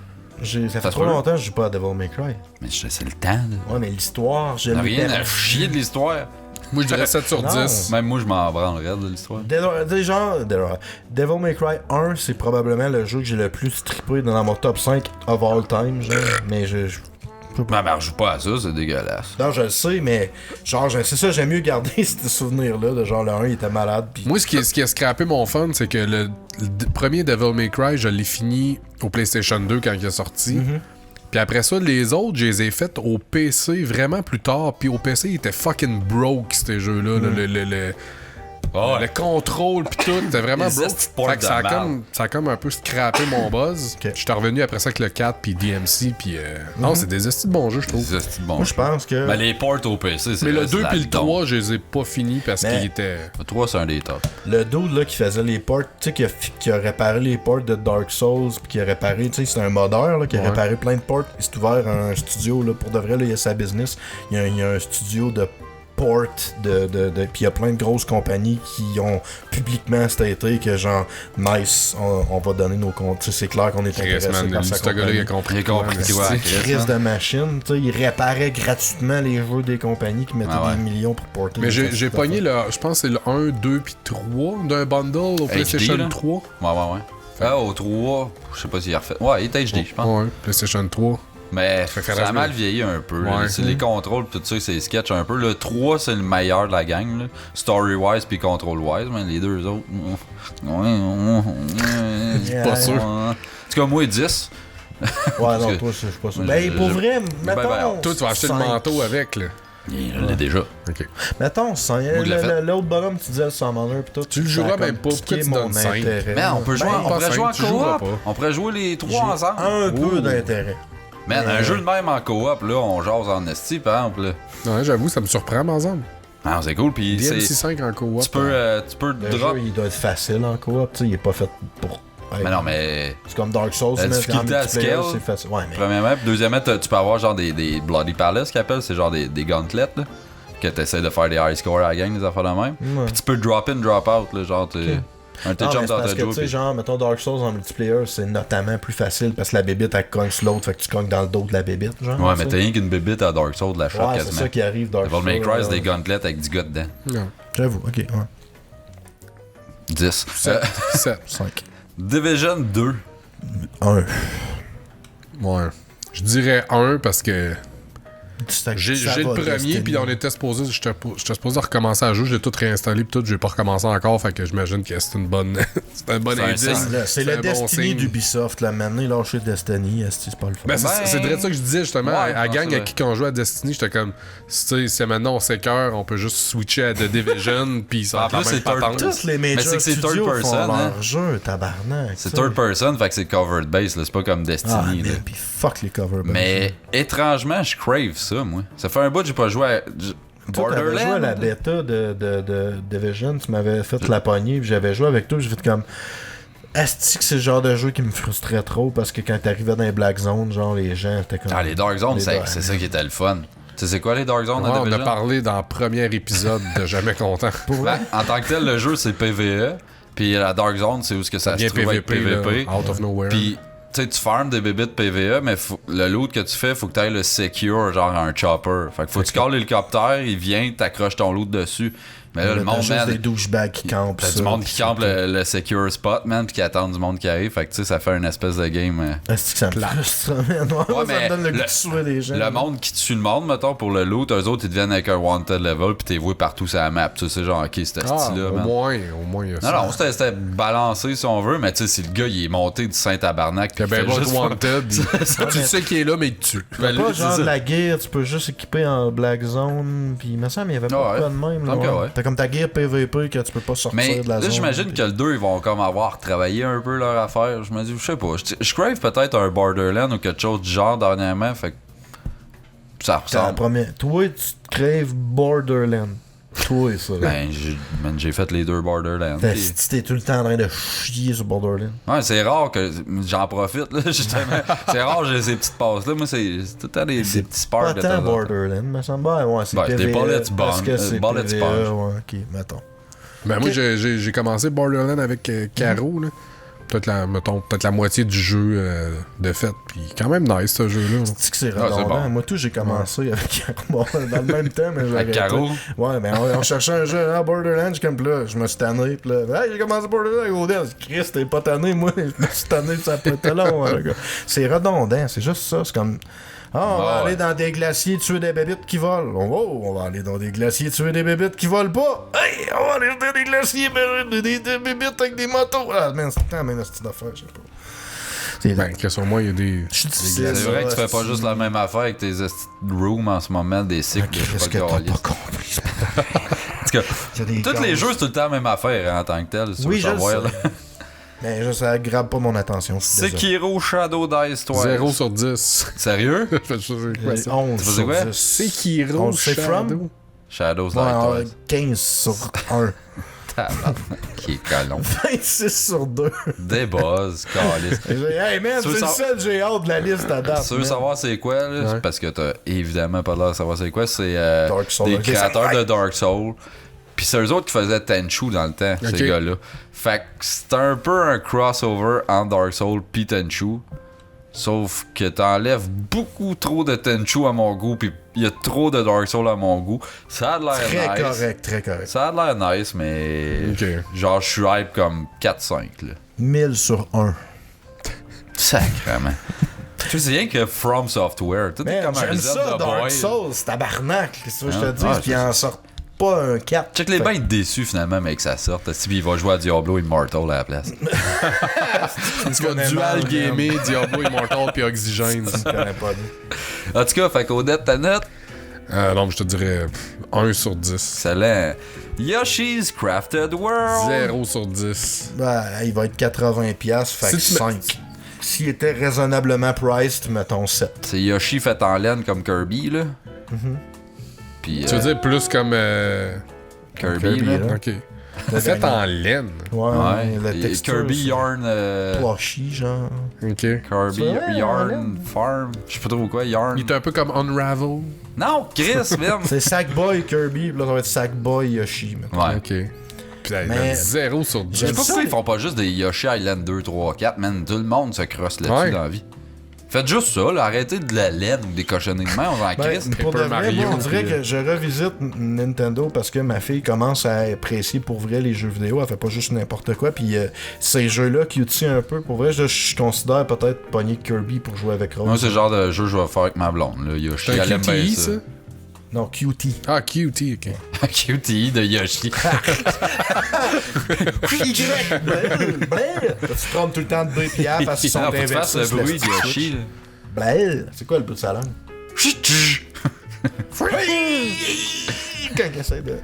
Ça fait Ça se trop peut. longtemps que je joue pas à Devil May Cry. Mais c'est le temps, là. Ouais, mais l'histoire, je N'a l'ai rien à perdu. chier de l'histoire. Moi, je dirais 7 sur Non. 10. Même moi, je m'en branlerais de l'histoire. Devil May Cry 1, c'est probablement le jeu que j'ai le plus trippé dans mon top 5 of all time, genre. Mais je peux pas. Mais je joue pas à ça, c'est dégueulasse. Non, je le sais, mais genre, c'est ça, j'aime mieux garder ce souvenir-là. De genre, le 1, il était malade. Pis... Moi, ce qui a scrappé mon fun, c'est que le premier Devil May Cry, je l'ai fini au PlayStation 2 quand il est sorti. Puis après ça, les autres, je les ai faits au PC vraiment plus tard. Puis au PC, il était fucking broke, ces jeux-là. Le contrôle pis tout, c'était vraiment Les broke. estis de portes Fait que ça a de comme, ça a comme un peu scrappé mon buzz. Ok. J'étais revenu après ça avec le 4 puis DMC puis non, c'est des estis de bons jeux, je trouve. C'est bon. Moi, je pense que. Mais les ports au PC, c'est Mais le c'est 2 la puis le dompe. 3, je les ai pas finis parce Mais- qu'ils étaient... Le 3, c'est un des tops. Le dude là qui faisait les ports, tu sais, qui a réparé les ports de Dark Souls, puis qui a réparé, tu sais, c'est un modeur là, qui a Ouais. réparé plein de ports. Il s'est ouvert un studio là, pour de vrai, là, il y a sa business. Il y a un studio de port, puis il y a plein de grosses compagnies qui ont publiquement staté que genre, nice, on va donner nos comptes. Tu sais, c'est clair qu'on est Chris, intéressé man, par sa ce gars-là, compagnie. il a compris. Il a compris quoi, quoi, mais Chris, C'est crise hein. de machine, tu sais, il réparait gratuitement les jeux des compagnies qui mettaient Ah ouais. des millions pour porter. Mais des j'ai pogné le, je pense que c'est le 1, 2 puis 3 d'un bundle au PlayStation là? 3. Ouais. Ah, au 3, je sais pas s'il a refait. Ouais, il est HD, je pense. Ouais, PlayStation 3. Mais Fait que ça a reste mal bien. vieilli un peu. là. Ouais. C'est les contrôles, tout ça, c'est sketch un peu. Le 3, c'est le meilleur de la gang. là. Story-wise puis control-wise. Mais les deux autres. Pas sûr. En tout cas, moi, 10. Ouais, non, que- toi, je suis pas sûr. Moi, Ben, pour je- vrai, ben, mettons. Toi, tu vas acheter le 5. manteau avec, là. Je l'ai déjà. Ok. Mettons, 5. Moi, je l'ai fait. L'autre bonhomme, tu disais le Summoner, pis tout. Tu le joueras ça a même comme pas, pourquoi piqué tu donnes mon 5? intérêt. Mais on peut jouer, Ben, on pourrait pas jouer en cinq, tu joueras coop. pas. On pourrait jouer les j'ai 3 ensemble. un peu Ouh. d'intérêt. Man, un jeu de même en coop, là, on jase en esti, par exemple. là. Ouais, j'avoue, ça me surprend, par exemple. Non, c'est cool, puis DMC c'est... 5 en co-op. Tu peux Le drop... jeu, il doit être facile en coop, tu sais, il est pas fait pour... Mais non, mais... C'est comme Dark Souls, La mais difficulté en à multiplayer, scale, c'est facile. Ouais, mais... Premièrement, puis deuxièmement, tu peux avoir genre des Bloody Palace qu'ils appellent, c'est genre des gauntlets, là, que t'essaies de faire des high scores à la gang, des affaires de même. Ouais. Puis tu peux drop in, drop out, là, genre, un Non, jump mais c'est dans parce ta que, joue. tu sais, Puis... genre, mettons Dark Souls en multiplayer, c'est notamment plus facile parce que la bébite, elle cogne sur l'autre, fait que tu cognes dans le dos de la bébite, genre. Ouais, tu mais sais. t'as rien qu'une bébite à Dark Souls de la shot, Ouais, c'est quasiment. ça qui arrive, Dark Souls. Devil May Cry, c'est des gauntlets avec du gars dedans. Non. J'avoue, ok, ouais. 10. 7. 5. Division 2. 1. Ouais. Je dirais 1 parce que j'ai le premier, puis on était supposé, j'étais supposé recommencer à jouer, j'ai tout réinstallé, puis tout, j'ai pas recommencé encore, fait que j'imagine que c'est une bonne, c'est un bon C'est un indice. signe. C'est le un bon Destiny signe. d'Ubisoft, là. Maintenant, lâcher Destiny, c'est pas le fun. Ben, c'est vrai ça que je disais justement, Ouais, à la je gang pense à qui on joue à Destiny, j'étais comme, tu sais, si maintenant on s'écœure, on peut juste switcher à The Division, puis ça En va plus, même c'est pas third- tendre. Tous les major c'est que c'est third studios person, font hein. leur jeu, tabarnak. C'est tu sais. third person, fait que c'est covered base, là, c'est pas comme Destiny. Ah, là. mais pis fuck les covers. Mais étrangement, je crave ça, moi. Ça fait un bout que j'ai pas joué à Toi, t'avais joué à la Borderlands. bêta de Division, tu m'avais fait la poignée, puis j'avais joué avec toi, j'ai fait comme... Asti que c'est le genre de jeu qui me frustrait trop, parce que quand t'arrivais dans les Black Zones, genre les gens étaient comme... Ah, les Dark Zones, Les c'est Dark- ça qui était le fun. Tu sais, c'est quoi les Dark Zones Ouais, dans on a Division? parlé dans le premier épisode de Jamais Content. Ben, en tant que tel, le jeu, c'est PvE. Puis la Dark Zone, c'est où ce que ça se Bien trouve avec PvP. là, out of nowhere. Puis, tu sais, tu farmes des bébites PvE, mais le loot que tu fais, faut que tu ailles le secure, genre un chopper. Fait que faut que tu calls l'hélicoptère, il vient, t'accroches ton loot dessus. Mais là, le monde, juste man, des douchebags qui campent t'as ça, du monde pis qui campe le secure spot, man, puis qui attend du monde qui arrive. Fait que, tu sais, ça fait une espèce de game. Asti que ça me frustre, man. Ouais, ça mais me donne le goût le- de tuer les gens. Le monde qui tue le monde, mettons, pour le loot, eux autres, ils deviennent avec un wanted level, puis t'es voué partout sur la map. Tu sais, genre, ok, c'était Ah, style-là, au man. moins, il y a ça. Non, c'était balancé si on veut, mais tu sais, si le gars il est monté du Saint-Tabarnak, Que puis ben il fait pas juste Wanted. Tu sais qu'il est là, mais il te tue. Ben, Pas lui, genre c'est de ça. la gear, tu peux juste équiper en Black Zone, pis il me semble qu'il y avait pas Ouais. de quoi de même. Là, Donc, ouais. ouais. T'as comme ta gear PVP que tu peux pas sortir Mais de la là, zone. j'imagine que le 2, ils vont comme avoir travaillé un peu leur affaire. Je me dis, je sais pas. Je crave peut-être un Borderlands ou quelque chose du genre dernièrement, fait que ça T'as la ressemble. première... Toi, tu te crèves Borderland. Toi, ça. Ben, j'ai fait les deux Borderlands. Fait puis- si t'es tout le temps en train de chier sur Borderland. Ouais, c'est rare que j'en profite, là, justement. C'est rare que j'ai ces petites passes-là. Moi, c'est tout le temps des petits Pas sparks de temps tant en temps. Borderland, me semble. Ouais, c'est Ouais, c'est des PvE, bullets parce que bomb, c'est bullets PvE, sponge. ouais, ok, mettons. Ben moi, Ok. j'ai commencé Borderlands avec Caro, là. Peut-être la moitié du jeu de fait. Puis quand même nice, ce jeu-là. C'est que c'est Ah, c'est redondant. bon. Moi, tout, j'ai commencé avec Caro. Dans le même temps, mais j'ai Avec arrêté. Caro? Ouais, mais on cherchait un jeu à Borderlands, comme là, je me suis tanné, pis là, hey, j'ai commencé Borderlands avec Odell. Chris, t'es pas tanné, moi, je me suis tanné, ça peut être long, hein, le gars. C'est redondant, c'est juste ça, c'est comme... Ah, on va Ah, aller ouais. dans des glaciers tuer des bébites qui volent. On va aller dans des glaciers tuer des bébites qui volent pas. Hey, on va aller dans des glaciers, mais des bébites avec des motos. Ah, man, c'est tant même cette affaire, je sais pas. C'est Ben, que sur moi, il y a des. je suis difficile, C'est vrai ça, que tu fais pas c'est- juste la même affaire avec tes rooms en ce moment, des cycles. Qu'est-ce je sais que pas t'as le pas compris? c'est pas- En tout cas, Il y a des tous les gaz. jeux, c'est tout le temps la même affaire hein, en tant que tel. Si tu Oui, veux je le savoir, là. sais. Mais je, ça grave pas mon attention. je suis désolé. Sekiro Shadow Dice Twice. 0 sur 10. Sérieux? Je sais quoi J'ai ça. 11 Tu faisais sur quoi? 10. Sekiro On sait Shadow. from? Shadows Ouais, Dice 15 sur 1. Tabarnak, qui est colon. 26 sur 2. Des buzz, calice. Hey man, Tu veux c'est le savoir- seul j'ai hâte de la liste à date. Tu veux man. savoir c'est quoi, là? Ouais. Parce que t'as évidemment pas l'air de savoir c'est quoi. C'est Dark Souls, des ok, créateurs ça- de Dark Souls. Puis c'est eux autres qui faisaient Tenchu dans le temps, Ok. ces gars-là. Fait que c'est un peu un crossover entre Dark Souls pis Tenchu. Sauf que t'enlèves beaucoup trop de Tenchu à mon goût, pis il y a trop de Dark Souls à mon goût. Ça a l'air Très nice. correct, très correct. Ça a l'air nice, mais. Ok. Genre, je suis hype comme 4-5, là. 1000 sur 1. Sacrément. Tu sais, c'est rien que From Software. Tout est Man, comme un j'aime Zelda ça, Dark boy. Souls, c'est tabarnak. Qu'est-ce que je te Ah, dis? ouais, Puis ils en sortent pas un 4. Check les bains être déçu finalement, mais que ça sorte. Si il va jouer à Diablo Immortal à la place. Tu vas dual gamer, Diablo Immortal puis Oxygène. Je connais pas lui. En tout cas, fait qu'Odette, ta note, Non, je te dirais 1 sur 10. excellent. Yoshi's Crafted World. 0 sur 10. Ben, il va être 80$, fait que Si tu 5. S'il était raisonnablement priced, mettons 7. C'est Yoshi fait en laine comme Kirby, là. Puis, Tu veux dire plus comme. Kirby, là. là. Ok. Fait en laine. Ouais, Ouais. la Et texture. Kirby c'est Yarn. Plushy, genre. Ok. Kirby C'est vrai, Yarn Farm. Je sais pas trop quoi, Yarn. Il est un peu comme Unravel. Non, Chris, man. C'est Sackboy Kirby, puis là, ça va être Sackboy Yoshi. Maintenant. Ouais. Ok. Puis là, il Mais- a 0 sur 10. Je sais J'aime pas ça, pourquoi ils les- font pas juste des Yoshi Island 2, 3, 4, man. Tout le monde se crosse là-dessus Ouais. dans la vie. Faites juste ça, là. Arrêtez de la LED ou des cochonneries de main, on s'en Ben, crisse. pour de Paper vrai, Mario, moi, on dirait puis, que je revisite Nintendo parce que ma fille commence à apprécier pour vrai les jeux vidéo. Elle fait pas juste n'importe quoi. Puis ces jeux-là qui utilisent un peu, pour vrai, je considère peut-être pogner Kirby pour jouer avec Rose. Moi, c'est le genre de jeu que je vais faire avec ma blonde, là. Yoshi, C'est un elle aime bien QTE, ça. ça? Non, QT. Ah, QT, ok. QTE de Yoshi. Tu prends tout le temps de 2 pierres parce qu'ils sont Faut que tu fasses inversés. le sur bruit de la Yoshi, là. Blair. C'est quoi le bout de sa langue? Quand il essaie de...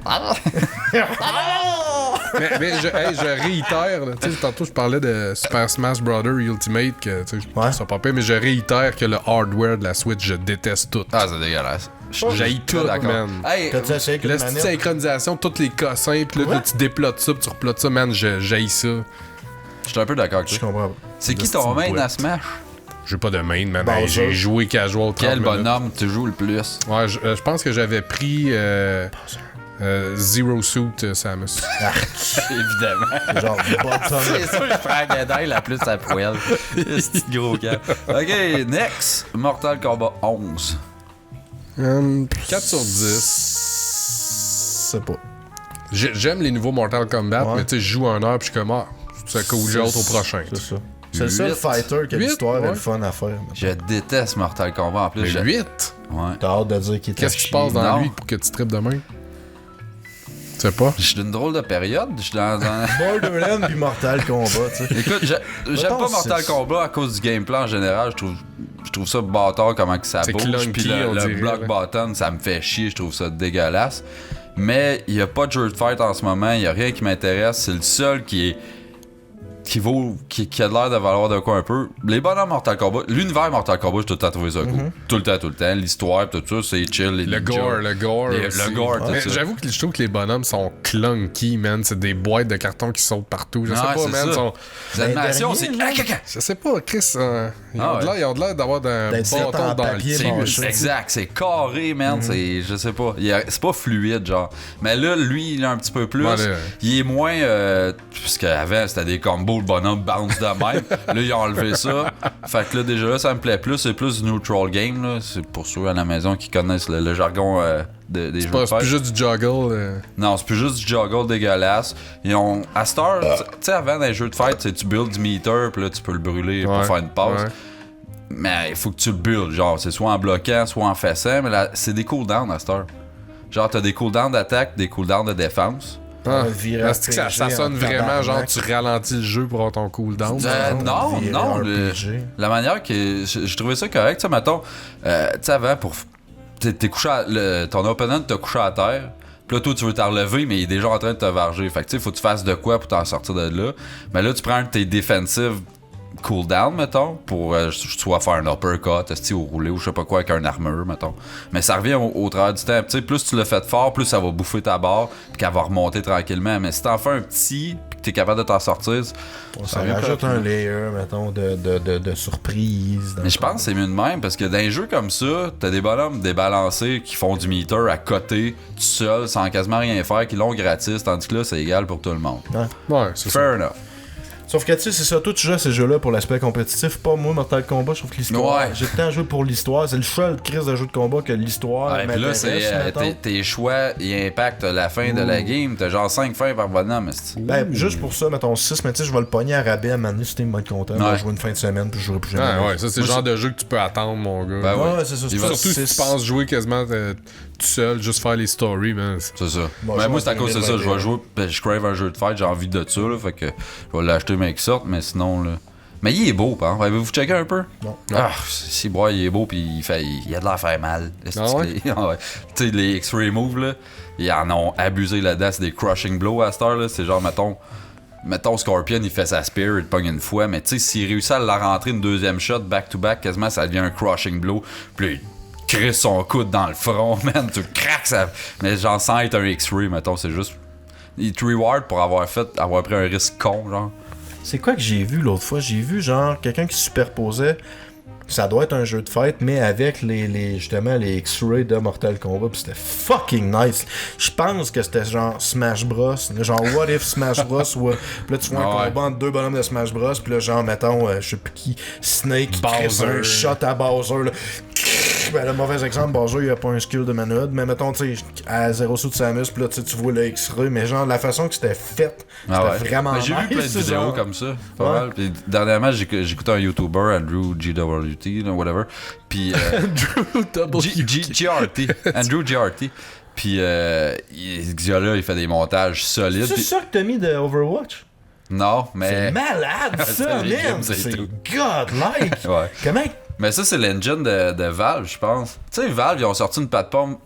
mais je réitère, là, tu sais, tantôt je parlais de Super Smash Bros. Ultimate, que tu sais, Ouais. ça pas pire, mais je réitère que le hardware de la Switch, je déteste tout. Ah, c'est dégueulasse. J'haïs tout, D'accord. man. Hey, T'as-tu essayé avec La une petite manette? synchronisation, tous les cossins, pis là, Ouais. tu déplotes ça, pis tu replotes ça, man, j'haïs ça. je suis un peu d'accord avec Je toi. comprends pas. C'est qui de ton style main boîte. à Smash? J'ai pas de main, man. Bon, Hey, j'ai ça. joué casual 30 Quel minutes. bonhomme tu joues le plus? Ouais, je pense que j'avais pris Zero Suit Samus. Évidemment. C'est genre bottom. C'est sûr que je prends la médaille la plus à poil. C'est gros cap. Ok, next. Mortal Kombat 11. 4 sur 10. C'est pas. J'aime les nouveaux Mortal Kombat, Ouais. mais tu sais, je joue 1 heure, puis je suis comme, ah, c'est cool, j'ai hâte au prochain. C'est ça. C'est le seul 8. fighter que 8, l'histoire est ouais. le fun à faire. Je déteste Mortal Kombat en plus. Le je- 8? Ouais. T'as hâte de dire qu'il est Qu'est-ce qui se passe dans Non. lui pour que tu tripes demain? Tu sais pas? Je suis d'une drôle de période. Je suis dans un. Borderlands puis Mortal Kombat, tu sais. Écoute, j'aime Mettons, pas Mortal c'est- Kombat à cause du gameplay en général. Je trouve ça bâtard comment que ça C'est bouge. clunky, Puis on le dirait, block là. button, ça me fait chier. Je trouve ça dégueulasse. Mais il y a pas de jeu de fight en ce moment. Il y a rien qui m'intéresse. C'est le seul qui a l'air de valoir de quoi un peu. Les bonhommes Mortal Kombat, l'univers Mortal Kombat, j'ai tout le temps trouvé ça cool. Tout le temps. L'histoire, tout ça, c'est chill. Les Le ninjas. gore, le gore. Le aussi. gore, tout Mais ça. j'avoue que je trouve que les bonhommes sont clunky, man. C'est des boîtes de carton qui sautent partout. Je sais Ouais, pas, c'est man. ça. Sont... Les animations, Ben, c'est. dernier, Je sais pas, Chris. Ils Ah ont de ouais. l'air- ils ont de l'air d'avoir un D'être fait bâton en dans le papier cul. mâché. Exact, c'est carré, man. C'est, je sais pas. C'est pas fluide, genre. Mais là, lui, il est un petit peu plus. Ouais, là. Il est moins. Puisqu'avant, c'était des combos, le bonhomme bounce de même. Là, ils ont enlevé ça. Fait que là, déjà, là, ça me plaît plus. C'est plus du neutral game, là. C'est pour ceux à la maison qui connaissent le jargon des jeux de C'est fight. plus juste du juggle. Non, c'est plus juste du juggle dégueulasse. Ils ont. À cette heure, tu sais, avant, dans les jeux de fight, tu builds du meter, puis là, tu peux le brûler pour Ouais, faire une pause. ouais. Mais il faut que tu le builds, genre, c'est soit en bloquant, soit en fessant, mais là, c'est des cooldowns à cette heure. Genre, t'as des cooldowns d'attaque, des cooldowns de défense. Ah, virer est-ce que ça RPG sonne en vraiment tabarnak. genre tu ralentis le jeu pour avoir ton cooldown? Non, virer non. RPG. La manière que. Je trouvais ça correct, tu sais, mettons. Tu sais, avant, pour. T'es couché ton opponent t'a couché à terre. Puis là, toi, tu veux t'en relever, mais il est déjà en train de te varger. Fait que, tu sais, faut que tu fasses de quoi pour t'en sortir de là. Mais là, tu prends un de tes defensive cooldown, mettons, pour soit faire un uppercut, ou rouler, ou je sais pas quoi, avec un armure, mettons. Mais ça revient au travers du temps. Tu sais, plus tu le fais fort, plus ça va bouffer ta barre, puis qu'elle va remonter tranquillement. Mais si t'en fais un petit, puis que t'es capable de t'en sortir, Ça revient rajoute plus un rapidement. layer, mettons, de surprise. Mais je pense que c'est mieux de même, parce que dans les jeux comme ça, t'as des bonhommes débalancés qui font du meter à côté, tout seul, sans quasiment rien faire, qui l'ont gratis, tandis que là, c'est égal pour tout le monde. Ouais, c'est ça. Fair enough. Sauf que tu sais, c'est ça, toi tu joues à ces jeux-là pour l'aspect compétitif, pas moi, Mortal Kombat, je trouve que l'histoire. Ouais. J'ai le temps à jouer pour l'histoire, c'est le seul crise de jeu de combat que l'histoire Ouais, puis là, m'intéresse, c'est mettons. tes choix, ils impactent la fin de la game. T'as genre 5 fins par bonhomme. esti. Ben, juste pour ça, mettons 6, mais tu sais, je vais le pogner à rabais à m'amener si t'es me content. Je Ouais. vais jouer une fin de semaine, puis je jouerai plus jamais. Ah, ouais, ça c'est le Moi, genre de jeu que tu peux attendre, mon gars. Ben ouais. Ouais, c'est ça. Il va- Surtout si tu six. penses jouer quasiment tout seul, juste faire les stories, man. C'est ça. Bon, Ben, je moi, vais c'est à cause de ça. Je 2021. vais jouer. Ben, je crave un jeu de fight, j'ai envie de ça. Là, fait que je vais l'acheter, mais qu'il sorte. Mais sinon, là. Mais il est beau, par exemple. Avez-vous checké un peu? Non. Ah, si, bois, il est beau, puis il a de l'air faire mal. Est-ce Ah que ouais? Ah ouais. Tu sais, les X-Ray Moves, là, ils en ont abusé là-dedans. C'est des crushing blows à cette heure, là. C'est genre, mettons, Scorpion, il fait sa spear, il te pogne une fois, mais tu sais, s'il réussit à la rentrer une deuxième shot back-to-back, quasiment, ça devient un crushing blow. Puis là, il crisses son coude dans le front, man, tu craques ça. Mais genre sans être un X-ray, mettons, c'est juste. Il te reward pour avoir pris un risque con, genre. C'est quoi que j'ai vu l'autre fois? J'ai vu genre quelqu'un qui superposait. Ça doit être un jeu de fight, mais avec justement les X-Ray de Mortal Kombat, pis c'était fucking nice. Je pense que c'était genre Smash Bros. Genre What If Smash Bros. Pis là tu vois un combat entre deux bonhommes de Smash Bros. Pis là genre mettons, je sais plus qui, Snake, Bowser, un shot à Bowser là. Ben, le mauvais exemple, Bowser il a pas un skill de manhood, mais mettons tu sais à 0 sous de Samus, pis là tu vois le X-Ray, mais genre la façon que c'était fait, c'était vraiment nice. J'ai vu plein de vidéos comme ça, pas mal. Puis dernièrement j'écoutais un YouTuber, Andrew GWT, whatever. Puis Andrew GRT. Puis ce gars-là, il fait des montages solides. C'est ça que t'as mis de Overwatch? Non, mais. C'est malade ça, man! C'est godlike! Ouais. Comment? Mais ça, c'est l'engine de Valve, je pense. Tu sais, Valve, ils ont sorti une plateforme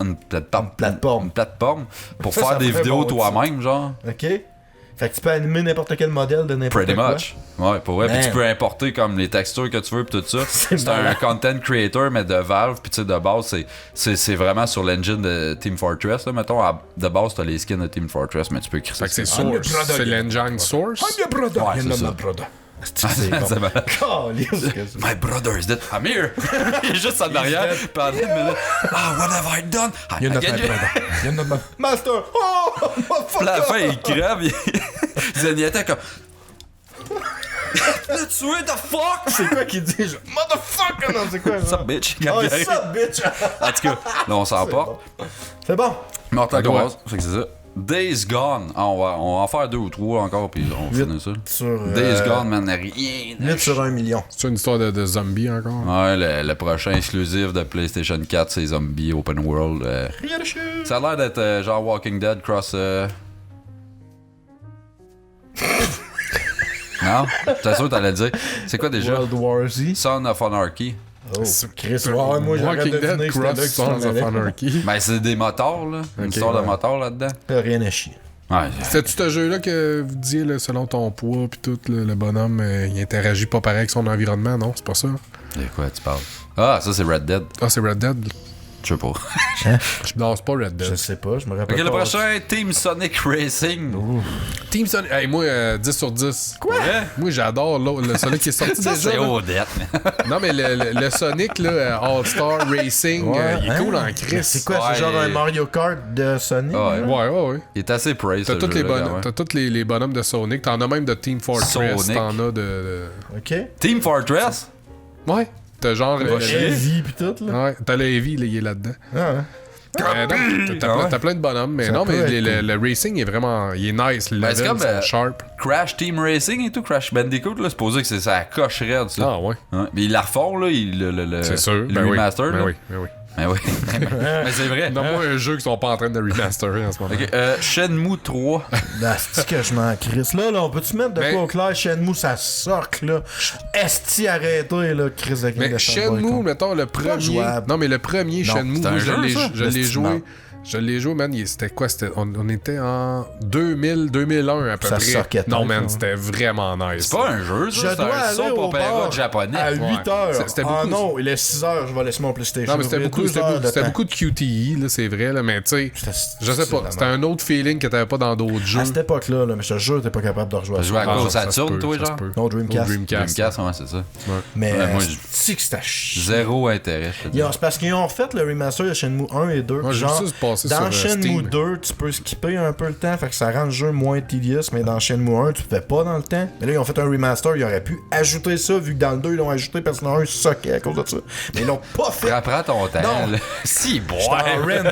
pour faire des vidéos toi-même, genre. Ok. Fait que tu peux animer n'importe quel modèle de n'importe quoi. Pretty much. Ouais, pour vrai. Puis tu peux importer comme les textures que tu veux, puis tout ça. C'est un content creator, mais de Valve, puis tu sais, de base, c'est vraiment sur l'engine de Team Fortress. Là. Mettons, de base, t'as les skins de Team Fortress, mais tu peux créer ça. Fait que c'est Source. C'est l'engine Source. I'm your brother. Ouais, c'est ça. C'est bon. My brother is dead. I'm here. Il est juste en arrière pendant une minute. Ah, what have I done? You're not my brother. You're not my master. Oh, motherfucker. À la fin, il crève. Il était comme. Le tuer, the fuck! C'est quoi qu'il dit? Motherfucker! Non, c'est quoi? Sup, bitch? Oh, sup, bitch! En tout cas, là, on s'emporte. C'est bon. Mortal Kombat, fait que c'est ça. Days Gone. Ah, on va en faire 2 ou 3 encore, puis on finit ça. Days Gone, man, rien. 8 sur 1 million. C'est une histoire de zombies encore? Ouais, le prochain exclusif de PlayStation 4, c'est Zombie Open World. Ça a l'air d'être genre Walking Dead cross. Non? T'es sûr que t'allais le dire? C'est quoi déjà? World War Z. Son of Anarchy. Oh, Chris, ouais, moi j'aurais Walking deviné Dead que c'était là que cross tu Sons t'en of allais. Anarchy. Ben, c'est des motards, là. Une histoire de motards là-dedans. T'as rien à chier. Ouais. C'était-tu ce jeu-là que vous disiez, là, selon ton poids, pis tout, le bonhomme, il interagit pas pareil avec son environnement, non? C'est pas ça? De quoi tu parles? Ah, ça c'est Red Dead. Ah, c'est Red Dead? Je sais pas. Non, c'est pas Red Dead. Je sais pas, je me rappelle Ok, pas. le prochain, Team Sonic Racing. Team Sonic. Hey, moi, 10 sur 10. Quoi? Moi, j'adore le Sonic qui est sorti Ça, déjà. c'est là. Odette, mais. Non, mais le Sonic, là, All-Star Racing, Ouais, il est cool en Chris. C'est quoi, Ouais, c'est genre un Mario Kart de Sonic? Ouais. Ouais. Il est assez praise. T'as ce tous les jeu-là, bonhommes, quand même. t'as tous les bonhommes de Sonic. T'en as même de Team Fortress. Sonic. T'en as de... Ok. Team Fortress? Ouais. T'as genre... Heavy pis tout, là. Ouais, t'as le Heavy, là, il est là-dedans. Ah, ouais. Non, t'as plein de bonhommes, mais Ça non, peut mais être le racing est vraiment... Il est nice, le Ben, c'est level, comme, c'est sharp. Crash Team Racing et tout, Crash Bandicoot, là, c'est supposé que c'est ça coche raide, ça. Ah, ouais. Ouais. Mais ils la refont, là, C'est sûr. le Ben oui. remaster, Ben là. oui, ben oui. Mais oui. Mais c'est vrai. Donne-moi un jeu qu'ils sont pas en train de remasterer en ce moment. Ok, Shenmue 3. C'est que je m'en crisse. Là, on peut-tu mettre de Mais- quoi au clair? Shenmue, ça soque, là. Esti, arrêtez, là, Chris de Mais Shenmue, mettons, le premier... jouable. Non, mais le premier Non, Shenmue, c'est un moi, jeu, ça? je l'ai Estimable. joué... Je l'ai joué, man. C'était quoi? On était en 2001 à peu Ça près. soquait Non, tant, man, ça. c'était vraiment nice. C'est pas un jeu, ça. Je C'est dois un aller soap au opéra bar japonais. à 8 heures. C'était Ah beaucoup- non, il est 6 heures, je vais laisser mon PlayStation. Non, mais c'était J'ai beaucoup, 2 c'était heures beaucoup, de c'était temps. beaucoup de QTE, là, c'est vrai, là, mais tu sais, je sais pas, c'était un autre feeling que t'avais pas dans d'autres jeux. À cette époque-là, mais je te jure, t'es pas capable de rejouer à T'as joué à ça. quoi, au ça se Saturn, peut, toi, ça se genre? peut. Non, Au Dreamcast. Dreamcast, ouais, c'est ça. Mais Ouais, moi, c'est que c'était chiant. Zéro intérêt, je te dis. C'est parce qu'ils ont refait le remaster de Shenmue 1 et 2. Moi, j'ai genre, vu ça se passer dans sur, Shenmue Steam. 2, tu peux skipper un peu le temps, fait que ça rend le jeu moins tedious, mais dans Shenmue 1, tu pouvais pas dans le temps. Mais là, ils ont fait un remaster, ils auraient pu ajouter ça, vu que dans le 2, ils l'ont ajouté parce que dans le 1, ils soquaient à cause de ça. Mais ils l'ont pas fait. Prends ton temps, Non. là. Si, bon. J'étais en rent.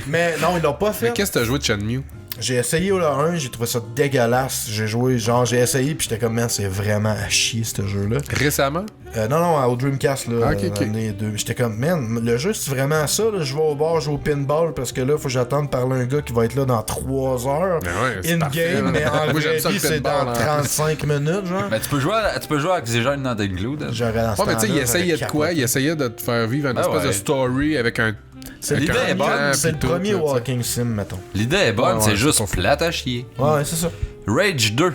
Mais non, ils l'ont pas Mais fait. qu'est-ce que t'as joué de Shenmue? J'ai essayé au 1, j'ai trouvé ça dégueulasse. J'ai joué, genre, j'ai essayé, puis j'étais comme, man, c'est vraiment à chier, ce jeu-là. Récemment? Non, au Dreamcast, là, Ah, ok. l'année 2. J'étais comme, man, le jeu, c'est vraiment ça, là. Je vais au bar, jouer au pinball, parce que là, faut que j'attende parler à un gars qui va être là dans 3 heures. Ben ouais, c'est parfait, In-game, là. mais en Moi, j'aime ça, vrai, le c'est pinball, dans hein. 35 minutes, genre. Mais tu peux jouer avec des gens not included. J'aurais dans ce Ouais, mais tu sais, il temps-là, essayait j'aurais de quoi? Il capoté. essayait de te faire vivre une Ah espèce ouais. de story avec un. C'est avec l'idée un est bonne, camp, C'est le puis tout, premier là, tu sais. walking sim, mettons. L'idée est bonne, Ouais, c'est ouais, juste c'est pas plate à chier. Ouais, c'est ça. Rage 2.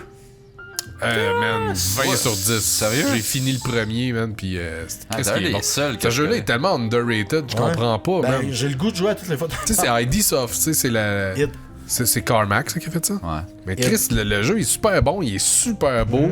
Man, 20 sur 10. Sérieux? J'ai fini le premier, man, pis qu'est-ce c'est un qui est des bon? seuls que Ce je jeu-là connais. est tellement underrated, je comprends pas, Ben, man. j'ai le goût de jouer à toutes les fois. Tu sais, c'est ID Soft, tu sais, c'est la... Hit. C'est Carmack, ça, qui a fait ça? Ouais. Mais Chris, le jeu est super bon, il est super beau,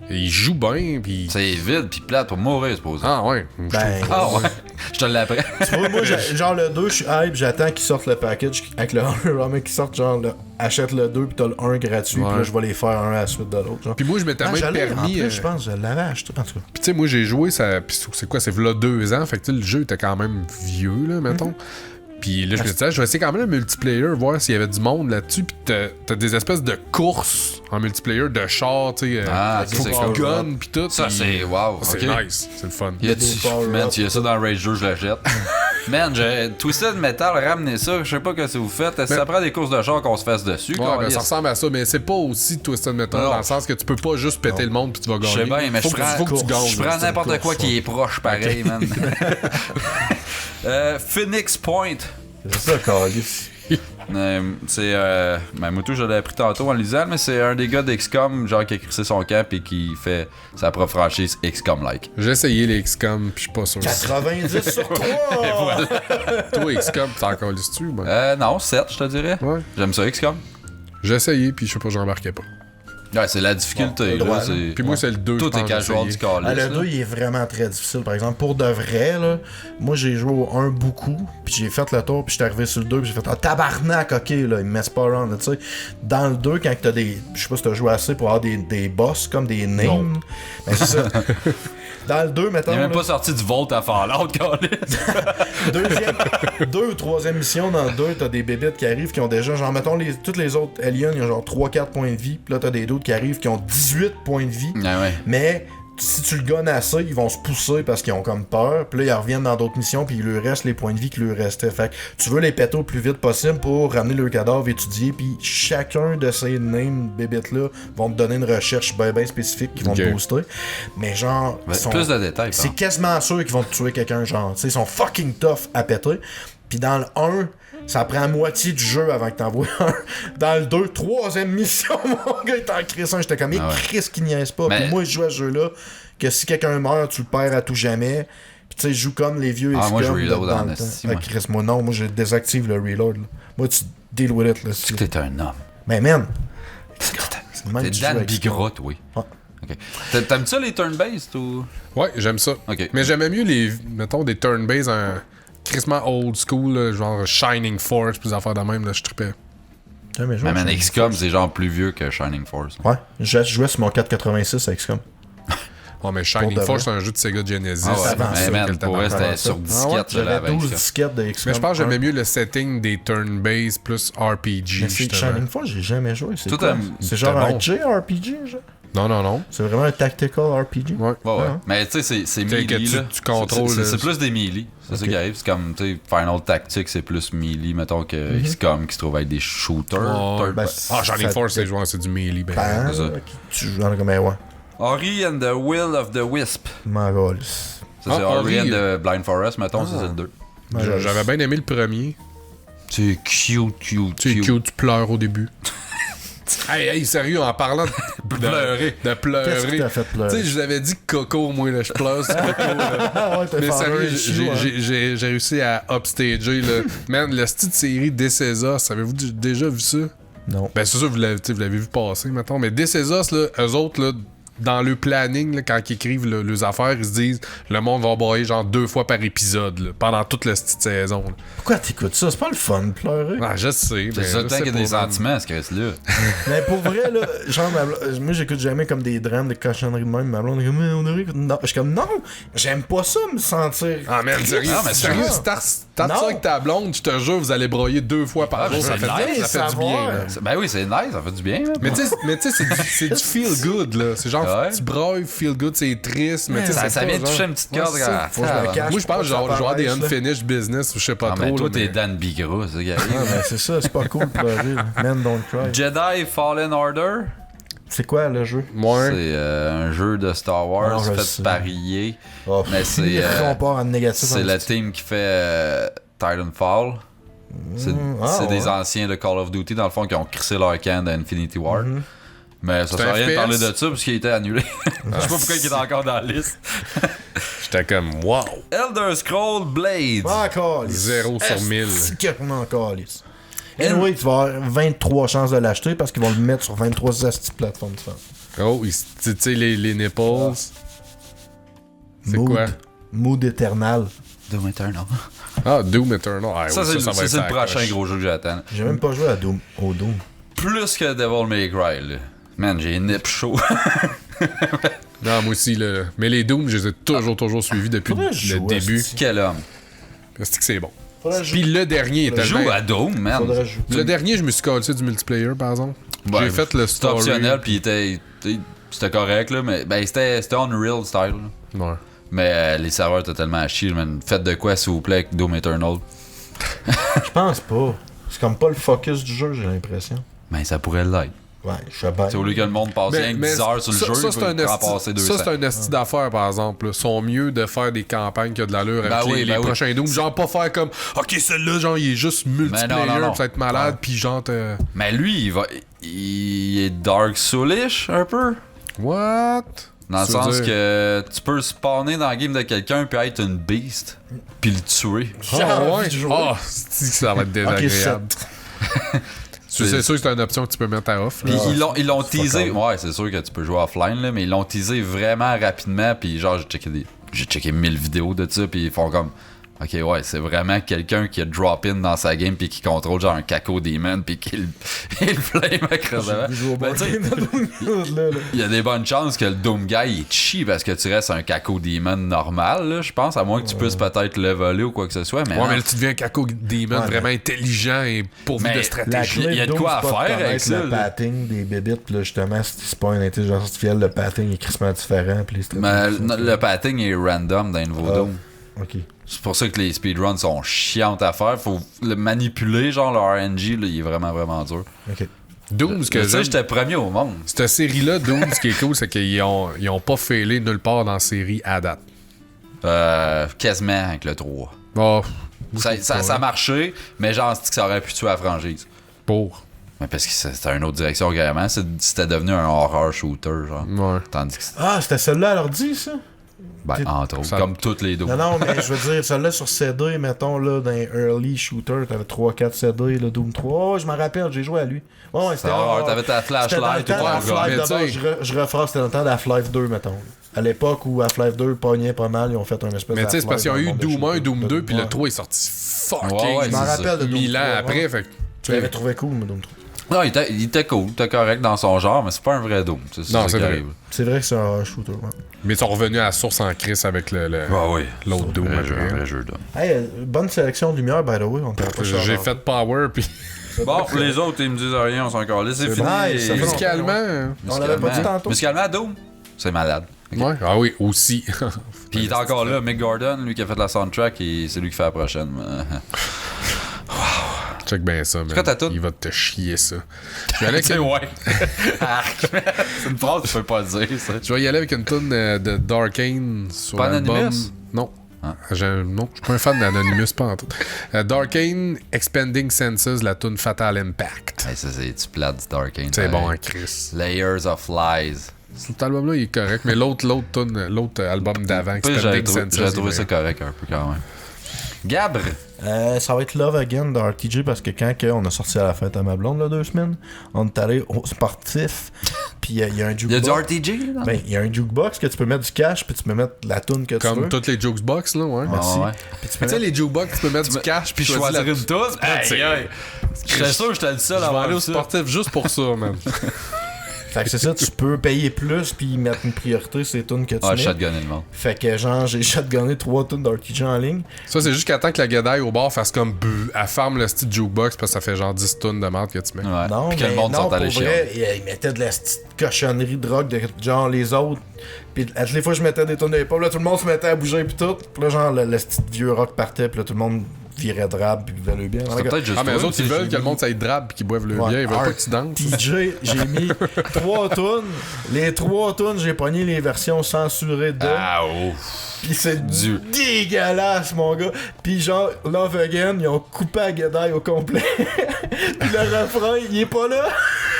il joue bien, pis... C'est vide pis plate pour mourir, supposé. Ah ouais. Ben, Ah ouais. Je te l'apprends. tu vois, moi, genre le 2, je suis hype, j'attends qu'ils sortent le package avec le 1, vraiment qu'ils sortent, genre, achète le 2 pis t'as le 1 gratuit, Ouais. pis là, je vais les faire un à la suite de l'autre, genre. Puis moi, je m'étais Ah, même je l'ai, permis... en plus, je pense, je l'avais acheté, en tout cas. Puis tu sais, moi, j'ai joué, ça... Puis c'est quoi, c'est v'là 2 ans, fait que tu sais, le jeu était quand même vieux, là, mettons. Puis là, je me disais, je vais essayer quand même le multiplayer, voir s'il y avait du monde là-dessus. Puis t'as des espèces de courses en multiplayer de chars, tu sais, Ah, ça, faut c'est que cool. tu gunnes, puis tout. Ça, puis c'est wow. C'est ok. nice, c'est le fun. Y a des power-ups, man, tu y as ça dans Rage 2, je l'achète. Man, Twisted Metal, ramenez ça. Je sais pas ce que vous faites. Est-ce que ça prend des courses de char qu'on se fasse dessus? Ouais, ben, câlisse? ça ressemble à ça, mais c'est pas aussi Twisted Metal Non. dans le sens que tu peux pas juste péter le monde puis tu vas gagner. Je sais bien, mais faut je que, prends, faut que tu gagnes. je prends c'est une n'importe quoi course, qui est proche, pareil, man. Phoenix Point. C'est ça, Carlis. Ben, Moutou, je l'avais appris tantôt en lisant, mais c'est un des gars d'XCOM, genre qui a crissé son camp et qui fait sa propre franchise XCOM-like. J'ai essayé les XCOM puis je suis pas sûr. 90 sur 3! Toi, XCOM, t'es encore dessus? Ben. Non, 7, je te dirais. Ouais. J'aime ça, XCOM. J'ai essayé puis je sais pas, j'embarquais pas. Ouais, c'est la difficulté. Bon, là, le droit, c'est... Puis moi, c'est le 2. Tout je est pense, casual j'ai du essayé. calice. Ah, le 2, il est vraiment très difficile. Par exemple, pour de vrai, là, moi, j'ai joué au 1 beaucoup, puis j'ai fait le tour, puis j'étais arrivé sur le 2, puis j'ai fait « Ah, tabarnak, ok, là, il me messe pas around, là, tu sais. » Dans le 2, quand t'as des... Je sais pas si t'as joué assez pour avoir des boss, comme des names. Ben, c'est ça. Dans le 2, mettons... Il est même là, pas sorti du Volt à Fallout, calice. deux ou troisième mission dans le 2, t'as des bébites qui arrivent qui ont déjà, genre, mettons, toutes les autres aliens, ils ont genre 3-4 points de vie, puis là, t'as des d'autres qui arrivent qui ont 18 points de vie, Ouais. mais si tu le gonnes assez, ils vont se pousser parce qu'ils ont comme peur, puis là, ils reviennent dans d'autres missions, puis il leur reste les points de vie qui leur restaient. Fait que tu veux les péter au plus vite possible pour ramener leur cadavre étudié, puis chacun de ces names bébites-là vont te donner une recherche bien spécifique qui vont te Ok. booster. Mais genre, Ben, ils sont- plus de détails, par c'est exemple. quasiment sûr qu'ils vont te tuer quelqu'un, genre. Tu sais, ils sont fucking tough à péter. Puis dans le 1, ça prend moitié du jeu avant que t'envoies un. Dans le 2, troisième mission, mon gars, il t'en crisse un. J'étais comme, Ah ouais. Chris qui niaise pas. Mais- Puis moi, je joue à ce jeu-là, que si quelqu'un meurt, tu le perds à tout jamais. Puis tu sais, je joue comme les vieux Ah, moi, je XCOM reload dans en le temps. esti, Ah, moi. Chris, moi, je désactive le reload. Là. Moi, tu deal with it. Là, Tu que t'es un homme. Mais man, T'es même tu joues Dan avec ça. Bigrotte, oui. Ouais. Ok. T'aimes ça, les turn-based, ou... Ouais, j'aime ça. Ok. Mais j'aimais mieux les, mettons, des turn-based un crissement old school, là, genre Shining Force, plus affaires de même, là, je trippais. Ouais, mais je Mais joue à man, Shining XCOM, Force. c'est genre plus vieux que Shining Force. Ouais, je jouais sur mon 486 avec XCOM. Ouais, mais Shining de Force, c'est vrai. un jeu de Sega Genesis. Ah ouais, avant mais ça, man, quel pour vrai, tabarnak. c'était sur Ah ouais, disquette, je j'avais l'avais 12 avec ça. disquettes de XCOM. Mais je pense que j'aimais un. mieux le setting des turn-based plus RPG, Mais c'est justement. Shining Force, j'ai jamais joué. C'est Tout quoi? un- C'est genre bon. un JRPG, genre? Non. C'est vraiment un tactical RPG? Ouais. Ouais, ouais. Ah. Mais tu sais, c'est T'sais, que melee, tu- là. tu contrôles, C'est là. plus des melee. C'est ça Ok. qui arrive. C'est comme, tu sais, Final Tactics, c'est plus melee, mettons, que XCOM, qui se trouve avec des shooters. Ouais, Third- ben, Ah, Shining ça- Force, c'est du melee, ben. Ben, c'est ça. ok, tu joues dans comme un ouais. Ori and the Will of the Wisp. M'en rôle. Ça, Ah, c'est Ori Ori, and the Blind Forest, mettons, ça, c'est le 2. J'avais bien aimé le premier. C'est cute. Tu sais, cute, tu pleures au début. hey, sérieux, en parlant de Pleurer. De pleurer. Qu'est-ce qui t'a fait Tu pleurer? sais, je vous avais dit Coco, moi, là, je pleure sur Coco. là. Ah ouais, t'as Mais fait sérieux, un issue, hein. j'ai réussi à upstager, là. Man, la petite série Décésos, avez-vous déjà vu ça? Non. Ben, c'est ça, vous l'avez vu passer, mettons. Mais Décésos, là, eux autres, là, dans le planning, là, quand ils écrivent leurs affaires, ils se disent le monde va broyer genre 2 fois par épisode, là, pendant toute la petite saison. là. Pourquoi t'écoutes ça? C'est pas le fun de pleurer. Ah, je sais. C'est mais ça le je temps sais qu'il y a des pas, man. sentiments, ce Chris-là. Mais pour vrai, là, genre, moi j'écoute jamais comme des drames, des cochonneries de même. Ma blonde est comme, mais on aurait. Non, je suis comme, non, j'aime pas ça me sentir. Ah, man, sérieux, Ah, mais sérieux, c'est si t'as Non. ça avec ta blonde, je te jure, vous allez broyer 2 fois par Ah, jour. mais Ça c'est fait, nice, ça fait du bien, savoir. là. Ben oui, c'est nice, ça fait du bien, man. Mais tu sais, c'est du feel good, là. C'est genre, Ouais. tu brailles, feel good, c'est triste, mais tu sais, Ça, c'est ça pas vient genre- toucher une petite Ouais, corde. c'est ça. Faut que je me cache. Moi, je pense que je vais avoir des Ça paraisse, là. unfinished business, ou je sais pas Ah, trop. mais toi, là, t'es Dan Bigra, c'est ça qui Ah, arrive. ben c'est ça, c'est pas cool de pleurer. là. Men don't cry. Jedi Fallen Order. C'est quoi le jeu? Ouais. C'est un jeu de Star Wars Ah, je fait sais. par EA. Oh, Mais c'est, on part en négatif. C'est en la petit. team qui fait Titanfall. C'est ah, c'est des ouais. anciens de Call of Duty, dans le fond, qui ont crissé leur camp d'Infinity War. Mais ça C'est sert à rien de FPS? parler de ça parce qu'il a été annulé. Je sais pas pourquoi il est encore dans la liste. J'étais comme, wow! Elder Scrolls Blades. Encore, 0 sur 1000. C'est carrément encore, lisse. Anyway, tu vas avoir 23 chances de l'acheter parce qu'ils vont le mettre sur 23 plateformes différentes. Oh, tu sais, les nipples. C'est Mood. quoi? Mood Eternal. Doom Eternal. Ah, Doom Eternal. Ah, Ça, oui, c'est va être le la prochain coche. gros jeu que j'attends. J'ai même pas joué à au Doom. Plus que Devil May Cry, là. Man, j'ai une nip chaud. Non, moi aussi, là. Mais les Doom, je les ai toujours suivis depuis Faudrait le jouer, début. c'est- Quel homme. C'est que c'est bon. Faudrait jouer. Puis le dernier est Joue tellement... à Doom, man. Faudrait jouer. Le dernier, je me suis collé du multiplayer, par exemple. Ouais, J'ai fait le C'était story. optionnel, puis c'était correct, là. Mais ben, c'était Unreal style, là. Ouais. Mais les serveurs étaient tellement à chier, man. Faites de quoi, s'il vous plaît, avec Doom Eternal. Je pense pas. C'est comme pas le focus du jeu, j'ai l'impression. Mais ça pourrait l'être. Ouais, je sais bien. C'est au lieu que le monde passe rien que 10 heures sur le jeu, ça, il c'est peut un en esti- passer 200. ça, c'est un esti d'affaires, par exemple. Ils sont mieux de faire des campagnes qui ont de l'allure avec Ben oui, les ben oui. prochains Doom. Genre, pas faire comme, OK, celui-là, genre, il est juste multiplayer, non. pis ça va être malade, puis genre, Mais lui, il est Dark Soulish, un peu. What? Dans le Ça veut sens dire- que tu peux spawner dans la game de quelqu'un puis être une beast, puis le tuer. J'ai Ah, envie ouais? de jouer. Ah, c'est que ça va être Ok, désagréable. 7. C'est sûr que c'est une option que tu peux mettre à off. là. Puis ils l'ont c'est teasé. fuck all. Ouais, c'est sûr que tu peux jouer offline, là, mais ils l'ont teasé vraiment rapidement. Puis genre, j'ai checké 1000 vidéos de ça. Puis ils font comme. Ok, ouais, c'est vraiment quelqu'un qui a drop in dans sa game. Puis qui contrôle genre un caco demon. Puis qui le flame à crevement. Ben, tu sais, il y a des bonnes chances que le Doom Guy il te chie parce que tu restes un caco demon normal, là, je pense. À moins que tu puisses peut-être le voler ou quoi que ce soit. Mais Ouais, non. mais là, tu deviens un caco demon Ouais, vraiment intelligent et pourvu Mais de La stratégie. clé Il y a de Doom, quoi c'est à pas de faire avec connaître ça, le là. patting des bébites, puis là, justement, c'est pas une intelligence artificielle, le patting est crissement différent, puis les Mais stratégies sont le patting est random dans les nouveaux Ah. Doom. Ok. C'est pour ça que les speedruns sont chiantes à faire. Faut le manipuler, genre le RNG, là, il est vraiment, vraiment dur. Ok. Doom, ce que Tu sais, j'aime, j'étais premier au monde. cette série-là, Doom, ce qui est cool, c'est qu'ils ont pas failé nulle part dans la série à date. Quasiment avec le 3. Bon, Ça a marché, mais genre, c'est que ça aurait pu tuer la franchise. pour. Mais parce que c'était une autre direction carrément. C'était devenu un horror shooter, genre. Ouais. Tandis que Ah, c'était celle-là à l'ordi, ça? ben, entre autres, Ça- comme toutes les Doom. Non, mais je veux dire, celle-là sur CD, mettons, là, dans les early shooters, t'avais 3-4 CD, le Doom 3. Oh, je m'en rappelle, j'ai joué à lui. Ouais, c'était T'avais ta C'était dans le flashlight ou temps quoi, d'Half-Life gars. mais d'abord, tu sais- je referais, c'était dans le temps d'Half-Life 2, mettons. À l'époque où Half-Life 2 pognait pas mal, ils ont fait un espèce Mais tu sais, c'est parce qu'ils ont eu Doom 1 et Doom 2, puis le 3 est sorti fucking Ouais, Je m'en c'est ça. rappelle de Doom 1000 ans 3, après, ouais. fait que, tu Je l'avais sais, trouvé cool, moi, Doom 3. Non, il était cool, il était correct dans son genre, mais c'est pas un vrai Doom. Non, c'est qui vrai. arrive. C'est vrai que c'est un shooter, ouais. mais ils sont revenus à la source en crise avec Ouais, oui. l'autre Doom. Un après. vrai jeu Doom. Hey, bonne sélection de lumière, by the way, on t'a pas J'ai fait Power, puis Bon, pour les autres, ils me disent rien, on s'en encore là. C'est fini. nice, ça fait musicalement. On l'avait pas dit tantôt. Musicalement, Doom, c'est malade. Ouais. Ah oui, aussi. Puis il est encore là, Mick Gordon, lui qui a fait la soundtrack, et c'est lui qui fait la prochaine. Check bien ça, man. quoi ta toune? Il va te chier ça. Je vais aller avec C'est une- ouais. Arc. C'est une phrase que tu peux pas dire, ça. je vais y aller avec une tune de Darkane sur Pas l'album. Anonymous? Non. Ah. Non, je suis pas un fan d'Anonymous, pas en tout. Darkane, Expanding Senses, la tune Fatal Impact. Hey, ça, c'est-tu plate du Darkane? C'est bon, hein, Chris. Layers of Lies. Cet album-là, il est correct, mais l'autre album d'avant, Puis Expanding Senses. J'ai trouvé il est ça correct un peu quand même. Gabre. Ça va être Love Again de RTG parce que quand on a sorti à la fête à ma blonde, là, 2 semaines, on est allé au sportif, puis il y a un jukebox. Il y a du RTG, là? Ben, il y a un jukebox que tu peux mettre du cash, puis tu peux mettre la tune que tu veux. Comme toutes les jukebox, là, ouais. Merci. Ah ouais. Puis tu peux Tu sais, mettre... les jukebox, tu peux mettre du cash, puis choisir choisir une toune. Aïe, j'étais sûr que j'étais le seul Je à vais avoir aller au ça. sportif juste pour ça, man. Fait que c'est ça, tu peux payer plus, puis mettre une priorité sur les tunes que tu Ah, mets. shotgunner le monde. Fait que genre, j'ai shotgunné 3 tunes d'RTG en ligne. Ça, c'est juste qu'attends que la gadaille au bar fasse comme buh, elle ferme le style jukebox parce que ça fait genre 10 tonnes de merde que tu mets. Ouais. Non, Puis que mais le monde non, sont pour allés vrai, chier. ils mettaient de la petite cochonnerie de drogue de genre les autres. Puis à toutes les fois je mettais des tunes de hip-hop, là tout le monde se mettait à bouger puis tout. Puis là genre le petit vieux rock partait, puis là tout le monde virait de rap puis vivait le bien. C'est peut-être juste Ah, mais eux toi, autres, ils tu sais, veulent que le monde s'aille drabe pis qu'ils boivent le Ouais. bien. Ils veulent pas que tu danses. TJ, j'ai mis 3 tunes. Les 3 tunes, j'ai pogné les versions censurées de. Ah, ouf. Pis c'est Dieu. dégueulasse, mon gars. Pis genre, Love Again, ils ont coupé à Gadai au complet. Pis le refrain, il est pas là.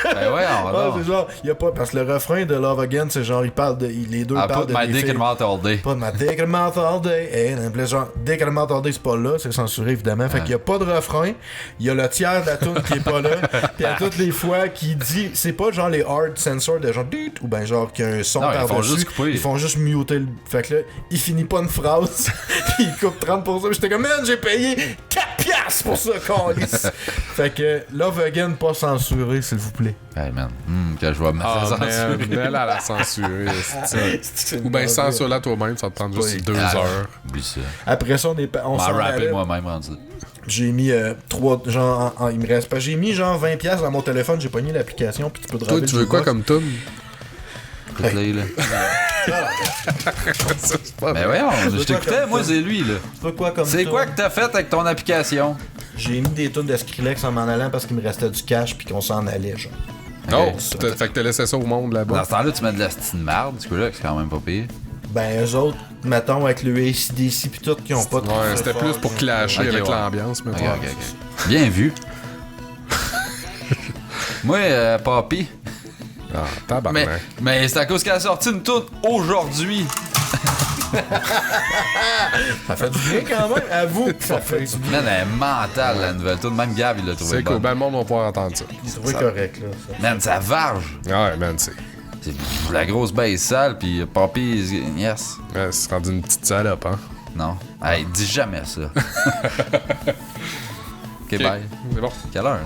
Ben ouais, on va C'est genre, y a pas. Parce que le refrain de Love Again, c'est genre, les deux I parlent put de my des dick filles. in my mouth all day. Pas de ma dick in the mouth all day. Hey, puis là, genre, dick in the mouth all day, c'est pas là, c'est censuré évidemment. Fait qu'il y a pas de refrain. Il y a le tiers de la tune qui est pas là. Puis à toutes les fois qu'il dit, c'est pas genre les hard censors de genre dut ou ben genre qu'il y a un son Non, ils font par-dessus. juste couper. Ils font juste muter le. Fait que là, il finit pas une phrase. Puis il coupe 30%. Puis j'étais comme, man, j'ai payé 4 piastres pour ça, câlisse. Fait que Love Again, pas censuré, s'il vous plaît. Hey man, que je vois me Ah, faire man, censurer. elle a censuré. C'est Ou bien censure-la toi-même, ça te prend juste Oui. 2 Ah, heures. Oublie ça. Après ça, on M'a s'en rappé allait. moi-même rendu. J'ai mis 3 genre il me reste pas. J'ai mis genre 20$ piastres dans mon téléphone, j'ai pogné l'application puis tu peux Toi, driver tu le veux quoi jukebox. comme tune? Écoute-les, là. Ça, c'est pas Mais vrai. voyons, je quoi t'écoutais, comme moi ça? c'est lui, là. Tu veux quoi comme C'est tune? quoi que t'as fait avec ton application? J'ai mis des tunes de Skrillex en m'en allant parce qu'il me restait du cash puis qu'on s'en allait genre. Oh, Ok. fait que t'as laissé ça au monde Dans là-bas. ce temps-là, tu mets de la style marde, du coup là, c'est quand même pas pire. Ben eux autres, mettons avec le ACDC pis tout qui ont pas de Ouais, c'était plus pour clasher Ok, avec ouais. l'ambiance, Ok, mettons. ok, ok. Bien vu. Moi, Papy. Ah, tabarnak. Mais c'est à cause qu'elle a sorti une toute aujourd'hui. Ça fait du bien quand même, avoue que ça fait du bien. Man, elle est mentale, la nouvelle toute. Même Gab, il l'a trouvé C'est cool, bonne. ben le monde va pouvoir entendre ça. J'ai trouvé correct là. Ça. Man, ça varge. Ouais, man, c'est. C'est la grosse baisse sale, puis Papy, yes. Ouais, c'est rendu une petite salope, hein. Non. Hey, dis jamais ça. Ok, bye. C'est bon. Quelle heure, là?